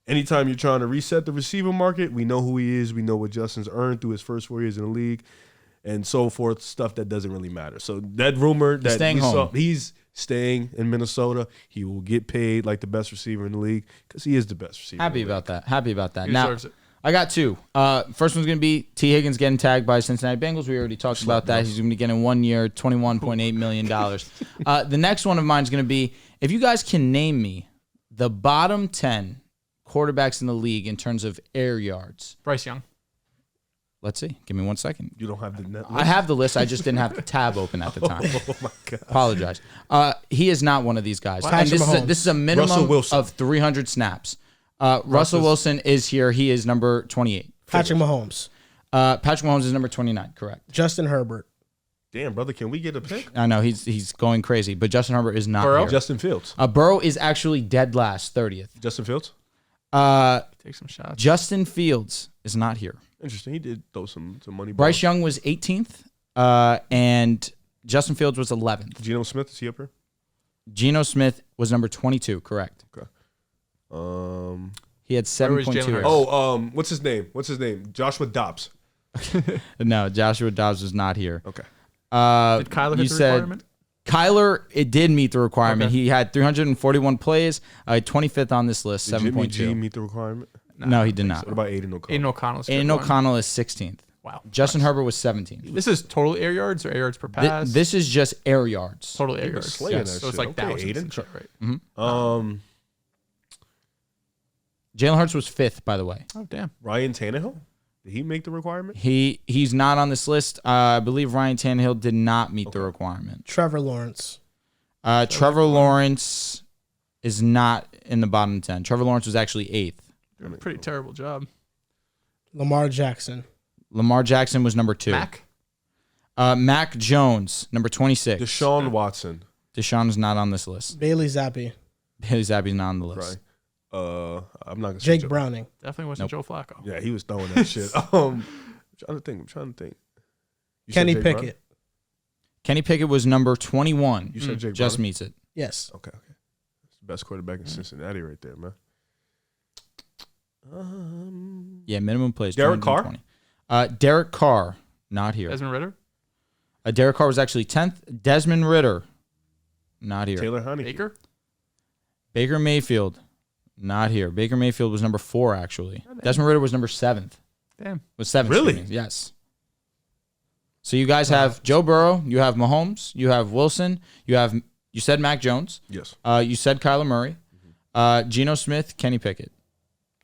Anytime you're trying to reset the receiver market, we know who he is. We know what Justin's earned through his first 4 years in the league and so forth, stuff that doesn't really matter." So that rumor that staying we saw, home. he's staying in Minnesota. He will get paid like the best receiver in the league because he is the best receiver. Happy in the league. about that. Happy about that. He Now, deserves it. I got two. First one's going to be T. Higgins getting tagged by Cincinnati Bengals. We already talked about that. He's going to be getting 1 year, $21.8 million. The next one of mine is going to be, if you guys can name me the bottom 10 quarterbacks in the league in terms of air yards. Bryce Young. Let's see. Give me 1 second. You don't have the net. I have the list. I just didn't have the tab open at the time. Oh my god. Apologize. He is not one of these guys. And Patrick this is, Mahomes. this is a minimum Russell Wilson. of 300 snaps. Russell Wilson is here. He is number 28. Patrick Mahomes, Patrick Mahomes is number 29. Correct. Justin Herbert, Damn, brother, can we get a pick? I know he's going crazy, but Justin Herbert is not Burrow? here. Justin Fields. Burrow is actually dead last, 30th. Justin Fields. Take some shots. Justin Fields is not here. Interesting. He did throw some money. Bryce Young was 18th, and Justin Fields was 11th. Geno Smith, is he up here? Geno Smith was number 22, correct. Okay. He had Where was 7.2. Jalen yards. What's his name? Joshua Dobbs. No, Joshua Dobbs was not here. Okay. Did Kyler hit the requirement? Kyler, it did meet the requirement. Okay. He had 341 plays, 25th on this list, Did 7.2. Jimmy G meet the requirement? No, he did not. What about Aiden O'Connell? Aiden O'Connell. Aiden O'Connell is 16th. Wow. Justin Herbert was 17th. This is total air yards or air yards per pass? This is just air yards. total air He was yards. slaying Yes. that So it's shit. like Okay, thousands Aiden. and shit, right? Jalen Hurts was 5th, by the way. Oh, damn. Ryan Tannehill? Did he make the requirement? He's not on this list. I believe Ryan Tannehill did not meet the requirement. Trevor Lawrence. Trevor Lawrence is not in the bottom 10. Trevor Lawrence was actually 8th. Doing a pretty terrible job. Lamar Jackson. Lamar Jackson was number 2. Mac? Mac Jones, number 26. Deshaun Watson. Deshaun is not on this list. Bailey Zappi. Bailey Zappi's not on the list. Right. I'm not gonna say Jake Joe. Browning. Definitely wasn't Joe Flacco. Yeah, he was throwing that shit. I'm trying to think. You said Kenny Jake Pickett. Brown? Kenny Pickett was number 21. You said Jake Just Brown? meets it. Yes. Okay. That's the best quarterback in Cincinnati right there, man. Yeah, minimum plays. Derek Carr? 220. Derek Carr, not here. Desmond Ritter? Derek Carr was actually 10th. Desmond Ritter, not here. Taylor Honey. Baker Mayfield, not here. Baker Mayfield was number 4, actually. Desmond Ritter was number 7th. Damn. Was 7th. Really? excuse me. Yes. So you guys have Joe Burrow, you have Mahomes, you have Wilson, you said Mac Jones, Yes. you said Kyler Murray, Geno Smith, Kenny Pickett.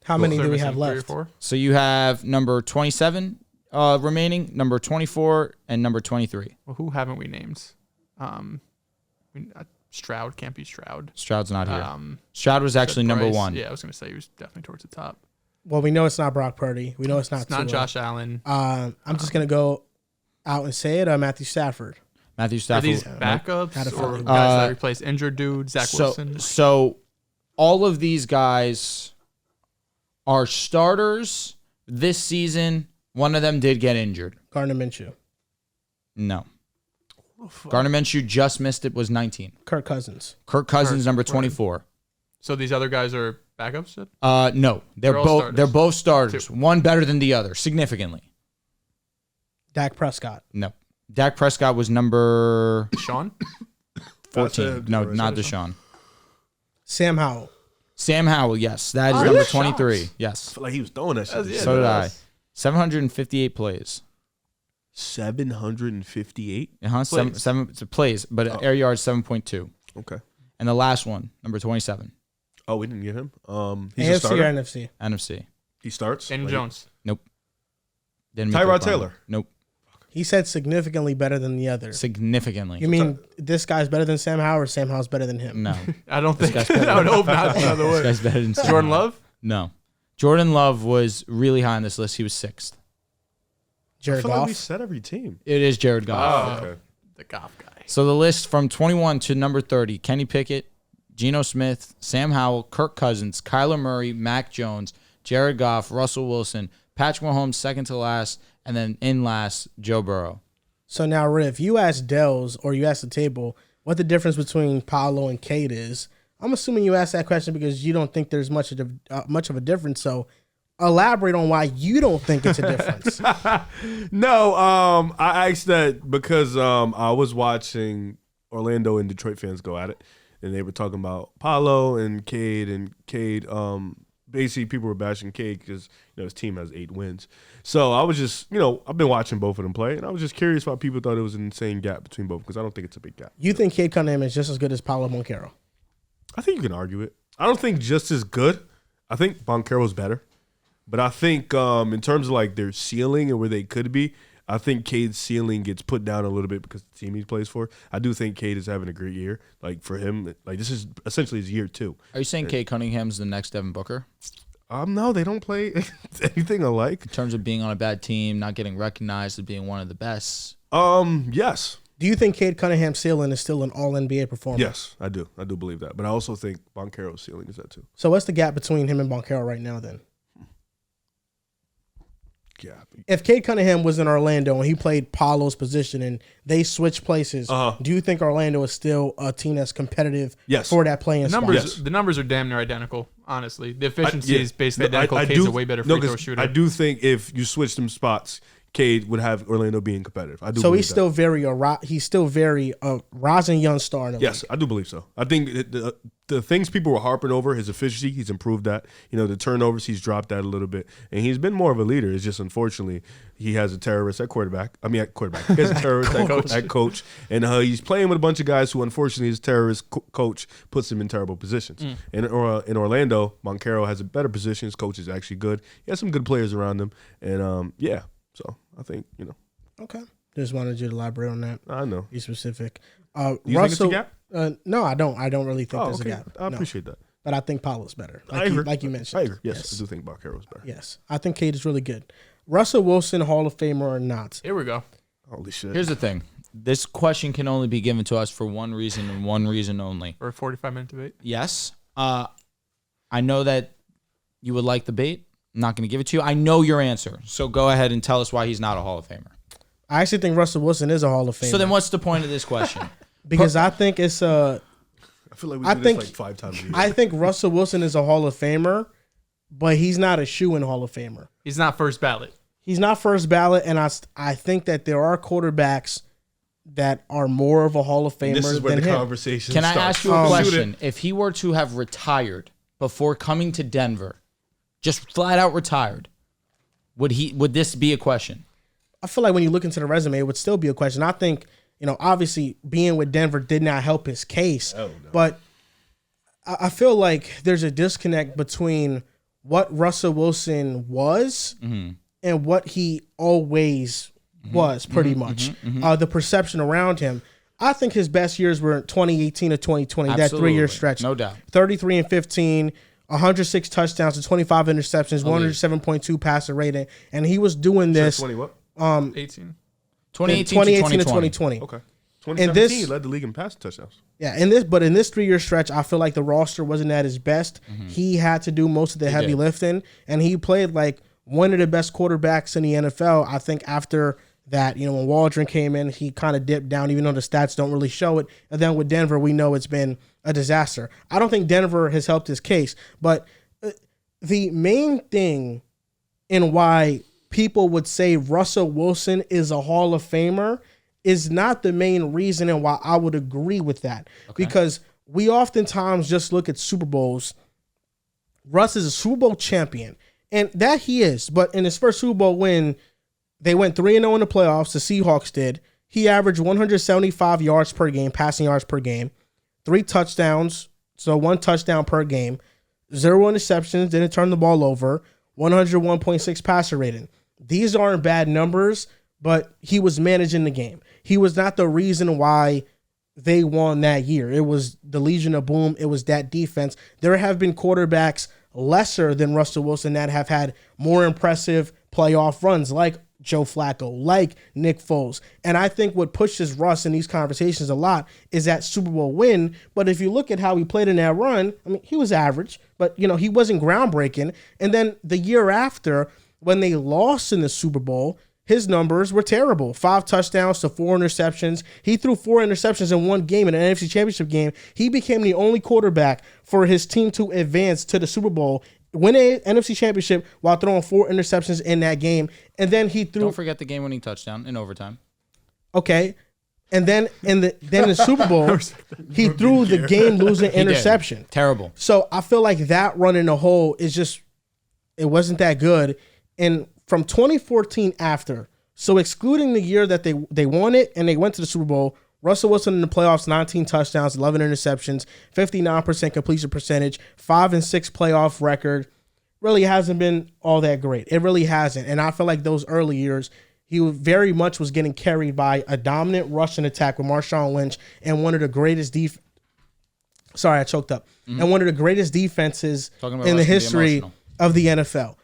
How many do we have left? So you have number 27 remaining, number 24, and number 23. Well, who haven't we named? Stroud can't be Stroud. Stroud's not here. Um, Stroud was actually number Bryce. 1. Yeah, I was going to say he was definitely towards the top. Well, we know it's not Brock Purdy. We know it's not. It's not Tua. Josh Allen. I'm just gonna go out and say it. Matthew Stafford. Matthew Are Stafford. these Nope. backups Had a or feeling. guys that replace injured dudes? Zach Wilson. So all of these guys are starters this season. One of them did get injured. Gardner Minshew. No. Gardner Minshew just missed it, was 19. Kirk Cousins. Kirk Cousins, number 24. So these other guys are backups? No, They're all starters. they're both starters. One better than the other, significantly. Dak Prescott. No. Dak Prescott was number Sean? 14. No, not Deshaun. Sam Howell. Sam Howell, yes. That is Really? number 23. I Yes. feel like he was throwing that shit. So did I. 758 plays. 758. Seven plays, but air yards 7.2. Okay. And the last one, number 27, Oh, we didn't get him. He's a AFC starter. or NFC? NFC. He starts. Daniel Like, Jones. Nope. Didn't meet Tyrod the requirement. Taylor. Nope. He said significantly better than the other. Significantly. You mean this guy's better than Sam Howell or Sam Howell's better than him? No. I don't think. guy's better. I would hope not. The other This way. guy's better than Sam Jordan Howell. Love? No. Jordan Love was really high on this list. He was 6th. I Jared feel like we Goff. said every team. It is Jared Goff. Oh, okay. The Goff guy. So the list from 21 to number 30, Kenny Pickett, Geno Smith, Sam Howell, Kirk Cousins, Kyler Murray, Mac Jones, Jared Goff, Russell Wilson, Patrick Mahomes second to last, and then in last, Joe Burrow. So now, Riff, you asked Dehls or you asked the table what the difference between Paolo and Cade is. I'm assuming you asked that question because you don't think there's much of a difference. So elaborate on why you don't think it's a difference. No, I asked that because I was watching Orlando and Detroit fans go at it, and they were talking about Paolo and Cade, basically people were bashing Cade because his team has 8 wins. So I was just, I've been watching both of them play, and I was just curious why people thought it was an insane gap between both because I don't think it's a big gap. You think Cade Cunningham is just as good as Paolo Moncaro? I think you can argue it. I don't think just as good. I think Boncaro's better. But I think in terms of like their ceiling and where they could be, I think Cade's ceiling gets put down a little bit because the team he plays for. I do think Cade is having a great year. Like for him, like this is essentially his year 2. Are you saying Cade Cunningham's the next Devin Booker? No, they don't play anything alike. In terms of being on a bad team, not getting recognized as being one of the best? Yes. Do you think Cade Cunningham's ceiling is still an all-NBA performer? Yes, I do. I do believe that. But I also think Banchero's ceiling is that too. So what's the gap between him and Banchero right now then? Yeah. If Cade Cunningham was in Orlando and he played Paolo's position and they switched places, do you think Orlando is still a team that's competitive for that playing spot? The numbers are damn near identical, honestly. The efficiency is basically identical. Cade's a way better free throw shooter. I do think if you switch them spots, Cade would have Orlando being competitive. I do. So he's still very rising young star in the league. I do believe so. I think the things people were harping over, his efficiency, he's improved that. The turnovers, he's dropped that a little bit, and he's been more of a leader. It's just unfortunately he has a terrorist at quarterback. He has a terrorist at coach, and he's playing with a bunch of guys who unfortunately his terrorist coach puts him in terrible positions. And in Orlando, Banchero has a better position. His coach is actually good. He has some good players around him, and So I think, Okay. Just wanted you to elaborate on that. I know. Be specific. Do you think it's a gap? No, I don't. I don't really think there's a gap. I appreciate that. But I think Paolo's better. Like you mentioned. I agree. Yes, I do think Banchero's better. Yes. I think Cade is really good. Russell Wilson, Hall of Famer or not? Here we go. Holy shit. Here's the thing. This question can only be given to us for one reason and one reason only. For a 45-minute debate? Yes. I know that you would like the bait. I'm not going to give it to you. I know your answer. So go ahead and tell us why he's not a Hall of Famer. I actually think Russell Wilson is a Hall of Famer. So then what's the point of this question? Because I think it's I feel like we do this like 5 times a year. I think Russell Wilson is a Hall of Famer, but he's not a shoo-in Hall of Famer. He's not first ballot. He's not first ballot, and I think that there are quarterbacks that are more of a Hall of Famer than him. This is where the conversation starts. Can I ask you a question? If he were to have retired before coming to Denver, just flat out retired, would this be a question? I feel like when you look into the resume, it would still be a question. I think, obviously being with Denver did not help his case, but I feel like there's a disconnect between what Russell Wilson was and what he always was, pretty much. The perception around him. I think his best years were 2018 to 2020, Absolutely. that 3-year stretch. No doubt. 33 and 15. 106 touchdowns and 25 interceptions, 107.2 passer rating, and he was doing this. 2018 to 2020. Okay. 2017 he led the league in passing touchdowns. Yeah, in this 3-year stretch, I feel like the roster wasn't at his best. He had to do most of the heavy lifting, and he played like one of the best quarterbacks in the NFL. I think after that, when Waldron came in, he kind of dipped down, even though the stats don't really show it. And then with Denver, we know it's been a disaster. I don't think Denver has helped his case, but the main thing in why people would say Russell Wilson is a Hall of Famer is not the main reason and why I would agree with that. Okay. Because we oftentimes just look at Super Bowls. Russ is a Super Bowl champion, and that he is. But in his first Super Bowl win, they went 3-0 in the playoffs. The Seahawks did. He averaged 175 yards per game, passing yards per game, 3 touchdowns, so 1 touchdown per game, 0 interceptions, didn't turn the ball over, 101.6 passer rating. These aren't bad numbers, but he was managing the game. He was not the reason why they won that year. It was the Legion of Boom. It was that defense. There have been quarterbacks lesser than Russell Wilson that have had more impressive playoff runs, like Joe Flacco, like Nick Foles. And I think what pushes Russ in these conversations a lot is that Super Bowl win. But if you look at how he played in that run, I mean, he was average, but he wasn't groundbreaking. And then the year after, when they lost in the Super Bowl, his numbers were terrible. 5 touchdowns to 4 interceptions. He threw 4 interceptions in one game in an NFC Championship game. He became the only quarterback for his team to advance to the Super Bowl, win an NFC Championship while throwing 4 interceptions in that game. And then he threw... Don't forget the game-winning touchdown in overtime. Okay. And then in the Super Bowl, he threw the game-losing interception. Terrible. So I feel like that run in the hole is just... It wasn't that good. And from 2014 after, so excluding the year that they won it and they went to the Super Bowl, Russell Wilson in the playoffs, 19 touchdowns, 11 interceptions, 59% completion percentage, 5-6 playoff record. Really hasn't been all that great. It really hasn't. And I feel like those early years, he very much was getting carried by a dominant rushing attack with Marshawn Lynch and one of the greatest Sorry, I choked up. And one of the greatest defenses in the history of the NFL.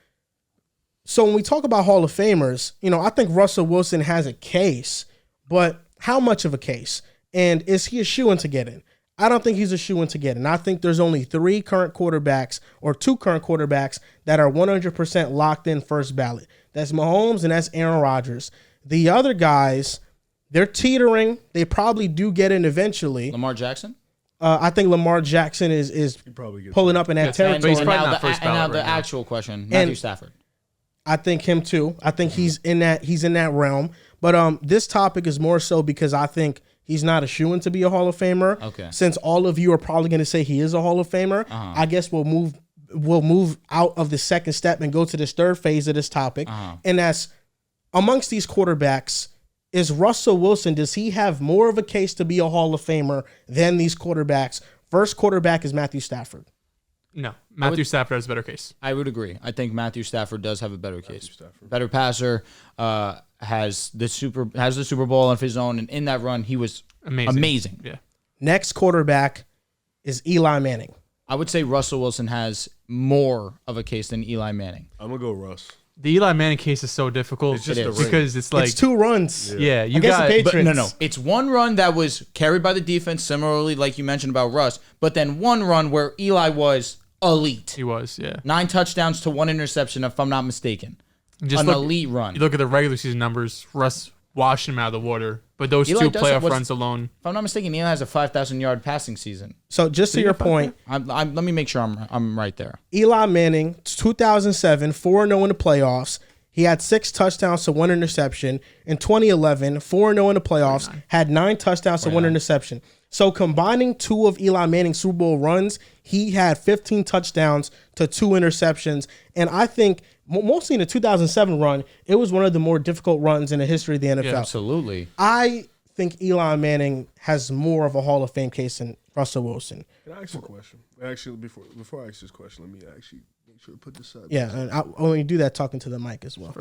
So when we talk about Hall of Famers, I think Russell Wilson has a case, but how much of a case? And is he a shoo-in to get in? I don't think he's a shoo-in to get in. I think there's only two current quarterbacks that are 100% locked in first ballot. That's Mahomes and that's Aaron Rodgers. The other guys, they're teetering. They probably do get in eventually. Lamar Jackson? I think Lamar Jackson is pulling up in that territory. But he's probably not first ballot the right now. actual question, Matthew Stafford. I think him too. I think he's in that realm. But this topic is more so because I think he's not a shoo-in to be a Hall of Famer. Okay. Since all of you are probably going to say he is a Hall of Famer, I guess we'll move out of the second step and go to this third phase of this topic. And that's amongst these quarterbacks, is Russell Wilson, does he have more of a case to be a Hall of Famer than these quarterbacks? First quarterback is Matthew Stafford. No, Matthew Stafford has a better case. I would agree. I think Matthew Stafford does have a better case. Better passer, has the Super Bowl of his own, and in that run, he was amazing. Yeah. Next quarterback is Eli Manning. I would say Russell Wilson has more of a case than Eli Manning. I'm gonna go Russ. The Eli Manning case is so difficult. It's just a ring. because it's like It's 2 runs. Yeah, you Against got the But Patriots. It's one run that was carried by the defense, similarly like you mentioned about Russ, but then one run where Eli was elite. he was. Yeah. 9 touchdowns to 1 interception, if I'm not mistaken. Just An elite run. You look at the regular season numbers. Russ washed him out of the water. But those Eli two does playoff it. runs alone. If I'm not mistaken, Eli has a 5,000-yard passing season. So just to your point, Let me make sure I'm right there. Eli Manning, 2007, 4-0 in the playoffs. He had 6 touchdowns to 1 interception. In 2011, 4-0 in the playoffs, had 9 touchdowns to 1 interception. So combining 2 of Eli Manning's Super Bowl runs, he had 15 touchdowns to 2 interceptions. And I think mostly in the 2007 run, it was one of the more difficult runs in the history of the NFL. Yeah, absolutely. I think Eli Manning has more of a Hall of Fame case than Russell Wilson. Can I ask you a question? Actually, before I ask this question, let me actually make sure to put this up. Yeah, and I only do that talking to the mic as well. I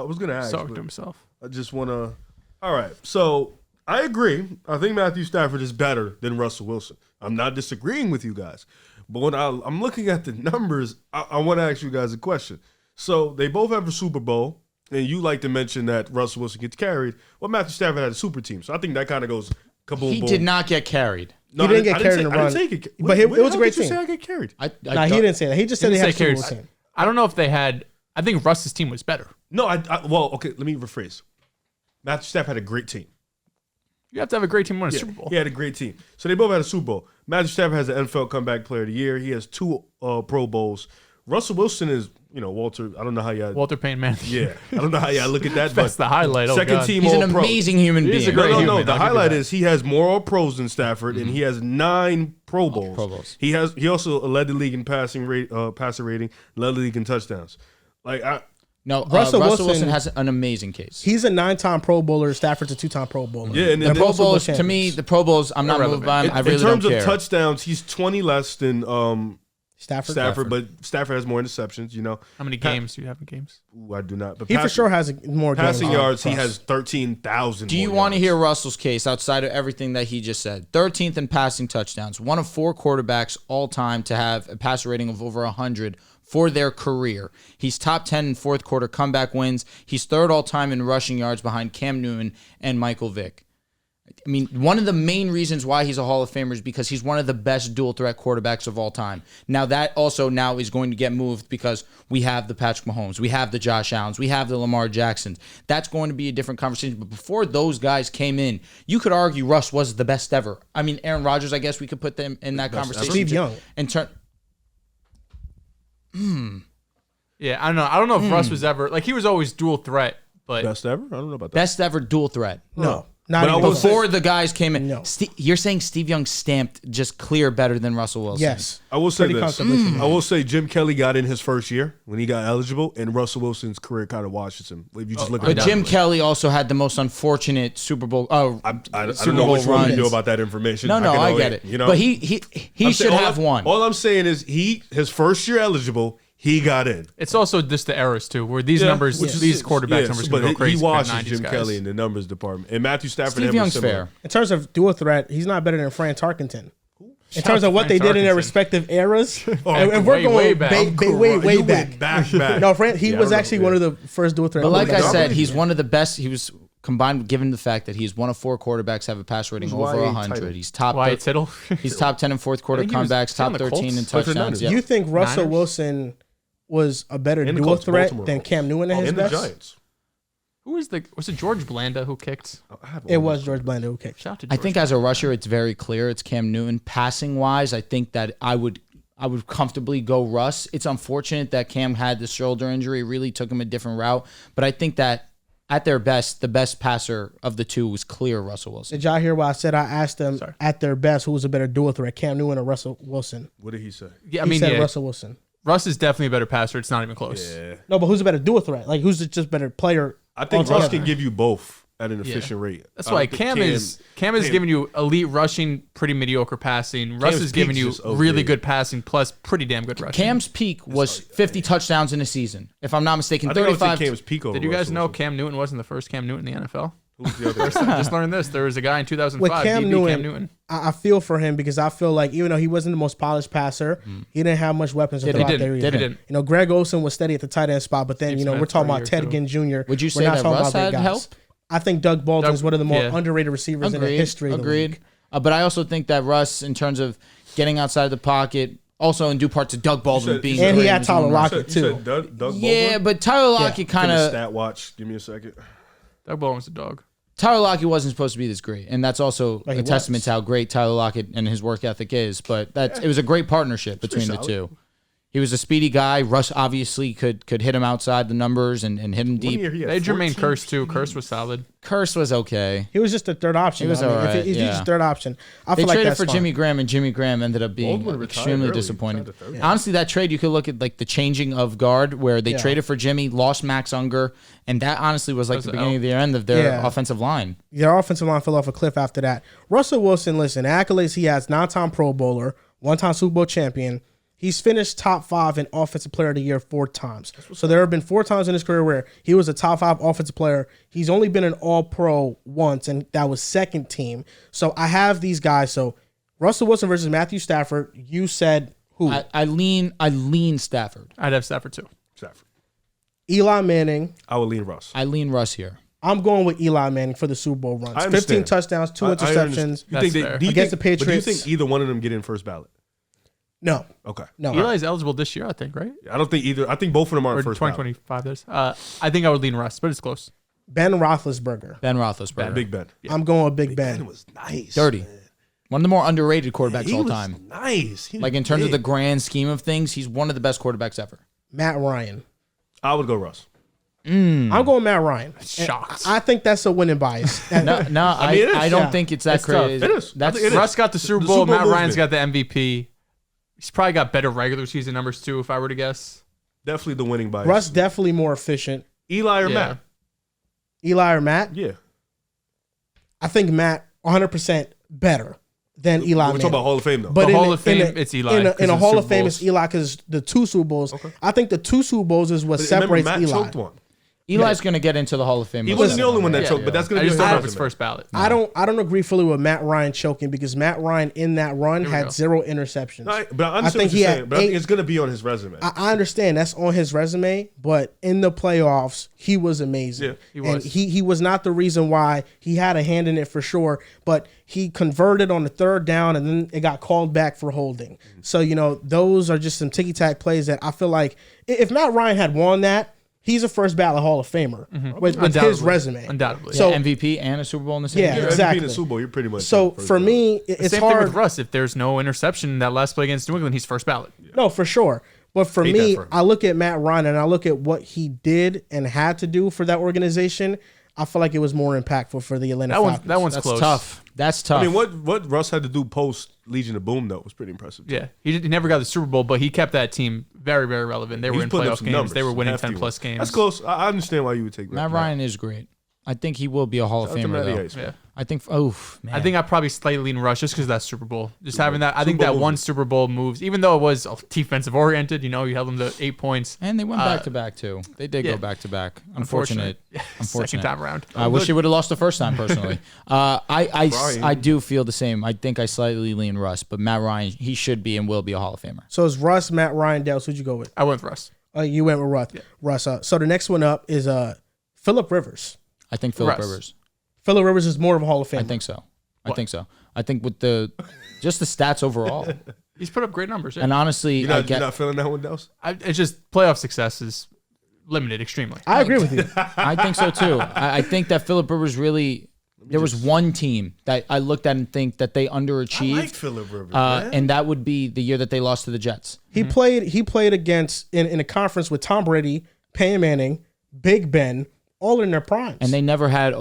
was gonna ask. Talk but to himself. I just wanna. All right, so I agree. I think Matthew Stafford is better than Russell Wilson. I'm not disagreeing with you guys, but when I'm looking at the numbers, I want to ask you guys a question. So they both have a Super Bowl, and you like to mention that Russell Wilson gets carried. Well, Matthew Stafford had a super team, so I think that kind of goes kaboom. He boom. did not get carried. No, He didn't get I carried in the run. I didn't say But it was a great Did you team. say I get carried? Nah, he didn't say that. He just said He he had a didn't Super say Bowl team. I don't know if they had. I think Russ's team was better. No, well, okay. Let me rephrase. Matthew Stafford had a great team. You have to have a great team to win a Super Bowl. He had a great team. So they both had a Super Bowl. Matthew Stafford has the NFL Comeback Player of the Year. He has 2 Pro Bowls. Russell Wilson is, Walter. I don't know how y'all. Walter Payne Man. Yeah, I don't know how y'all look at that. That's but the highlight. Second God. team He's an All-Pro. amazing human He is being. a great No. human. The I'll give you highlight that. is he has more All-Pros than Stafford, and he has 9 Pro Bowls. Pro Bowls. He also led the league in passer rating, led the league in touchdowns. Russell Wilson Wilson has an amazing case. He's a 9-time Pro Bowler. Stafford's a 2-time Pro Bowler. Yeah, and They're then Pro both Super Bowl Bowls, to champions. me, the Pro Bowls, I'm not moved by him. I really in terms don't of care. touchdowns, he's 20 less than Stafford. but Stafford has more interceptions. How many games do you have in games? Ooh, I do not. But He for sure has more passing games. yards. He has 13,000. Do you want to hear Russell's case outside of everything that he just said? 13th in passing touchdowns. One of 4 quarterbacks all time to have a passer rating of over 100 for their career. He's top 10 in fourth quarter comeback wins. He's 3rd all time in rushing yards behind Cam Newton and Michael Vick. I mean, one of the main reasons why he's a Hall of Famer is because he's one of the best dual threat quarterbacks of all time. Now that also now is going to get moved because we have the Patrick Mahomes, we have the Josh Allens, we have the Lamar Jacksons. That's going to be a different conversation. But before those guys came in, you could argue Russ was the best ever. I mean, Aaron Rodgers, I guess we could put them in that conversation. Steve Young. Yeah, I don't know. I don't know if Russ was ever he was always dual threat, but best ever? I don't know about that. Best ever dual threat. No. Not But I even will close. Before the guys came in. No. You're saying Steve Young stamped just clear better than Russell Wilson. Yes. I will say Pretty this. comfortably. I will say Jim Kelly got in his first year when he got eligible, and Russell Wilson's career kind of washes him. If you just look at But it Jim that way. Kelly also had the most unfortunate Super Bowl. I Super don't know Bowl what you want me to runs. do about that information. No, can I only- get it. But he I'm should saying- have won. All I'm saying is his first year eligible, he got in. it's also just the eras too, where these numbers, these quarterback numbers can go crazy. He for washes 90s Jim guys. Kelly in the numbers department, and Matthew Stafford. Steve and him are Young's similar. fair. In terms of dual threat, he's not better than Fran Tarkenton. In terms of what Fran they did in their Tarkenton. respective eras, Oh, and we're way, going way back. way You back. went back. No, Fran, he Yeah, I was don't know. actually one of the first dual threat. But like I quarterbacks. said, he's one of the best. He was given the fact that he's one of 4 quarterbacks have a pass rating Who's over Y.A. 100. title? He's top. Wyatt Tittle. He's top 10 in fourth quarter I think he was comebacks, top on the 13 in Colts. touchdowns. Niners. You think Russell Niners? Wilson was a better And the dual Colts, threat Baltimore than Colts. Cam Newton at his And the best? Giants. Was it George Blanda who kicked? I have It all was these. George Blanda who kicked. Shout out to I George think as a rusher, it's very clear it's Cam Newton. Passing wise, I think that I would comfortably go Russ. It's unfortunate that Cam had the shoulder injury, really took him a different route. But I think that at their best, the best passer of the two was clear Russell Wilson. Did y'all hear what I said? I asked them at their best who was a better dual threat, Cam Newton or Russell Wilson? What did he say? Yeah, I He mean, said yeah, Russell Wilson. Russ is definitely a better passer. It's not even close. Yeah. No, but who's a better dual threat? Like, who's just better player? I think altogether? Russ can give you both at an efficient rate. That's I why don't think Cam is giving you elite rushing, pretty mediocre passing. Russ is giving peak's you just okay. really good passing plus pretty damn good rushing. Cam's peak was 50 touchdowns in a season, if I'm not mistaken. I think I would 35. say Cam's peak over Did you guys Russell know Wilson. Cam Newton wasn't the first Cam Newton in the NFL? Who's the other guy? Just learned this. There was a guy in 2005, With Cam DB Newton, Cam Newton. I feel for him because I feel like even though he wasn't the most polished passer, he didn't have much weapons to throw out there. either. Didn't. You know, Greg Olsen was steady at the tight end spot, but then Steve you know Smith we're talking for a about year, Ted too. Ginn Jr. Would you We're say not that talking Russ about big had guys. help? I think Doug Baldwin is one of the more yeah. underrated receivers in the history of the league. But I also think that Russ, in terms of getting outside the pocket, also in due part to Doug Baldwin said- being And he great had in his Tyler own Lockett. right. You too. said Doug Baldwin? Yeah, but Tyler Lockett Yeah. kind Give me a of stat watch. Give me a second. Doug Baldwin's a dog. Tyler Lockett wasn't supposed to be this great, and that's also But he a testament was. to how great Tyler Lockett and his work ethic is. But it was a great partnership between the solid. two. He was a speedy guy. Russ obviously could hit him outside the numbers and hit him One deep. year he had They had Jermaine 14 Curse too. TDs. Curse was solid. Curse was okay. He was just a third option. He was I mean, all right, if he's yeah. just third option. I They feel like traded that's for fine. Jimmy Graham, and Jimmy Graham ended up being Baldwin retired extremely early. disappointing. Retired at 30. Honestly, that trade you could look at like the changing of guard, where they Yeah. traded for Jimmy, lost Max Unger, and that honestly was like That was the an beginning of the end of their Yeah. offensive line. Their offensive line fell off a cliff after that. Russell Wilson, listen, accolades he has: 9-time Pro Bowler, 1-time Super Bowl champion. He's finished top 5 in Offensive Player of the Year 4 times. So there have been 4 times in his career where he was a top 5 offensive player. He's only been an All-Pro once, and that was second team. So I have these guys. So Russell Wilson versus Matthew Stafford. You said who? I lean Stafford. I'd have Stafford too. Stafford. Eli Manning. I would lean Russ. I lean Russ here. I'm going with Eli Manning for the Super Bowl runs. I 15 understand. touchdowns, 2 I interceptions. understand. You That's think fair. do you Against think, the but do you Patriots. think either one of them get in first ballot? No, Okay. no. Eli's eligible this year, I think, right? I don't think either. I think both of them are Or in first ballot. 2025. There's. I think I would lean Russ, but it's close. Ben Roethlisberger. Ben Roethlisberger. Big Ben. I'm going with Big Ben Ben. was nice. Dirty. man. One of the more underrated quarterbacks He all was time. nice. He was Like in terms of the big. grand scheme of things, he's one of the best quarterbacks ever. Matt Ryan. I would go Russ. I'm going Matt Ryan. And Shocked. I think that's a winning bias. No, I mean, it is. I don't Yeah. think it's that It's tough. crazy. It is. I That's think it is. Russ got the Super The Bowl. Super Bowl Matt Ryan's movement. got the MVP. He's probably got better regular season numbers too, if I were to guess. Definitely the winning bias. Russ definitely more efficient. Eli or Yeah. Matt? Eli or Matt? Yeah. I think Matt 100% better than Eli We're Manning. talking about Hall of Fame though. But The in Hall a- of Fame, in a- it's Eli, In 'cause a of the Hall of Super Fame, Bowls. it's Eli because the 2 Super Bowls. I think the 2 Super Bowls is what But remember, separates Matt Eli. choked one. Eli's going to get into the Hall of Fame. He most wasn't the definitely. only one that Yeah, choked, but yeah. that's gonna I be just his don't know if it's resume. first ballot. I don't agree fully with Matt Ryan choking because Matt Ryan in that run we had go. 0 interceptions. No, but I understand think what he you're had saying. But I think 8 it's gonna be on his resume. I understand that's on his resume, but in the playoffs, he was amazing. Yeah, he was. And he was not the reason why he had a hand in it for sure, but he converted on the 3rd down and then it got called back for holding. Mm-hmm. So, you know, those are just some ticky-tack plays that I feel like if Matt Ryan had won that, he's a first ballot Hall of Famer with his Undoubtedly. resume. Undoubtedly. So- MVP and a Super Bowl in the same Yeah, year. You're exactly. MVP in the Super Bowl, you're pretty much So first for ballot. me, it's Same hard. thing with Russ. If there's no interception in that last play against New England, he's first ballot. No, for sure. But for Hate me, that for him. I look at Matt Ryan and I look at what he did and had to do for that organization. I feel like it was more impactful for the Atlanta Falcons. That one's That's close. tough. That's tough. I mean, what Russ had to do post Legion of Boom though was pretty impressive. too. Yeah, he never got the Super Bowl, but he kept that team very, very relevant. They were He's in putting up playoff some games. numbers, They were some winning hefty 10+ ones. games. That's close. I understand why you would take that. Matt Ryan is great. I think he will be a Hall of Shout out to Famer, Matty though. Ice. Yeah. I think, man. I think I probably slightly lean Rush just because that's Super Bowl. Just having that, I think Super that Bowl one moves. Super Bowl moves, even though it was defensive oriented, you held them to 8 points. And they went back to back, too. They did yeah. go back to back. Unfortunate. Second time around. I wish he would have lost the first time, personally. I do feel the same. I think I slightly lean Russ, but Matt Ryan, he should be and will be a Hall of Famer. So it's Russ, Matt Ryan, Dehls. Who'd you go with? I went with Russ. You went with Russ. So the next one up is Phillip Rivers. I think Phillip Russ. Rivers. Phillip Rivers is more of a Hall of Famer. I think so. I think with just the stats overall. He's put up great numbers. Yeah. And honestly, You're not feeling that one, Dehls? It's just playoff success is limited extremely. I agree with you. I think so too. I think that Phillip Rivers really. There was one team that I looked at and think that they underachieved. I like Phillip Rivers, man. And that would be the year that they lost to the Jets. He played against in a conference with Tom Brady, Peyton Manning, Big Ben, all in their primes. And they never had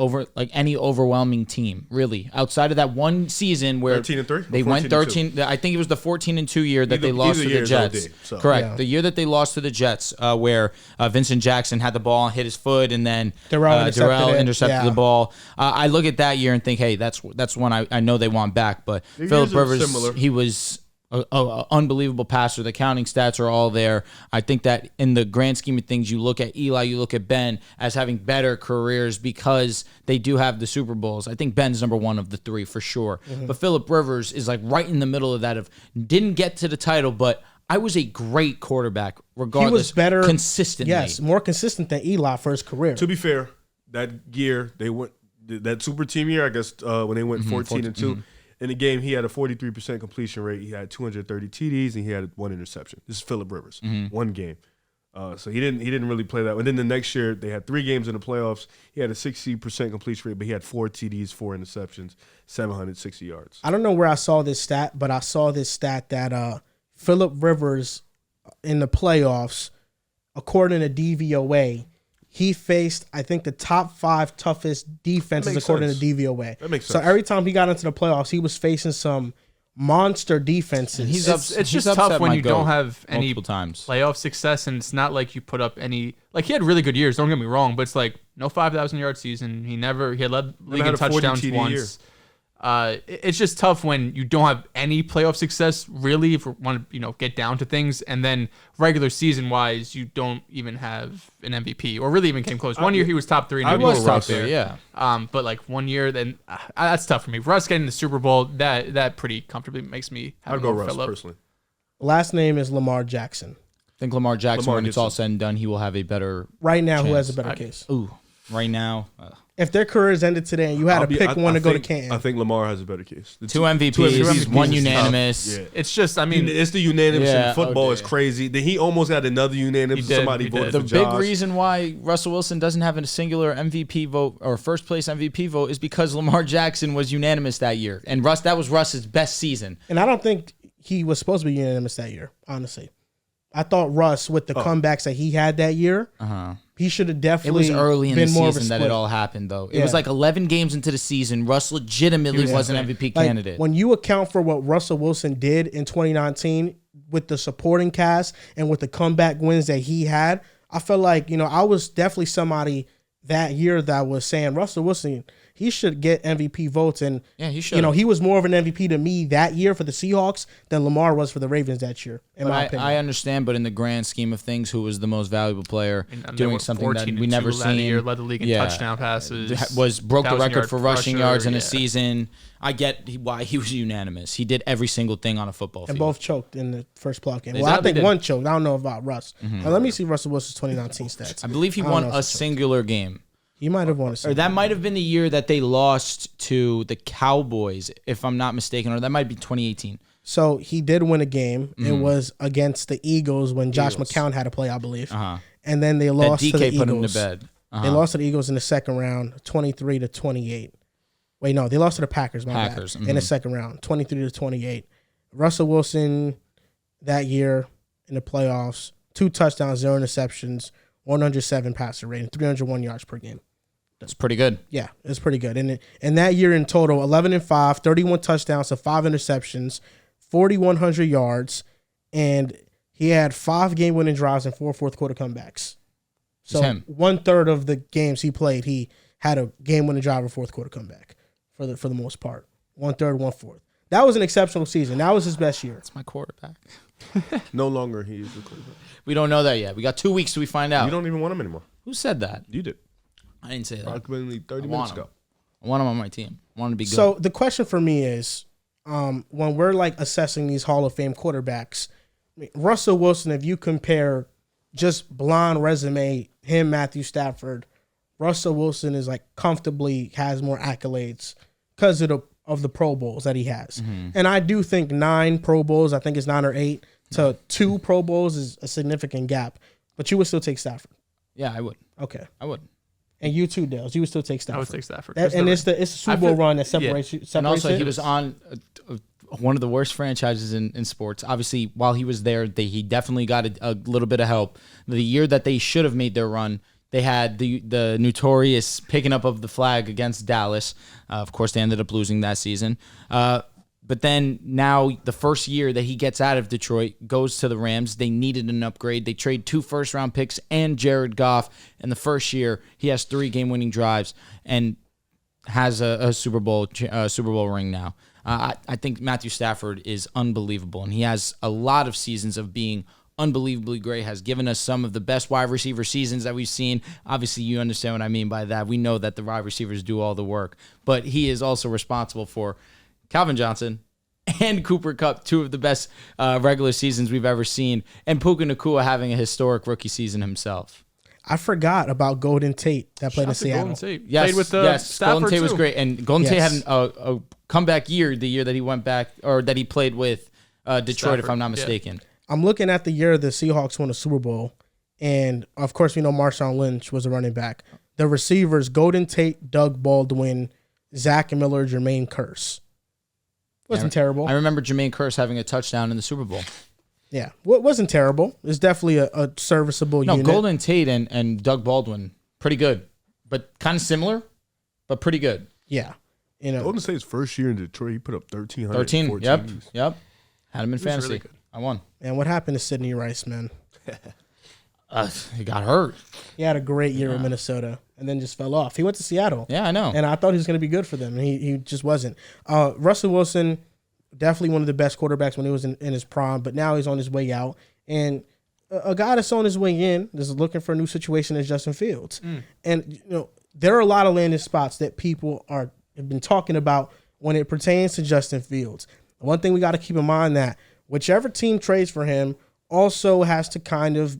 any overwhelming team, really. Outside of that one season where 13-3? they went 13. I think it was the 14-2 year that they lost to the Jets. Correct. Yeah. The year that they lost to the Jets, where Vincent Jackson had the ball, hit his foot, and then Darrell intercepted the ball. I look at that year and think, hey, that's one I know they want back. But Phillip Rivers, he was a unbelievable passer. The counting stats are all there. I think that in the grand scheme of things, you look at Eli, you look at Ben as having better careers because they do have the Super Bowls. I think Ben's number one of the three for sure. But Phillip Rivers is like right in the middle of that didn't get to the title, but I was a great quarterback regardless. He was better consistently. Yes, more consistent than Eli for his career. To be fair, that year they went that super team year, I guess when they went 14-2. In the game, he had a 43% completion rate. He had 230 TDs, and he had one interception. This is Phillip Rivers, one game. So he didn't really play that. And then the next year, they had 3 games in the playoffs. He had a 60% completion rate, but he had 4 TDs, 4 interceptions, 760 yards. I don't know where I saw this stat, but I saw this stat that Phillip Rivers in the playoffs, according to DVOA, he faced, I think, the top 5 toughest defenses according to DVOA. That makes sense. So every time he got into the playoffs, he was facing some monster defenses. It's just tough when you don't have any times. playoff success, and it's not like you put up any. Like, he had really good years. Don't get me wrong, but it's like no 5,000-yard season. He had led league in touchdowns once. It's just tough when you don't have any playoff success, really, if you want to get down to things, and then regular season wise, you don't even have an MVP or really even came close. One year he was top 3. And I was top Russ 3, yeah. But like one year, then that's tough for me. Russ getting the Super Bowl, that pretty comfortably makes me. I'd go Russ personally. Last name is Lamar Jackson. I think Lamar Jackson, when it's all said and done, he will have a better right now. chance. Who has a better case? Ooh, right now. If their careers ended today and you had to pick one to go to Canton. I think Lamar has a better case. 2 MVPs, 1 unanimous. Yeah. It's just, I mean, it's the unanimous in football is crazy. Then he almost had another unanimous. Somebody voted for The Josh. big reason why Russell Wilson doesn't have a singular MVP vote or first place MVP vote is because Lamar Jackson was unanimous that year, and that was Russ's best season. And I don't think he was supposed to be unanimous that year, honestly. I thought Russ, with the comebacks that he had that year, he should have definitely. It was early in the been more season that it all happened, though. It Yeah. was like 11 games into the season. Russ legitimately was an MVP candidate. When you account for what Russell Wilson did in 2019 with the supporting cast and with the comeback wins that he had, I felt like, I was definitely somebody that year that was saying Russell Wilson, he should get MVP votes. And yeah, he should. He was more of an MVP to me that year for the Seahawks than Lamar was for the Ravens that year, in my opinion. I understand, but in the grand scheme of things, who was the most valuable player doing something that we never seen? Year, led the league in touchdown passes. Broke the record for rushing yards in a yeah. season. I get why he was unanimous. He did every single thing on a football field. And both choked in the first playoff game. They Well, I think did. one choked. I don't know about Russ. Now, let me see Russell Wilson's 2019 stats. I believe he I don't won know if a it's choked. singular game. He might have won a Or single that might have been the year that they lost to the Cowboys, if I'm not mistaken, or that might be 2018. So he did win a game. It was against the Eagles when Josh McCown had to play, I believe. And then they That lost to the DK Eagles. put him to bed. They lost to the Eagles in the second round, 23-28. Wait, no, they lost to the Packers. Packers, in the second round, 23-28. Russell Wilson that year in the playoffs, 2 touchdowns, 0 interceptions, 107 passer rating, 301 yards per game. That's pretty good. Yeah, it's pretty good. And that year in total, 11-5, 31 touchdowns to 5 interceptions, 4,100 yards, and he had 5 game-winning drives and 4 fourth-quarter comebacks. So 1/3 of the games he played, he had a game-winning drive or fourth-quarter comeback for the most part. 1/3, 1/4. That was an exceptional season. That was his best year. That's my quarterback. No longer he is the quarterback. We don't know that yet. We got 2 weeks till we find out. You don't even want him anymore. Who said that? You did. I didn't say that. Approximately 30 I minutes want him. ago. I want him on my team. I want him to be good. So the question for me is, when we're like assessing these Hall of Fame quarterbacks, I mean, Russell Wilson, if you compare just blonde resume, him, Matthew Stafford, Russell Wilson is like comfortably has more accolades because of the Pro Bowls that he has. And I do think 9 Pro Bowls, I think it's 9 or 8, to 2 Pro Bowls is a significant gap. But you would still take Stafford. Yeah, I would. Okay. I would. And you too, Dehls. You would still take Stafford. I would take Stafford. And it's the Super Bowl run that separates you. And also, he was on one of the worst franchises in sports. Obviously, while he was there, he definitely got a little bit of help. The year that they should have made their run, they had the notorious picking up of the flag against Dallas. Of course, they ended up losing that season. But then now the first year that he gets out of Detroit, goes to the Rams. They needed an upgrade. They trade 2 first-round picks and Jared Goff. In the first year, he has 3 game-winning drives and has a Super Bowl ring now. I think Matthew Stafford is unbelievable, and he has a lot of seasons of being unbelievably great, has given us some of the best wide receiver seasons that we've seen. Obviously, you understand what I mean by that. We know that the wide receivers do all the work, but he is also responsible for Calvin Johnson and Cooper Kupp, 2 of the best regular seasons we've ever seen, and Puka Nacua having a historic rookie season himself. I forgot about Golden Tate that played in Seattle. Golden Tate. Yes, Played with Stafford Golden Tate was great, and Golden Tate had a comeback year the year that he went back, or that he played with Detroit, Stafford, if I'm not mistaken. Yeah. I'm looking at the year the Seahawks won a Super Bowl, and of course we know Marshawn Lynch was a running back. The receivers: Golden Tate, Doug Baldwin, Zach Miller, Jermaine Kearse. Wasn't terrible. I remember Jermaine Kearse having a touchdown in the Super Bowl. Yeah, well, it wasn't terrible. It's definitely a serviceable unit. No, Golden Tate and Doug Baldwin, pretty good, but kind of similar, but pretty good. Yeah, Golden State's first year in Detroit, he put up 13. Yep. Had him in fantasy. Really, I won. And what happened to Sidney Rice, man? He got hurt. He had a great year with Minnesota and then just fell off. He went to Seattle. Yeah, I know. And I thought he was going to be good for them, and he just wasn't. Russell Wilson, definitely one of the best quarterbacks when he was in his prime, but now he's on his way out. And a guy that's on his way in is looking for a new situation is Justin Fields. And there are a lot of landing spots that people have been talking about when it pertains to Justin Fields. One thing we got to keep in mind that whichever team trades for him also has to kind of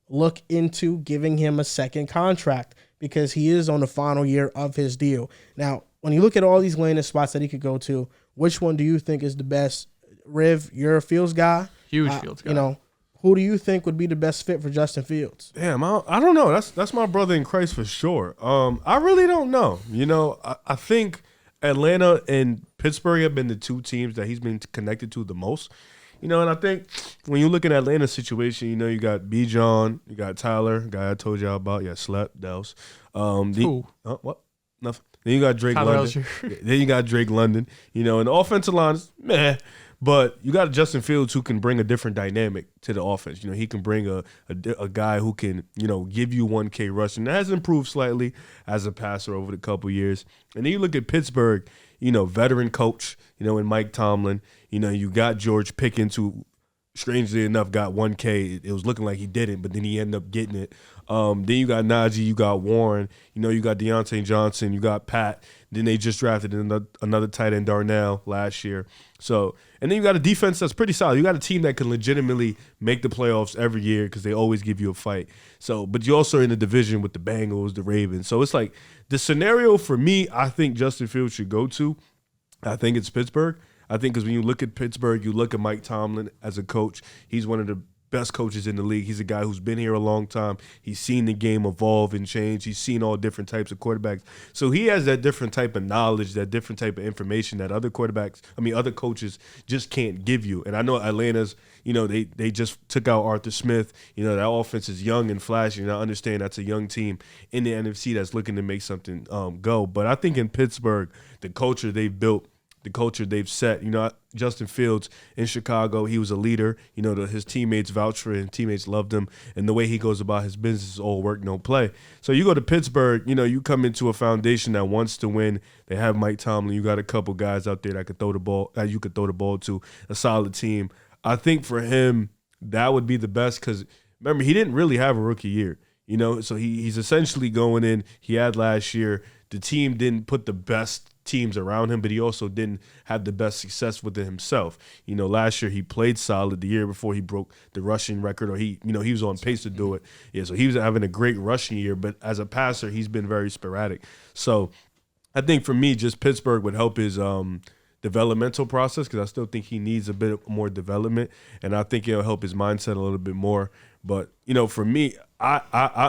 look into giving him a second contract because he is on the final year of his deal. Now, when you look at all these landing spots that he could go to, which one do you think is the best? Riv, you're a Fields guy. Huge Fields guy. Who do you think would be the best fit for Justin Fields? Damn, I don't know. That's my brother in Christ for sure. I really don't know. I think Atlanta and Pittsburgh have been the 2 teams that he's been connected to the most. And I think when you look at Atlanta's situation, you got Bijan, you got Tyler, guy I told y'all about. Yeah, slept, Dehls. What? Nothing. Then you got Drake Tyler London. Then you got Drake London. And the offensive line is meh. But you got Justin Fields who can bring a different dynamic to the offense. He can bring a guy who can, give you 1K rushing. That has improved slightly as a passer over the couple years. And then you look at Pittsburgh, veteran coach, in Mike Tomlin. You got George Pickens, who, strangely enough, got 1K. It was looking like he didn't, but then he ended up getting it. Then you got Najee, you got Warren, you got Deontay Johnson, you got Pat. Then they just drafted another tight end, Darnell, last year. So, and then you got a defense that's pretty solid. You got a team that can legitimately make the playoffs every year because they always give you a fight. So, but you're also in the division with the Bengals, the Ravens. So it's like the scenario for me, I think Justin Fields should go to, I think it's Pittsburgh. I think because when you look at Pittsburgh, you look at Mike Tomlin as a coach. He's one of the best coaches in the league. He's a guy who's been here a long time. He's seen the game evolve and change. He's seen all different types of quarterbacks. So he has that different type of knowledge, that different type of information that other coaches just can't give you. And I know Atlanta's, they just took out Arthur Smith. That offense is young and flashy, and I understand that's a young team in the NFC that's looking to make something go. But I think in Pittsburgh, the culture they've built, the culture they've set. Justin Fields in Chicago, he was a leader. His teammates vouched for him, teammates loved him, and the way he goes about his business is all work, no play. So you go to Pittsburgh, you come into a foundation that wants to win. They have Mike Tomlin. You got a couple guys out there that could throw the ball, that you could throw the ball to, a solid team. I think for him, that would be the best because, remember, he didn't really have a rookie year. So he's essentially going in. He had last year. The team didn't put the best teams around him, but he also didn't have the best success with it himself. You know, last year he played solid. The year before he broke the rushing record, or he was on pace to do it. Yeah, so he was having a great rushing year, but as a passer, he's been very sporadic. So I think for me, just Pittsburgh would help his developmental process, because I still think he needs a bit more development, and I think it'll help his mindset a little bit more. But, you know, for me, I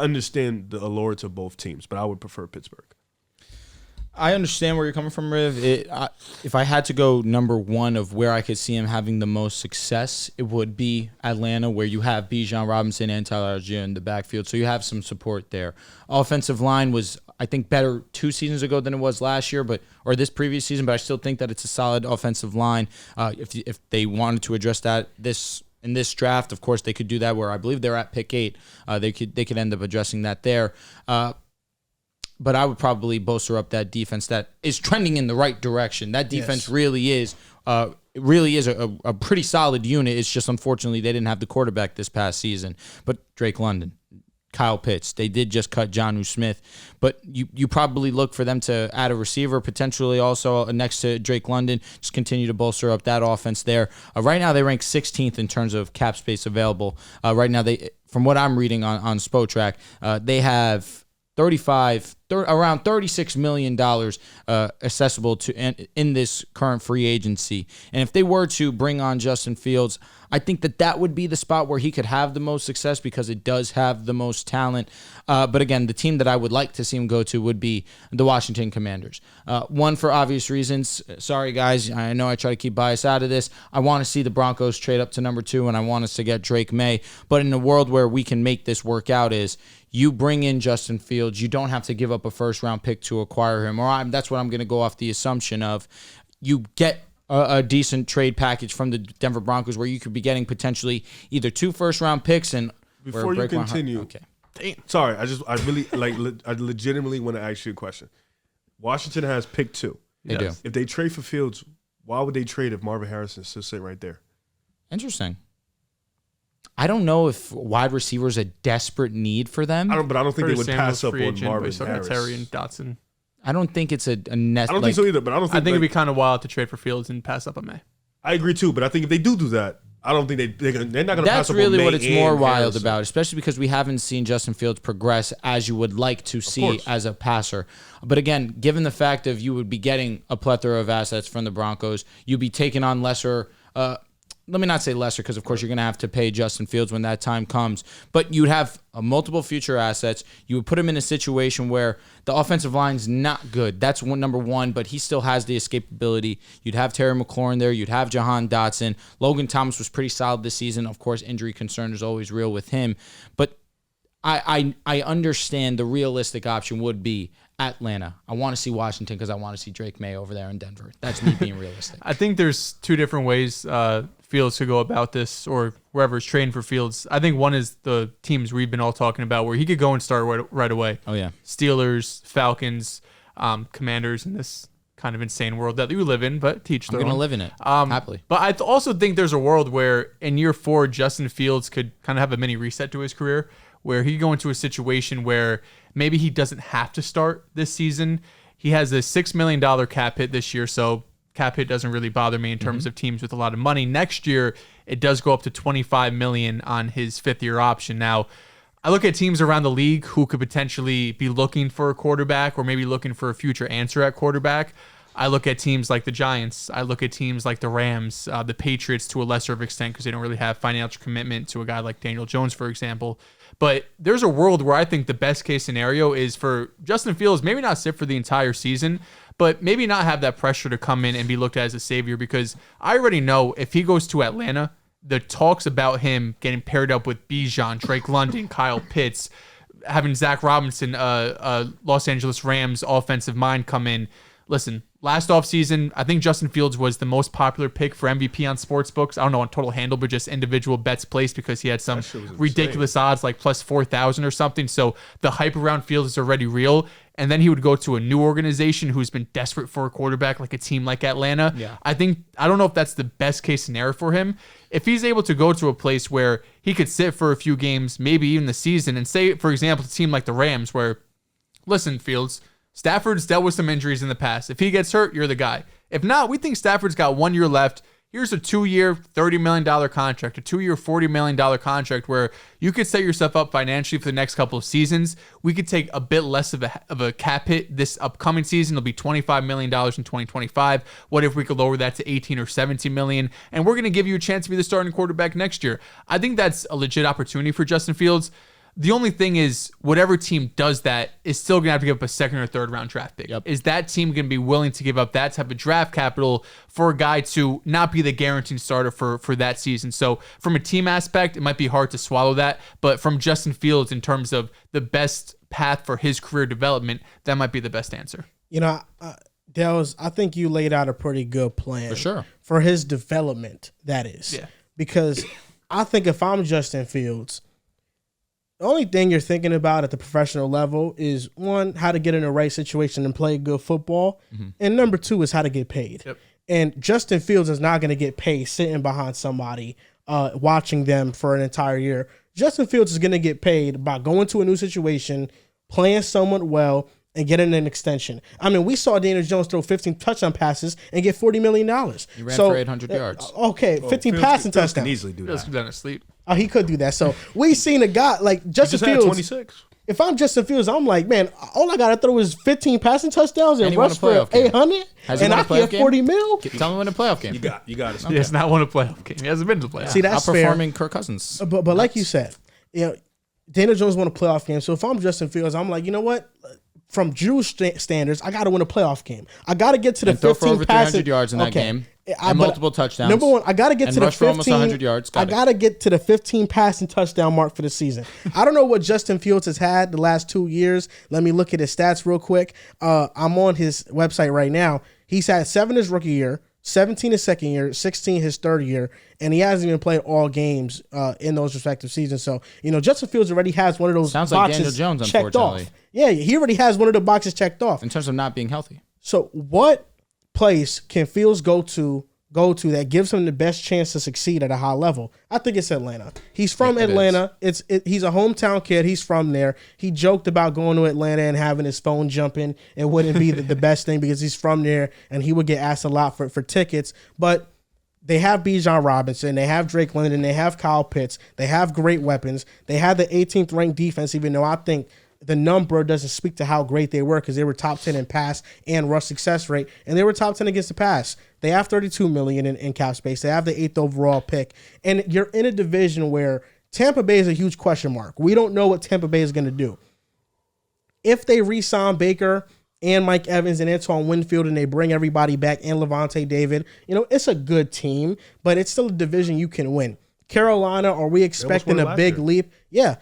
understand the allure to both teams, but I would prefer Pittsburgh. I understand where you're coming from, Riv. If I had to go number one of where I could see him having the most success, it would be Atlanta, where you have Bijan Robinson and Tyler Algier in the backfield, so you have some support there. Offensive line was, I think, better 2 seasons ago than it was last year, or this previous season, but I still think that it's a solid offensive line. If they wanted to address that in this draft, of course, they could do that, where I believe they're at pick 8. They could end up addressing that there. But I would probably bolster up that defense that is trending in the right direction. That defense really is a pretty solid unit. It's just, unfortunately, they didn't have the quarterback this past season. But Drake London, Kyle Pitts, they did just cut Jonnu Smith. But you probably look for them to add a receiver, potentially also next to Drake London, just continue to bolster up that offense there. Right now, they rank 16th in terms of cap space available. Right now, from what I'm reading on Spotrac, they have around $36 million accessible to in this current free agency. And if they were to bring on Justin Fields, I think that would be the spot where he could have the most success, because it does have the most talent. But again, the team that I would like to see him go to would be the Washington Commanders. One, for obvious reasons. Sorry, guys. I know I try to keep bias out of this. I want to see the Broncos trade up to number 2, and I want us to get Drake May. But in a world where we can make this work out, you bring in Justin Fields. You don't have to give up a first-round pick to acquire him. That's what I'm going to go off the assumption of. You get a decent trade package from the Denver Broncos, where you could be getting potentially either 2 first-round picks. And before you continue, okay. Damn. Sorry, I really I legitimately want to ask you a question. Washington has pick 2. They do. If they trade for Fields, why would they trade if Marvin Harrison still sit right there? Interesting. I don't know if wide receiver is a desperate need for them. I don't think they would pass up on Marvin Harris. Terry and Dotson. I don't think it's a net. I don't think so either, but I think it'd be kind of wild to trade for Fields and pass up on May. I agree too, but I think if they do that, I don't think they're not going to pass up on May. That's really what it's more wild Harrison. about, especially because we haven't seen Justin Fields progress as you would like to see as a passer. But again, given the fact of you would be getting a plethora of assets from the Broncos, you'd be taking on lesser. Let me not say lesser, because of course you're going to have to pay Justin Fields when that time comes. But you'd have multiple future assets. You would put him in a situation where the offensive line's not good. That's number one, but he still has the escapability. You'd have Terry McLaurin there. You'd have Jahan Dotson. Logan Thomas was pretty solid this season. Of course, injury concern is always real with him. But I understand the realistic option would be Atlanta. I want to see Washington because I want to see Drake May over there in Denver. That's me being realistic. I think there's 2 different ways Fields could go about this, or whoever's trading for Fields. I think one is the teams we've been all talking about, where he could go and start right away. Oh, yeah. Steelers, Falcons, Commanders, in this kind of insane world that we live in, but teach their own. I'm going to live in it, happily. But I also think there's a world where in year 4, Justin Fields could kind of have a mini reset to his career, where he could go into a situation where maybe he doesn't have to start this season. He has a $6 million cap hit this year, so cap hit doesn't really bother me in terms of teams with a lot of money. Next year, it does go up to $25 million on his 5th-year option. Now, I look at teams around the league who could potentially be looking for a quarterback, or maybe looking for a future answer at quarterback. I look at teams like the Giants. I look at teams like the Rams, the Patriots to a lesser of extent, because they don't really have financial commitment to a guy like Daniel Jones, for example. But there's a world where I think the best case scenario is for Justin Fields maybe not sit for the entire season, but maybe not have that pressure to come in and be looked at as a savior, because I already know if he goes to Atlanta, the talks about him getting paired up with Bijan, Drake London, Kyle Pitts, having Zach Robinson, Los Angeles Rams offensive mind come in. Listen, last offseason, I think Justin Fields was the most popular pick for MVP on sportsbooks. I don't know on total handle, but just individual bets placed, because he had some ridiculous odds, like plus 4,000 or something. So the hype around Fields is already real. And then he would go to a new organization who's been desperate for a quarterback, like a team like Atlanta. Yeah. I don't know if that's the best case scenario for him. If he's able to go to a place where he could sit for a few games, maybe even the season, and say, for example, a team like the Rams, where, listen, Fields, Stafford's dealt with some injuries in the past. If he gets hurt, you're the guy. If not, we think Stafford's got 1 year left. Here's a 2-year, $30 million contract, a 2-year, $40 million contract where you could set yourself up financially for the next couple of seasons. We could take a bit less of a cap hit this upcoming season. It'll be $25 million in 2025. What if we could lower that to 18 or 17 million? And we're going to give you a chance to be the starting quarterback next year. I think that's a legit opportunity for Justin Fields. The only thing is, whatever team does that is still going to have to give up a second or third round draft pick. Is that team going to be willing to give up that type of draft capital for a guy to not be the guaranteed starter for that season? So from a team aspect, it might be hard to swallow that. But from Justin Fields, in terms of the best path for his career development, that might be the best answer. Dehls, I think you laid out a pretty good plan. For sure. For his development, that is. Yeah. Because I think if I'm Justin Fields, the only thing you're thinking about at the professional level is, one, how to get in the right situation and play good football. And number two is how to get paid. Yep. And Justin Fields is not going to get paid sitting behind somebody watching them for an entire year. Justin Fields is going to get paid by going to a new situation, playing somewhat well, and getting an extension. I mean, we saw Daniel Jones throw 15 touchdown passes and get $40 million. He ran for 800 yards. Okay, 15 passing touchdowns. Can easily do Let's that. do that in sleep. Oh, he could do that. So we seen a guy like Justin Just had Fields. 26. If I'm Justin Fields, I'm like, man, all I got to throw is 15 passing touchdowns and he won rush a for playoff game. 800, Has he and won a I playoff get game? 40 mil. Tell me when a playoff game. You got it. He has not won a playoff game. He hasn't been to the playoffs. See, that's fair. Outperforming Kirk Cousins. But like you said, Daniel Jones won a playoff game. So if I'm Justin Fields, I'm like, you know what? From Jewish standards, I got to win a playoff game. I got to get to the And throw 15 for over passing 300 yards in that game. And but multiple touchdowns. Number one, I got to get And to the rush for 15. almost 100 yards. I got to get to the 15 passing touchdown mark for the season. I don't know what Justin Fields has had the last 2 years. Let me look at his stats real quick. I'm on his website right now. He's had 7 his rookie year, 17 his second year, 16 his third year, and he hasn't even played all games in those respective seasons. So, Justin Fields already has one of those Sounds like boxes Daniel Jones, checked unfortunately. off. Yeah, he already has one of the boxes checked off. In terms of not being healthy. So what place can Fields go to that gives him the best chance to succeed at a high level? I think it's Atlanta. He's from Atlanta. He's a hometown kid. He's from there. He joked about going to Atlanta and having his phone jumping. It wouldn't be the best thing because he's from there and he would get asked a lot for tickets. But they have Bijan Robinson. They have Drake London. They have Kyle Pitts. They have great weapons. They have the 18th ranked defense, even though I think the number doesn't speak to how great they were because they were top 10 in pass and rush success rate, and they were top 10 against the pass. They have $32 million in cap space. They have the 8th overall pick, and you're in a division where Tampa Bay is a huge question mark. We don't know what Tampa Bay is going to do. If they re-sign Baker and Mike Evans and Antoine Winfield and they bring everybody back and Levante David, it's a good team, but it's still a division you can win. Carolina, are we expecting a big leap? Yeah.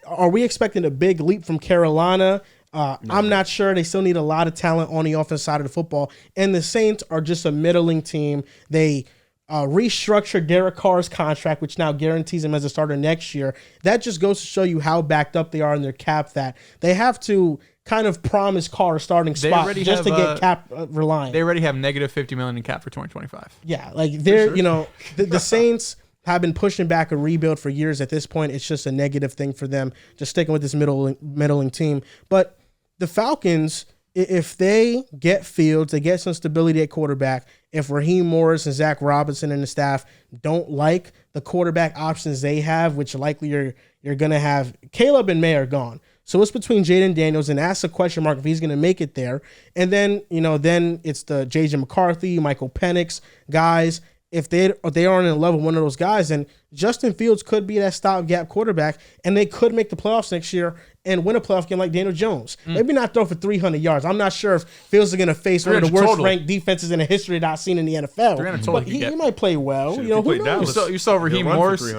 Are we expecting a big leap from Carolina? No. I'm not sure. They still need a lot of talent on the offensive side of the football. And the Saints are just a middling team. They restructured Derek Carr's contract, which now guarantees him as a starter next year. That just goes to show you how backed up they are in their cap that they have to kind of promise Carr a starting spot just to get cap reliant. They already have negative $50 million in cap for 2025. Yeah, like they're, the Saints have been pushing back a rebuild for years. At this point, it's just a negative thing for them, just sticking with this middling team. But the Falcons, if they get Fields, they get some stability at quarterback. If Raheem Morris and Zach Robinson and the staff don't like the quarterback options they have, which likely you're going to have, Caleb and May are gone. So it's between Jaden Daniels, and that's a question mark if he's going to make it there. And then, then it's the J.J. McCarthy, Michael Penix guys. If they aren't in level one of those guys, then Justin Fields could be that stopgap quarterback, and they could make the playoffs next year and win a playoff game like Daniel Jones. Maybe not throw for 300 yards. I'm not sure if Fields is going to face one of the worst ranked defenses in the history that I've seen in the NFL. But he might play well. Who knows? You saw Raheem Morris,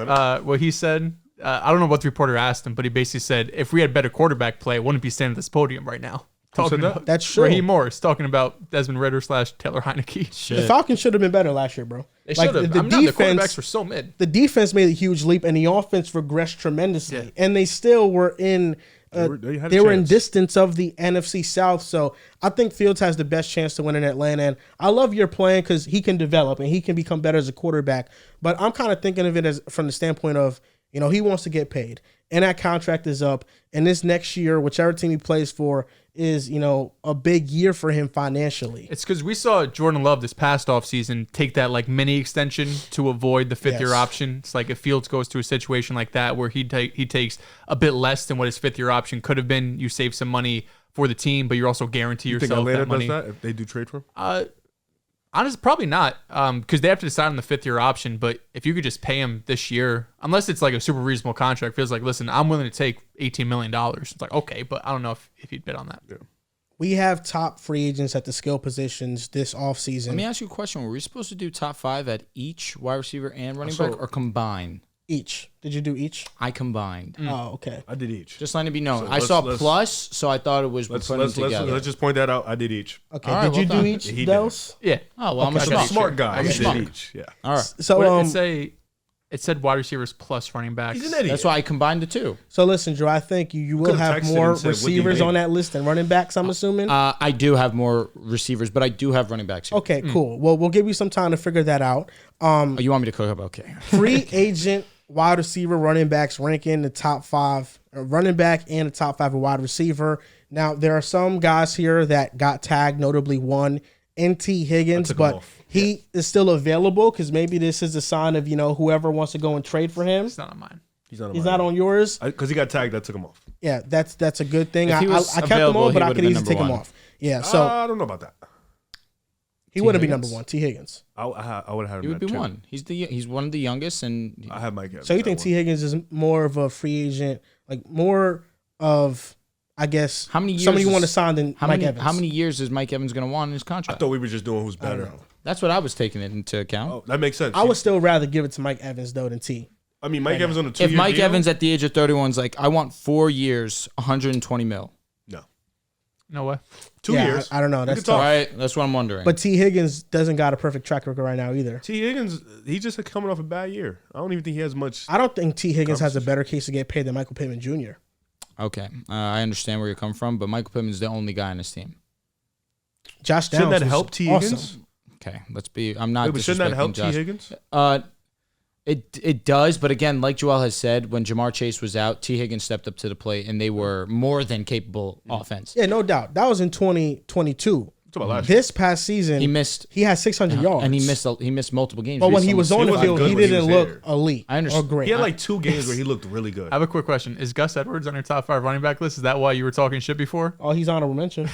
what he said. I don't know what the reporter asked him, but he basically said, if we had better quarterback play, I wouldn't be standing at this podium right now. That's true. Raheem Morris talking about Desmond Ridder / Taylor Heineke. The Falcons should have been better last year, bro. They should have. The quarterbacks were so mid. The defense made a huge leap, and the offense regressed tremendously. Yeah. And they still were in. They were in distance of the NFC South, so I think Fields has the best chance to win in Atlanta. And I love your plan because he can develop and he can become better as a quarterback. But I'm kind of thinking of it as from the standpoint of, he wants to get paid, and that contract is up. And this next year, whichever team he plays for, is, a big year for him financially. It's because we saw Jordan Love this past offseason take that like mini extension to avoid the fifth-year option. It's like if Fields goes to a situation like that where he takes a bit less than what his fifth-year option could have been, you save some money for the team, but you're also guarantee yourself Atlanta that money. does that if they do trade for him? Honestly, probably not, because they have to decide on the fifth-year option. But if you could just pay him this year, unless it's like a super reasonable contract, feels like, listen, I'm willing to take $18 million. It's like, okay, but I don't know if you'd bet on that. Yeah. We have top free agents at the skill positions this offseason. Let me ask you a question. Were we supposed to do top 5 at each wide receiver and running back or combine? Each. Did you do each? I combined. Oh, okay. I did each. Just letting it be known. So I saw plus, so I thought it was putting them together. Let's just point that out. I did each. Okay. All right, did you well do done. each, He Dehls? Yeah. Oh, well, I'm I'm a smart guy. I did each. Yeah. All right. So, What did it said wide receivers plus running backs. He's an idiot. That's why I combined the two. So listen, Joe, I think you will Could've have texted more and said, "What do you receivers mean?" on that list than running backs, I'm assuming. I do have more receivers, but I do have running backs here. Okay, cool. Well, we'll give you some time to figure that out. Oh, you want me to cook up? Okay. Free agent wide receiver running backs ranking the top 5 running back and the top 5 of wide receiver. Now, there are some guys here that got tagged, notably one, N.T. Higgins, but he is still available because maybe this is a sign of, whoever wants to go and trade for him. It's not on mine. He's not on yours? Because he got tagged, I took him off. Yeah, that's a good thing. If he was I kept him available, on, but he I would've could been easily take him number one. off. Yeah, so I don't know about that. he wouldn't be Higgins? number one, T. Higgins. I would have had him He would at be 2. one. He's one of the youngest, and I have Mike Evans. So you at think 1. T. Higgins is more of a free agent, like more of, I guess, how many years? somebody you want to sign than Mike Evans? How many years is Mike Evans going to want in his I contract? thought we were just doing who's better. That's what I was taking it into account. Oh, that makes sense. I would still rather give it to Mike Evans though than T. I mean, Mike Evans on a 2-year If Mike deal? Evans at the age of 31 is like, I want 4 years, 120 mil. No. No way. 2 Yeah, years. I don't know. That's could talk. tough. Right? That's what I'm wondering. But T. Higgins doesn't got a perfect track record right now either. T. Higgins, he's just coming off a bad year. I don't even think he has much. I don't think T. Higgins has a better case to get paid than Michael Pittman Jr. okay, I understand where you're coming from, but Michael Pittman's the only guy on this team. Josh Downs Shouldn't that was help T. Higgins? awesome. Okay, let's be. I'm not. Wait, but shouldn't that help disrespecting T. Josh. Higgins? It does, but again, like Joel has said, when Jamar Chase was out, T. Higgins stepped up to the plate, and they were more than capable offense. Yeah, no doubt. That was in 2022. About last year. This past season, He missed, he had 600 yards. and he missed multiple games. But when he was on the wasn't field, good he when he didn't was look there. elite I understand. or great. He had like 2 games where he looked really good. I have a quick question. Is Gus Edwards on your top 5 running back list? Is that why you were talking shit before? Oh, he's honorable mention.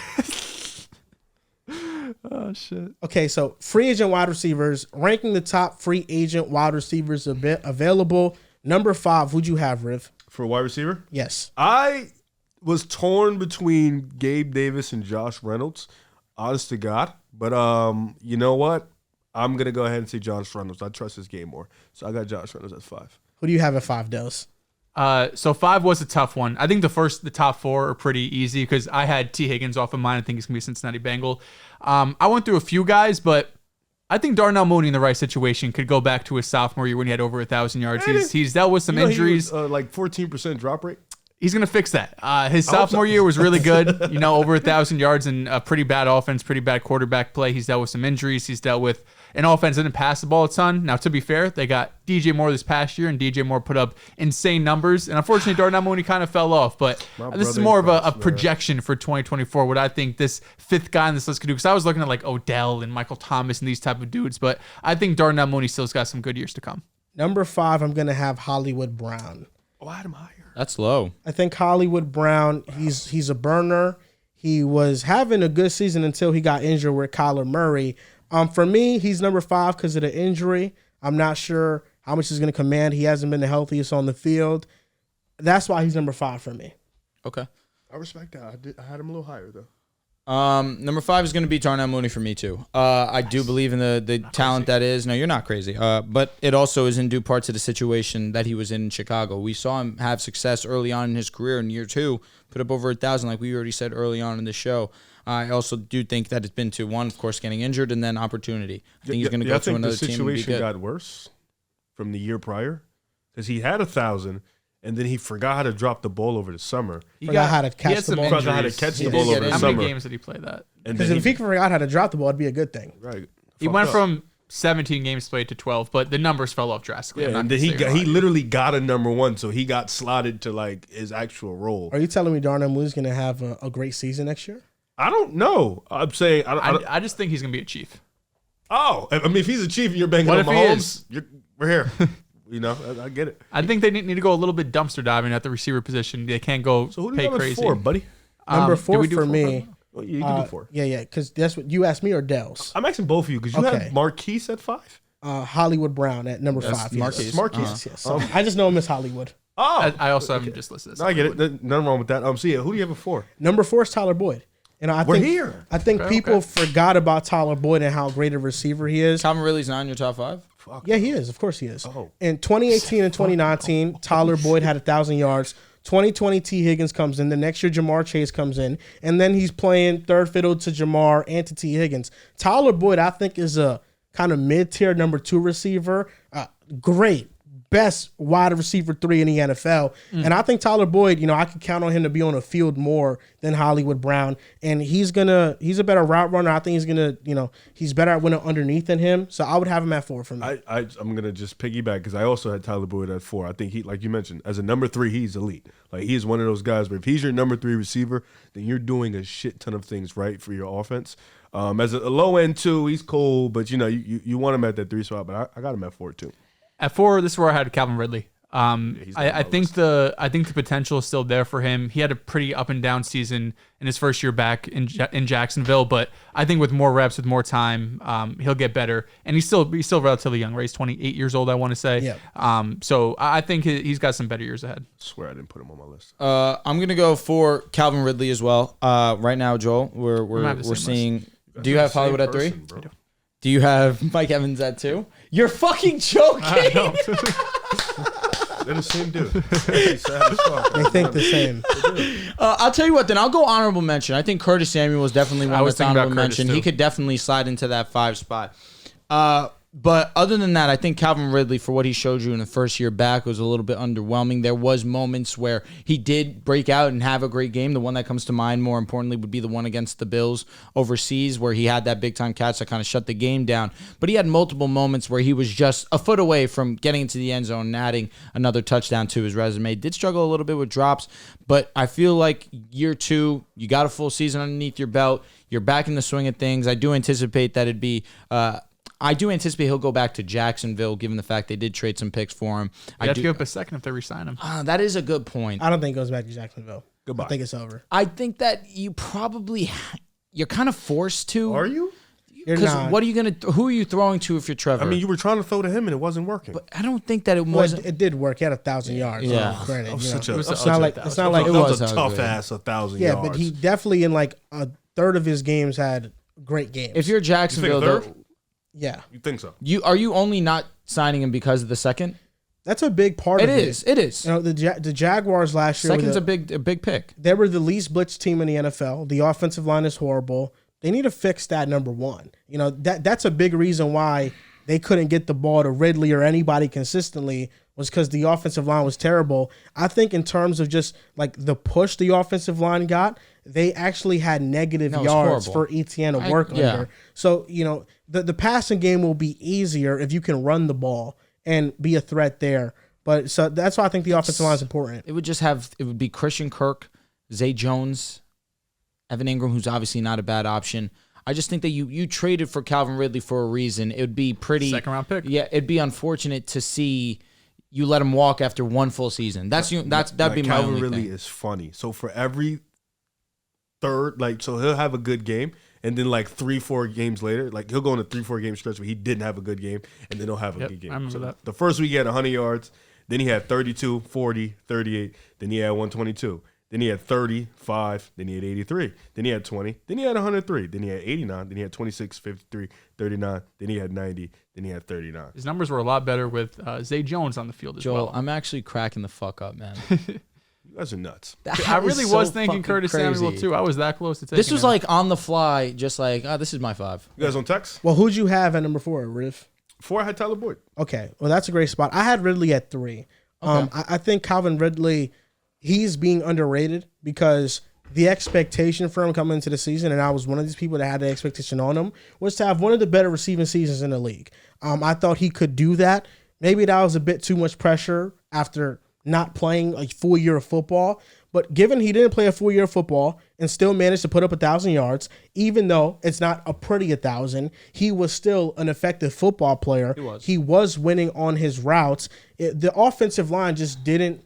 Oh, shit. Okay, so free agent wide receivers, ranking the top free agent wide receivers available. Number 5, who'd you have, Riv? For a wide receiver? Yes. I was torn between Gabe Davis and Josh Reynolds, honest to God. But you know what? I'm going to go ahead and say Josh Reynolds. I trust his game more. So I got Josh Reynolds at 5. Who do you have at 5, Dehls? So 5 was a tough one. I think the top 4 are pretty easy because I had T. Higgins off of mine. I think he's going to be a Cincinnati Bengal. I went through a few guys, but I think Darnell Mooney in the right situation could go back to his sophomore year when he had over 1,000 yards. He's dealt with some injuries. He was, like 14% drop rate. He's going to fix that. His sophomore year was really good, over 1,000 yards and a pretty bad offense, pretty bad quarterback play. He's dealt with some injuries. He's dealt with an offense that didn't pass the ball a ton. Now, to be fair, they got DJ Moore this past year, and DJ Moore put up insane numbers. And unfortunately, Darnell Mooney kind of fell off. But this is more of a projection for 2024, what I think this 5th guy on this list could do. Because I was looking at like Odell and Michael Thomas and these type of dudes. But I think Darnell Mooney still's got some good years to come. Number 5, I'm going to have Hollywood Brown. Oh, I had him higher. That's low. I think Hollywood Brown, he's a burner. He was having a good season until he got injured with Kyler Murray. For me, he's number 5 because of the injury. I'm not sure how much he's going to command. He hasn't been the healthiest on the field. That's why he's number 5 for me. Okay. I respect that. I had him a little higher, though. Number 5 is going to be Darnell Mooney for me too. I do believe in the talent that is. No, you're not crazy. But it also is in due part to the situation that he was in Chicago. We saw him have success early on in his career in year 2, put up over 1,000, like we already said early on in the show. I also do think that it's been to one, of course, getting injured, and then opportunity. I think he's going to go to another team. I think the situation got worse from the year prior because he had 1,000. And then he forgot how to drop the ball over the summer. He forgot how to catch the ball. Forgot how to catch the ball over the How summer. many games did he play that? And Because if he forgot how to drop the ball, it'd be a good thing. Right. He went from 17 games played to 12, but the numbers fell off drastically. Yeah, and then he literally got a number 1, so he got slotted to like his actual role. Are you telling me Darnell Mooney's going to have a great season next year? I don't know. I'm saying I just think he's going to be a Chief. Oh, I mean, if he's a Chief and you're banging on Mahomes, we're here. You know, I get it. I think they need to go a little bit dumpster diving at the receiver position. They can't go So who do pay you have crazy. at 4, buddy? Number 4 do for four? me. Well, you can do 4. Yeah, because that's what you asked me or Dehls. I'm asking both of you because you Okay. have Marquise at 5. Hollywood Brown at number 5. Marquise. Marquise. Yes. So I just know him as Hollywood. Oh, I also have him just listed as no, I get it. Nothing wrong with that. So yeah, who do you have at 4? Number 4 is Tyler Boyd. And I We're think, here. I think people forgot about Tyler Boyd and how great a receiver he is. Calvin Ridley's not in your top 5? Yeah, he is. Of course he is. Oh. In 2018 and 2019, Tyler Boyd had 1,000 yards. 2020, T. Higgins comes in. The next year, Jamar Chase comes in. And then he's playing third fiddle to Jamar and to T. Higgins. Tyler Boyd, I think, is a kind of mid-tier number 2 receiver. Great. Best wide receiver 3 in the NFL. And I think Tyler Boyd, I could count on him to be on the field more than Hollywood Brown. And he's a better route runner. I think he's better at winning underneath than him. So I would have him at 4 for me. I'm going to just piggyback because I also had Tyler Boyd at 4. I think he, like you mentioned, as a number 3, he's elite. Like he is one of those guys where if he's your number 3 receiver, then you're doing a shit ton of things right for your offense. As a low end 2, he's cool, but you want him at that 3 spot, but I got him at 4 too. At 4, this is where I had Calvin Ridley. he's I think the potential is still there for him. He had a pretty up and down season in his first year back in Jacksonville, but I think with more reps, with more time, he'll get better. And he's still relatively young, right? He's 28 years old, I want to say. Yeah. So I think he's got some better years ahead. I swear I didn't put him on my list. I'm gonna go for Calvin Ridley as well. Right now, Joel, we're seeing. Do you have Hollywood at 3? Do you have Mike Evans at 2? You're fucking joking. I know. They're the same dude. They think the same. I'll tell you what, then I'll go honorable mention. I think Curtis Samuel is definitely one that's honorable mention. He could definitely slide into that 5 spot. But other than that, I think Calvin Ridley, for what he showed you in the first year back, was a little bit underwhelming. There was moments where he did break out and have a great game. The one that comes to mind, more importantly, would be the one against the Bills overseas, where he had that big-time catch that kind of shut the game down. But he had multiple moments where he was just a foot away from getting into the end zone and adding another touchdown to his resume. Did struggle a little bit with drops, but I feel like year 2, you got a full season underneath your belt. You're back in the swing of things. I do anticipate that it'd be... I do anticipate he'll go back to Jacksonville, given the fact they did trade some picks for him. You have to give up a second if they re-sign him. That is a good point. I don't think it goes back to Jacksonville. Goodbye. I think it's over. I think that you're kind of forced to. Are you? Because what are you gonna? Who are you throwing to if you're Trevor? I mean, you were trying to throw to him and it wasn't working. But I don't think that it Well, wasn't. it did work. He had 1,000 yards. Yeah. So granted, It's not like it was was a tough ass 1,000 yeah, yards. but he definitely in like a third of his games had great games. If you're Jacksonville, You think a though, yeah, You think so? are you only not signing him because of the second? that's a big part of it. It is. The Jaguars last year, Second's a big pick. they were the least blitz team in the NFL. The offensive line is horrible. They need to fix that, number one. That's a big reason why they couldn't get the ball to Ridley or anybody consistently, was because the offensive line was terrible. I think in terms of just like the push the offensive line got, they actually had negative yards for ETN to work under. So, the passing game will be easier if you can run the ball and be a threat there. But so that's why I think the offensive line is important. It would be Christian Kirk, Zay Jones, Evan Ingram, who's obviously not a bad option. I just think that you traded for Calvin Ridley for a reason. It would be pretty second round pick. Yeah, it'd be unfortunate to see you let him walk after one full season. That'd be my Calvin only Ridley thing. is funny. So for every third, so he'll have a good game, and then 3-4 games later, he'll go on a 3-4 game stretch where he didn't have a good game, and then he'll have a good game. I remember that. The first week he had 100 yards, then he had 32, 40, 38, then he had 122. Then he had 35, then he had 83, then he had 20, then he had 103, then he had 89, then he had 26, 53, 39, then he had 90, then he had 39. His numbers were a lot better with Zay Jones on the field as Joel, well. I'm actually cracking the fuck up, man. You guys are nuts. I really was thinking Curtis Samuel too. I was that close to taking This was him. on the fly, just this is my 5. You guys on text? Well, who'd you have at number 4, Riff? 4, I had Tyler Boyd. Okay, well, that's a great spot. I had Ridley at 3. I think Calvin Ridley, he's being underrated because the expectation for him coming into the season, and I was one of these people that had the expectation on him, was to have one of the better receiving seasons in the league. I thought he could do that. Maybe that was a bit too much pressure after not playing a full year of football. But given he didn't play a full year of football and still managed to put up 1,000 yards, even though it's not a pretty 1,000, he was still an effective football player. He was winning on his routes. The offensive line just didn't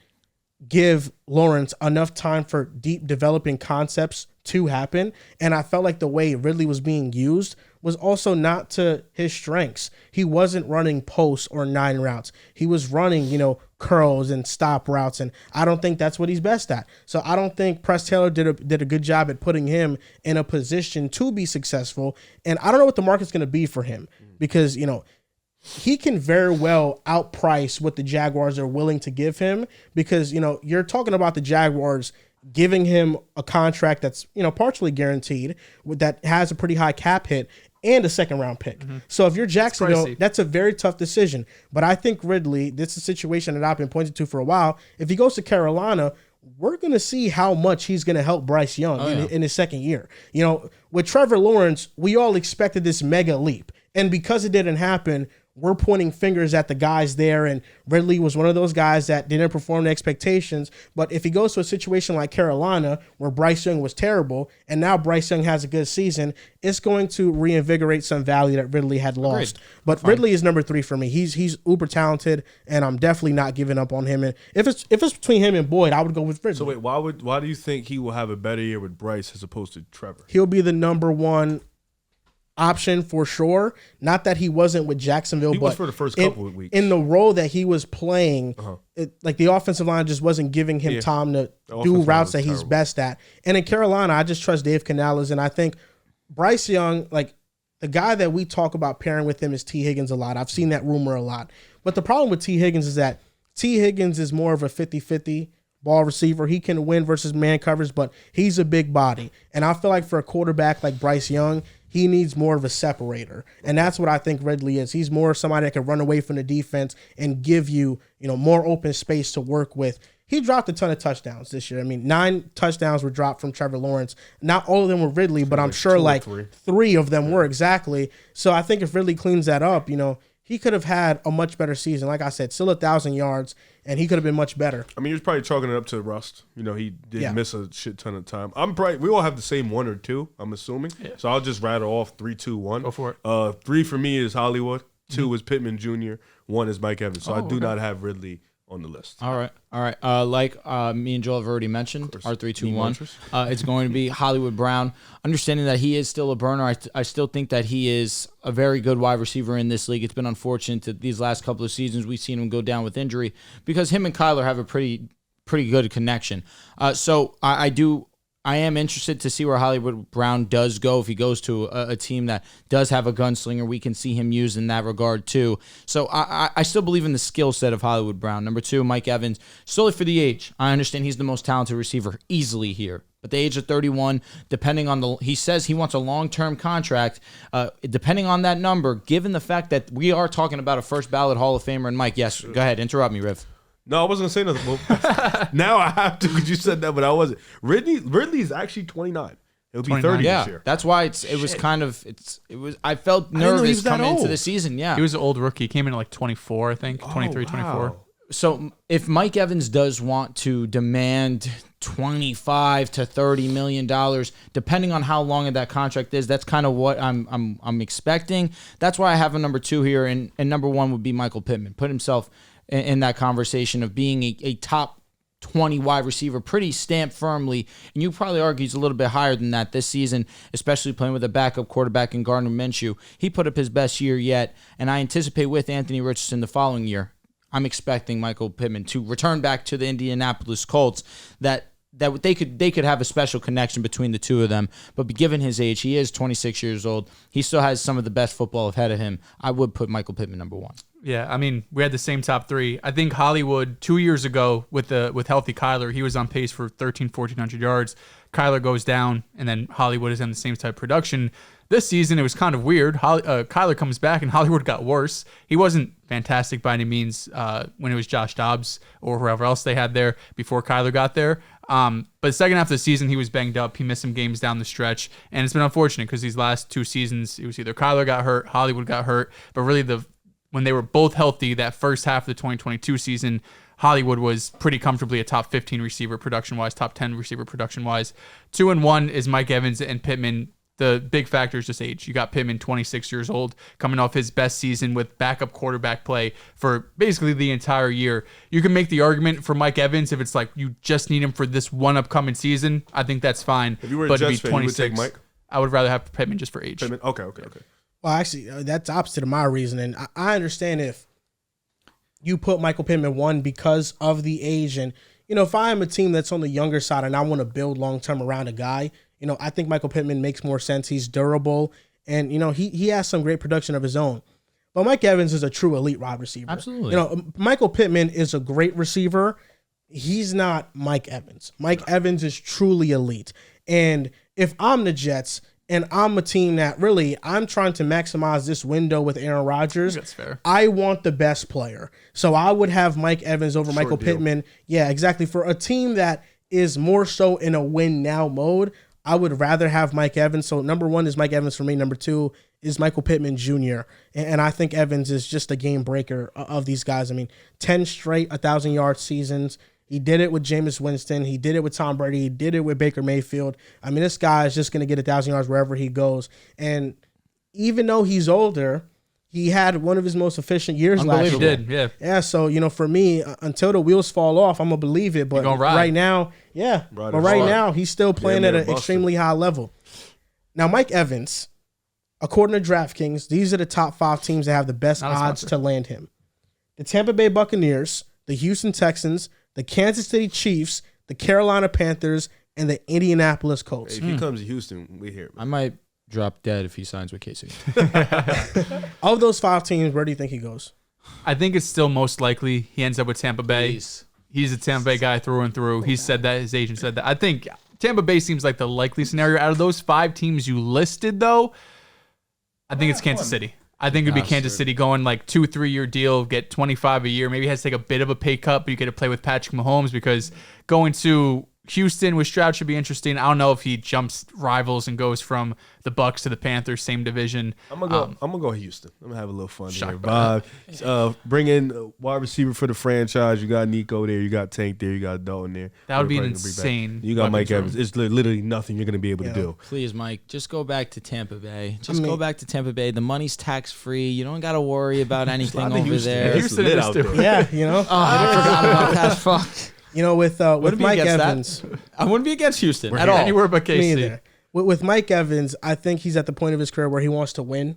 give Lawrence enough time for deep developing concepts to happen. And I felt like the way Ridley was being used was also not to his strengths. He wasn't running post or 9 routes. He was running, curls and stop routes, and I don't think that's what he's best at. So I don't think Press Taylor did a good job at putting him in a position to be successful. And I don't know what the market's going to be for him because, he can very well outprice what the Jaguars are willing to give him because, you're talking about the Jaguars giving him a contract that's, partially guaranteed that has a pretty high cap hit and a second-round pick. So if you're Jacksonville, that's a very tough decision. But I think Ridley, this is a situation that I've been pointing to for a while. If he goes to Carolina, we're going to see how much he's going to help Bryce Young in his second year. With Trevor Lawrence, we all expected this mega leap. And because it didn't happen, we're pointing fingers at the guys there, and Ridley was one of those guys that didn't perform to expectations. But if he goes to a situation like Carolina, where Bryce Young was terrible, and now Bryce Young has a good season, it's going to reinvigorate some value that Ridley had lost. Agreed. But Ridley is number 3 for me. He's uber talented, and I'm definitely not giving up on him. And if it's between him and Boyd, I would go with Ridley. So wait, why do you think he will have a better year with Bryce as opposed to Trevor? He'll be the number 1 option for sure. Not that he wasn't with Jacksonville, but was for the first couple of weeks. In the role that he was playing, the offensive line just wasn't giving him time to do routes that he's best at. And in Carolina, I just trust Dave Canales, and I think Bryce Young, the guy that we talk about pairing with him is T. Higgins a lot. I've seen that rumor a lot. But the problem with T. Higgins is that T. Higgins is more of a 50-50 ball receiver. He can win versus man covers, but he's a big body. And I feel like for a quarterback like Bryce Young, he needs more of a separator. And that's what I think Ridley is. He's more somebody that can run away from the defense and give you, more open space to work with. He dropped a ton of touchdowns this year. 9 touchdowns were dropped from Trevor Lawrence. Not all of them were Ridley, but I'm sure 3 of them were exactly. So I think if Ridley cleans that up, he could have had a much better season. Like I said, still 1,000 yards, and he could have been much better. He was probably chalking it up to rust. He did miss a shit ton of time. We all have the same 1 or 2, I'm assuming. Yeah. So I'll just rattle off 3, 2, 1. Go for it. 3 for me is Hollywood. 2 is Pittman Jr. 1 is Mike Evans. So I do not have Ridley on the list. All right. Like me and Joel have already mentioned, our 3, 2, 1. It's going to be Hollywood Brown. Understanding that he is still a burner, I still think that he is a very good wide receiver in this league. It's been unfortunate that these last couple of seasons we've seen him go down with injury because him and Kyler have a pretty good connection. So I am interested to see where Hollywood Brown does go. If he goes to a team that does have a gunslinger, we can see him used in that regard too. So I still believe in the skill set of Hollywood Brown. Number 2, Mike Evans, solely for the age. I understand he's the most talented receiver easily here. But the age of 31, depending on he says he wants a long-term contract. Depending on that number, given the fact that we are talking about a first ballot Hall of Famer, and Mike, yes, go ahead, interrupt me, Riv. No, I wasn't going to say nothing. Well, now I have to because you said that, but I wasn't. Ridley's actually 29. He'll be 30 this year. That's why I felt nervous coming into the season. Yeah. He was an old rookie. He came in at 24, I think. 23, 24. So if Mike Evans does want to demand $25 to $30 million, depending on how long that contract is, that's kind of what I'm expecting. That's why I have a number 2 here, and number 1 would be Michael Pittman. Put himself in that conversation of being a top 20 wide receiver, pretty stamped firmly. And you probably argue he's a little bit higher than that this season, especially playing with a backup quarterback in Gardner Minshew. He put up his best year yet, and I anticipate with Anthony Richardson the following year, I'm expecting Michael Pittman to return back to the Indianapolis Colts, that they could have a special connection between the two of them. But given his age, he is 26 years old. He still has some of the best football ahead of him. I would put Michael Pittman number 1. Yeah, we had the same top 3. I think Hollywood 2 years ago with healthy Kyler, he was on pace for 1,400 yards. Kyler goes down, and then Hollywood is in the same type of production. This season, it was kind of weird. Kyler comes back, and Hollywood got worse. He wasn't fantastic by any means when it was Josh Dobbs or whoever else they had there before Kyler got there. But the second half of the season, he was banged up. He missed some games down the stretch, and it's been unfortunate because these last 2 seasons, it was either Kyler got hurt, Hollywood got hurt, but really when they were both healthy, that first half of the 2022 season, Hollywood was pretty comfortably a top 15 receiver production-wise, top 10 receiver production-wise. 2 and 1 is Mike Evans and Pittman. The big factor is just age. You got Pittman, 26 years old, coming off his best season with backup quarterback play for basically the entire year. You can make the argument for Mike Evans if it's like you just need him for this one upcoming season. I think that's fine. If you were a but to be Jets fan, you would take Mike? I would rather have Pittman just for age. Pittman? Okay. Well, actually, that's opposite of my reasoning. I understand if you put Michael Pittman 1 because of the age. And, if I am a team that's on the younger side and I want to build long-term around a guy, I think Michael Pittman makes more sense. He's durable, and, he has some great production of his own. But Mike Evans is a true elite wide receiver. Absolutely. Michael Pittman is a great receiver. He's not Mike Evans. Mike Evans is truly elite. And if I'm the Jets and I'm a team that really, I'm trying to maximize this window with Aaron Rodgers, That's fair. I want the best player. So I would have Mike Evans over Michael Pittman. Yeah, exactly. For a team that is more so in a win now mode, I would rather have Mike Evans. So number 1 is Mike Evans for me. Number 2 is Michael Pittman Jr. And I think Evans is just a game breaker of these guys. I mean, 10 straight 1,000-yard seasons. He did it with Jameis Winston. He did it with Tom Brady. He did it with Baker Mayfield. I mean, this guy is just going to get 1,000 yards wherever he goes. And even though he's older, he had one of his most efficient years last year. He did, yeah. Yeah, so, for me, until the wheels fall off, I'm going to believe it. But right now, now, he's still playing at an extremely high level. Now, Mike Evans, according to DraftKings, these are the top 5 teams that have the best odds to land him. The Tampa Bay Buccaneers, the Houston Texans, the Kansas City Chiefs, the Carolina Panthers, and the Indianapolis Colts. Hey, if he comes to Houston, we hear it. I might drop dead if he signs with KC. Of those 5 teams, where do you think he goes? I think it's still most likely he ends up with Tampa Bay. Please. He's a Tampa Bay guy through and through. He said that. His agent said that. I think Tampa Bay seems like the likely scenario. Out of those 5 teams you listed, though, I think it's Kansas City. I think it'd be Kansas City going like 2-3 year deal, get 25 a year. Maybe he has to take a bit of a pay cut, but you get to play with Patrick Mahomes because going to Houston with Stroud should be interesting. I don't know if he jumps rivals and goes from the Bucs to the Panthers, same division. I'm gonna go Houston. I'm gonna have a little fun there. Bring in wide receiver for the franchise. You got Nico there. You got Tank there. You got Dalton there. That would be insane. You got Mike Evans. It's literally nothing you're gonna be able to do. Please, Mike, just go back to Tampa Bay. Go back to Tampa Bay. The money's tax free. You don't got to worry about anything over there. Houston lit out there. Yeah, I forgot about that. Fuck. With Mike Evans, I wouldn't be against Houston at all. Anywhere but KC. Me either. With Mike Evans, I think he's at the point of his career where he wants to win.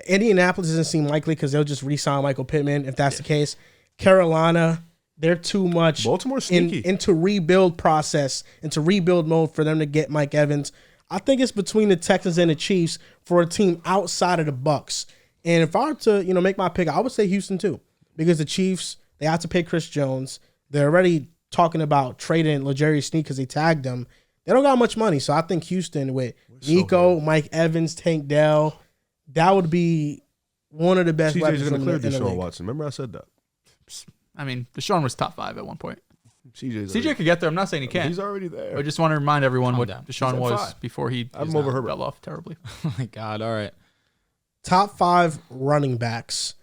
Indianapolis doesn't seem likely because they'll just re-sign Michael Pittman if that's the case. Carolina, they're too much Baltimore sneaky. into rebuild process, into rebuild mode for them to get Mike Evans. I think it's between the Texans and the Chiefs for a team outside of the Bucs. And if I were to make my pick, I would say Houston too, because the Chiefs, they have to pay Chris Jones. They're already talking about trading L'Jarius Sneed because they tagged him. They don't got much money, so I think Houston with Nico, Mike Evans, Tank Dell, that would be one of the best weapons CJ's going to clear in the Deshaun league. Watson. Remember I said that? I mean, Deshaun was top 5 at one point. CJ could get there. I'm not saying he can't. He's already there. I just want to remind everyone Calm what down. Deshaun was 5. before he I'm over Herbert. fell off terribly. Oh my God. All right. Top 5 running backs.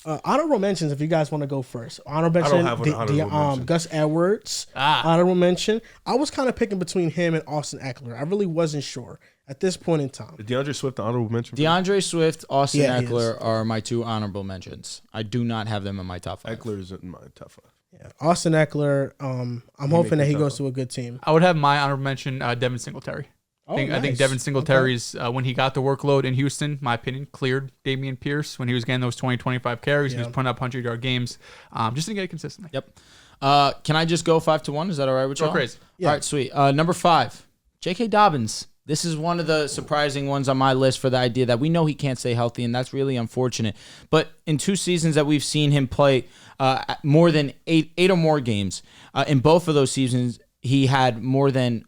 Honorable mentions if you guys want to go first. Honorable mention, have an honorable mention. Gus Edwards. Honorable mention. I was kind of picking between him and Austin Eckler. I really wasn't sure at this point in time. Is DeAndre Swift the honorable mention? DeAndre Swift, Austin Yeah, he Eckler are my 2 honorable mentions. I do not have them in my top 5. Eckler is in my top 5. Yeah. Austin Eckler, I'm hoping that he goes to a good team. I would have my honorable mention, Devin Singletary. I think nice. Devin Singletary's, when he got the workload in Houston, my opinion, cleared Dameon Pierce when he was getting those 20-25 carries. He was putting up 100-yard games. Just didn't get it consistently. Yep. Can I just go 5-1? Is that all right with you? Go crazy. Yeah. All right, sweet. Number 5, J.K. Dobbins. This is one of the surprising ones on my list for the idea that we know he can't stay healthy, and that's really unfortunate. But in 2 seasons that we've seen him play more than 8 or more games, in both of those seasons, he had more than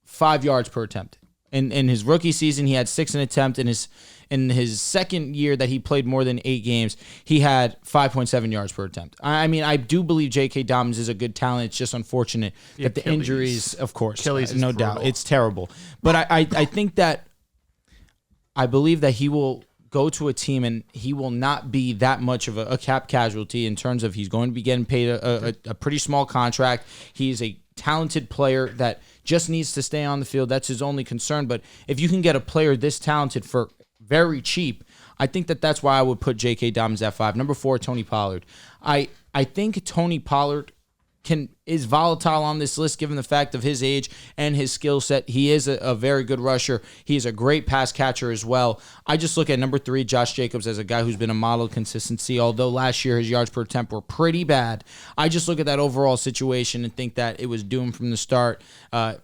5 yards per attempt In his rookie season, he had 6 an attempt. In his second year that he played more than 8 games, he had 5.7 yards per attempt. I mean, I do believe J.K. Dobbins is a good talent. It's just unfortunate that the injuries, of course, Achilles is no brutal. doubt, it's terrible. But I think that I believe that he will go to a team and he will not be that much of a cap casualty in terms of he's going to be getting paid a pretty small contract. He's a talented player that just needs to stay on the field. That's his only concern. But if you can get a player this talented for very cheap, I think that's why I would put J.K. Dobbins at 5. Number 4, Tony Pollard. I think Tony Pollard is volatile on this list given the fact of his age and his skill set. He is a very good rusher. He's a great pass catcher as well. I just look at number 3, Josh Jacobs, as a guy who's been a model of consistency. Although last year his yards per attempt were pretty bad, I just look at that overall situation and think that it was doomed from the start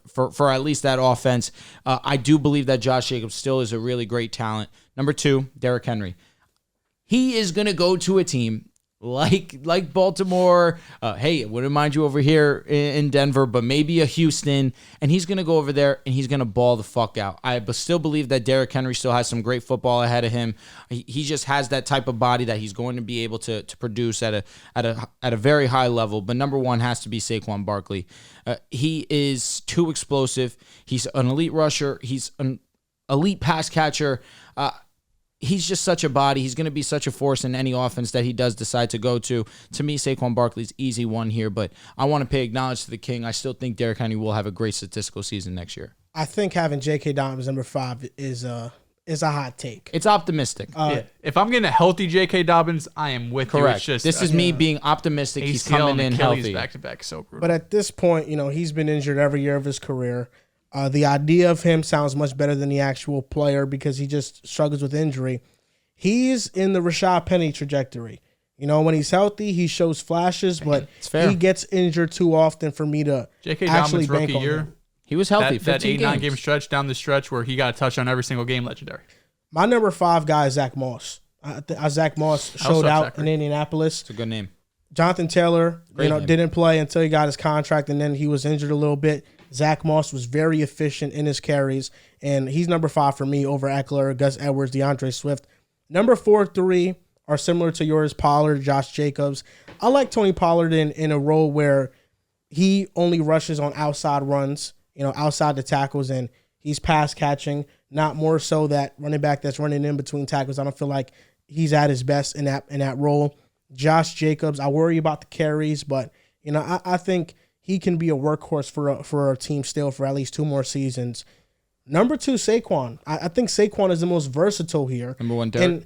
for at least that offense. I do believe that Josh Jacobs still is a really great talent. Number 2, Derrick Henry. He is going to go to a team like Baltimore, hey, wouldn't mind you over here in Denver, but maybe a Houston, and he's going to go over there and he's going to ball the fuck out. I still believe that Derrick Henry still has some great football ahead of him. He just has that type of body that he's going to be able to produce at a very high level. But number 1 has to be Saquon Barkley. He is too explosive. He's an elite rusher. He's an elite pass catcher. He's just such a body. He's going to be such a force in any offense that he does decide to go to. To me, Saquon Barkley's easy one here, but I want to pay acknowledge to the king. I still think Derrick Henry will have a great statistical season next year. I think having J.K. Dobbins number 5 is a hot take. It's optimistic. Yeah. If I'm getting a healthy J.K. Dobbins, I am with you. Correct. It's just, this is me being optimistic. He's ACL coming in and Achilles healthy. back to back, so brutal. But at this point, he's been injured every year of his career. The idea of him sounds much better than the actual player because he just struggles with injury. He's in the Rashad Penny trajectory. When he's healthy, he shows flashes, but he gets injured too often for me to J.K. actually Dobbins bank rookie on year, him. He was healthy. that 15 8-9 games. game stretch down the stretch where he got a touchdown every single game, legendary. My number 5 guy is Zach Moss. Zach Moss showed out in Indianapolis. It's a good name. Jonathan Taylor, name. didn't play until he got his contract, and then he was injured a little bit. Zach Moss was very efficient in his carries, and he's number 5 for me over Eckler, Gus Edwards, DeAndre Swift. Number 4, 3 are similar to yours, Pollard, Josh Jacobs. I like Tony Pollard in a role where he only rushes on outside runs, outside the tackles, and he's pass catching, not more so that running back that's running in between tackles. I don't feel like he's at his best in that role. Josh Jacobs, I worry about the carries, but I think he can be a workhorse for a team still for at least 2 more seasons. Number 2, Saquon. I think Saquon is the most versatile here. Number 1, Derrick.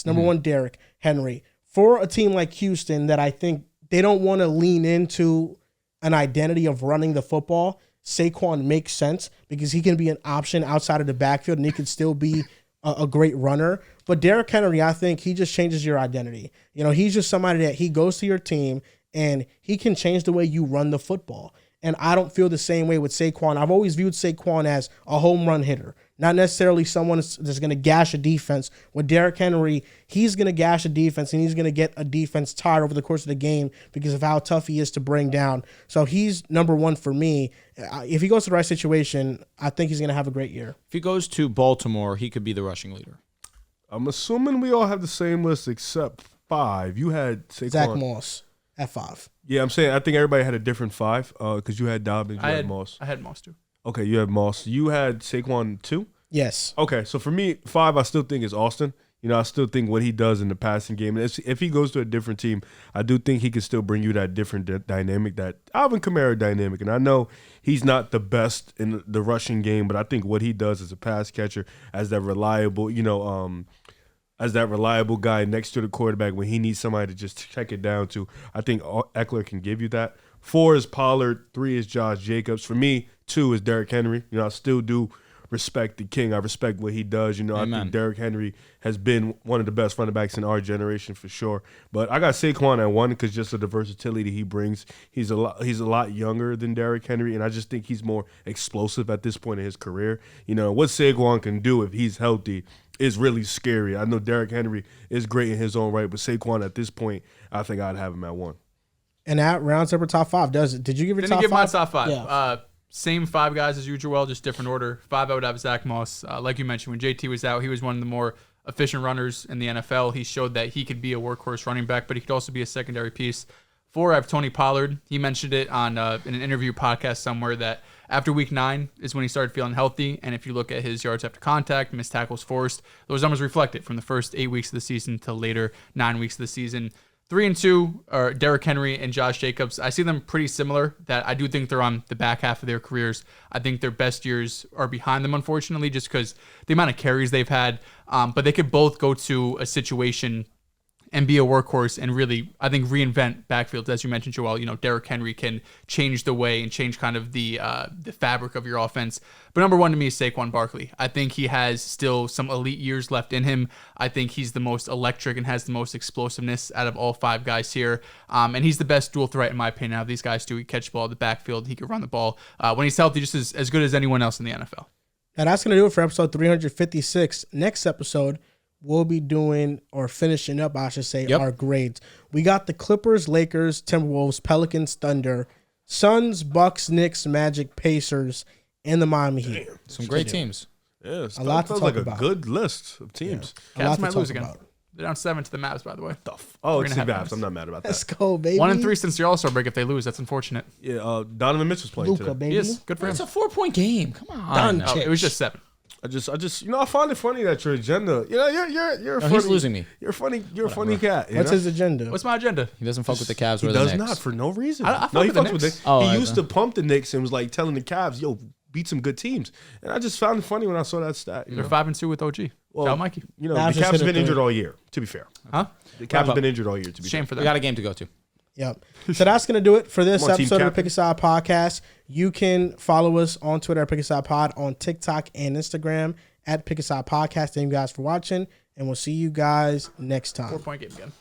Number 1, Derrick Henry. For a team like Houston that I think they don't want to lean into an identity of running the football, Saquon makes sense because he can be an option outside of the backfield and he could still be a great runner. But Derrick Henry, I think he just changes your identity. He's just somebody that he goes to your team and he can change the way you run the football. And I don't feel the same way with Saquon. I've always viewed Saquon as a home run hitter, not necessarily someone that's going to gash a defense. With Derrick Henry, he's going to gash a defense, and he's going to get a defense tired over the course of the game because of how tough he is to bring down. So he's number 1 for me. If he goes to the right situation, I think he's going to have a great year. If he goes to Baltimore, he could be the rushing leader. I'm assuming we all have the same list except 5. You had Saquon. Zach Moss at 5. Yeah, I'm saying I think everybody had a different 5 because you had Dobbins, you had Moss. I had Moss too. Okay, you had Moss. You had Saquon 2? Yes. Okay, so for me, 5 I still think is Austin. I still think what he does in the passing game. And if he goes to a different team, I do think he can still bring you that different dynamic, that Alvin Kamara dynamic. And I know he's not the best in the rushing game, but I think what he does as a pass catcher, as that reliable, as that reliable guy next to the quarterback when he needs somebody to just check it down to, I think Eckler can give you that. 4 is Pollard. 3 is Josh Jacobs. For me, 2 is Derrick Henry. I still do respect the king. I respect what he does. I think Derrick Henry has been one of the best running backs in our generation for sure. But I got Saquon at 1 because just of the versatility he brings. He's a lot younger than Derrick Henry, and I just think he's more explosive at this point in his career. What Saquon can do if he's healthy is really scary. I know Derrick Henry is great in his own right, but Saquon at this point, I think I'd have him at 1. And that rounds up our top 5, does it? Did you give your top 5? Didn't give my top 5. Yeah. Same 5 guys as usual, just different order. 5, I would have Zach Moss. Like you mentioned, when JT was out, he was one of the more efficient runners in the NFL. He showed that he could be a workhorse running back, but he could also be a secondary piece. 4, I have Tony Pollard. He mentioned it on in an interview podcast somewhere that after week 9 is when he started feeling healthy. And if you look at his yards after contact, missed tackles forced, those numbers reflect it from the first 8 weeks of the season to later 9 weeks of the season. 3 and 2 are Derrick Henry and Josh Jacobs. I see them pretty similar. That I do think they're on the back half of their careers. I think their best years are behind them, unfortunately, just because the amount of carries they've had. But they could both go to a situation and be a workhorse and really, I think, reinvent backfields. As you mentioned, Joel, Derrick Henry can change the way and change kind of the fabric of your offense. But number 1 to me is Saquon Barkley. I think he has still some elite years left in him. I think he's the most electric and has the most explosiveness out of all 5 guys here. And he's the best dual threat, in my opinion, out of these guys too. He catch the ball in the backfield. He can run the ball. When he's healthy, just as good as anyone else in the NFL. Now that's going to do it for episode 356. Next episode, we'll be doing, or finishing up, I should say, our grades. We got the Clippers, Lakers, Timberwolves, Pelicans, Thunder, Suns, Bucks, Knicks, Magic, Pacers, and the Miami Heat. Some great teams. Yeah, a lot to talk like about. A good list of teams. Yeah. A lot Cavs might to lose talk again. about. They're down 7 to the Mavs, by the way. Oh, it's the gonna have Mavs. I'm not mad about that. Let's go, baby. 1 and 3 since the All-Star break. If they lose, that's unfortunate. Yeah, Donovan Mitchell's playing Luka, today. baby. He is. Good for him. It's a 4-point game. Come on. Done. It was just 7. I just, I find it funny that your agenda. You're No, funny. he's losing me. You're funny. You're a funny cat. What's his agenda? What's my agenda? He doesn't fuck with the Cavs He or the does Knicks. not for no reason. I fuck No, he with the fucks with Knicks. the. Oh, he I used know. to pump the Knicks and was like telling the Cavs, "Yo, beat some good teams." And I just found it funny when I saw that stat. They're 5 and 2 with OG. Well, Shout out Mikey. You know, Cavs the just Cavs hit have a been third. injured all year. To be fair, Huh? the Cavs have been injured all year. To be Shame fair. for We them. got a game to go to. Yep. So that's going to do it for this Come on, team episode of the captain. Pick a Side Podcast. You can follow us on Twitter at Pick a Side Pod, on TikTok and Instagram at Pick a Side Podcast. Thank you guys for watching, and we'll see you guys next time. 4-point game again.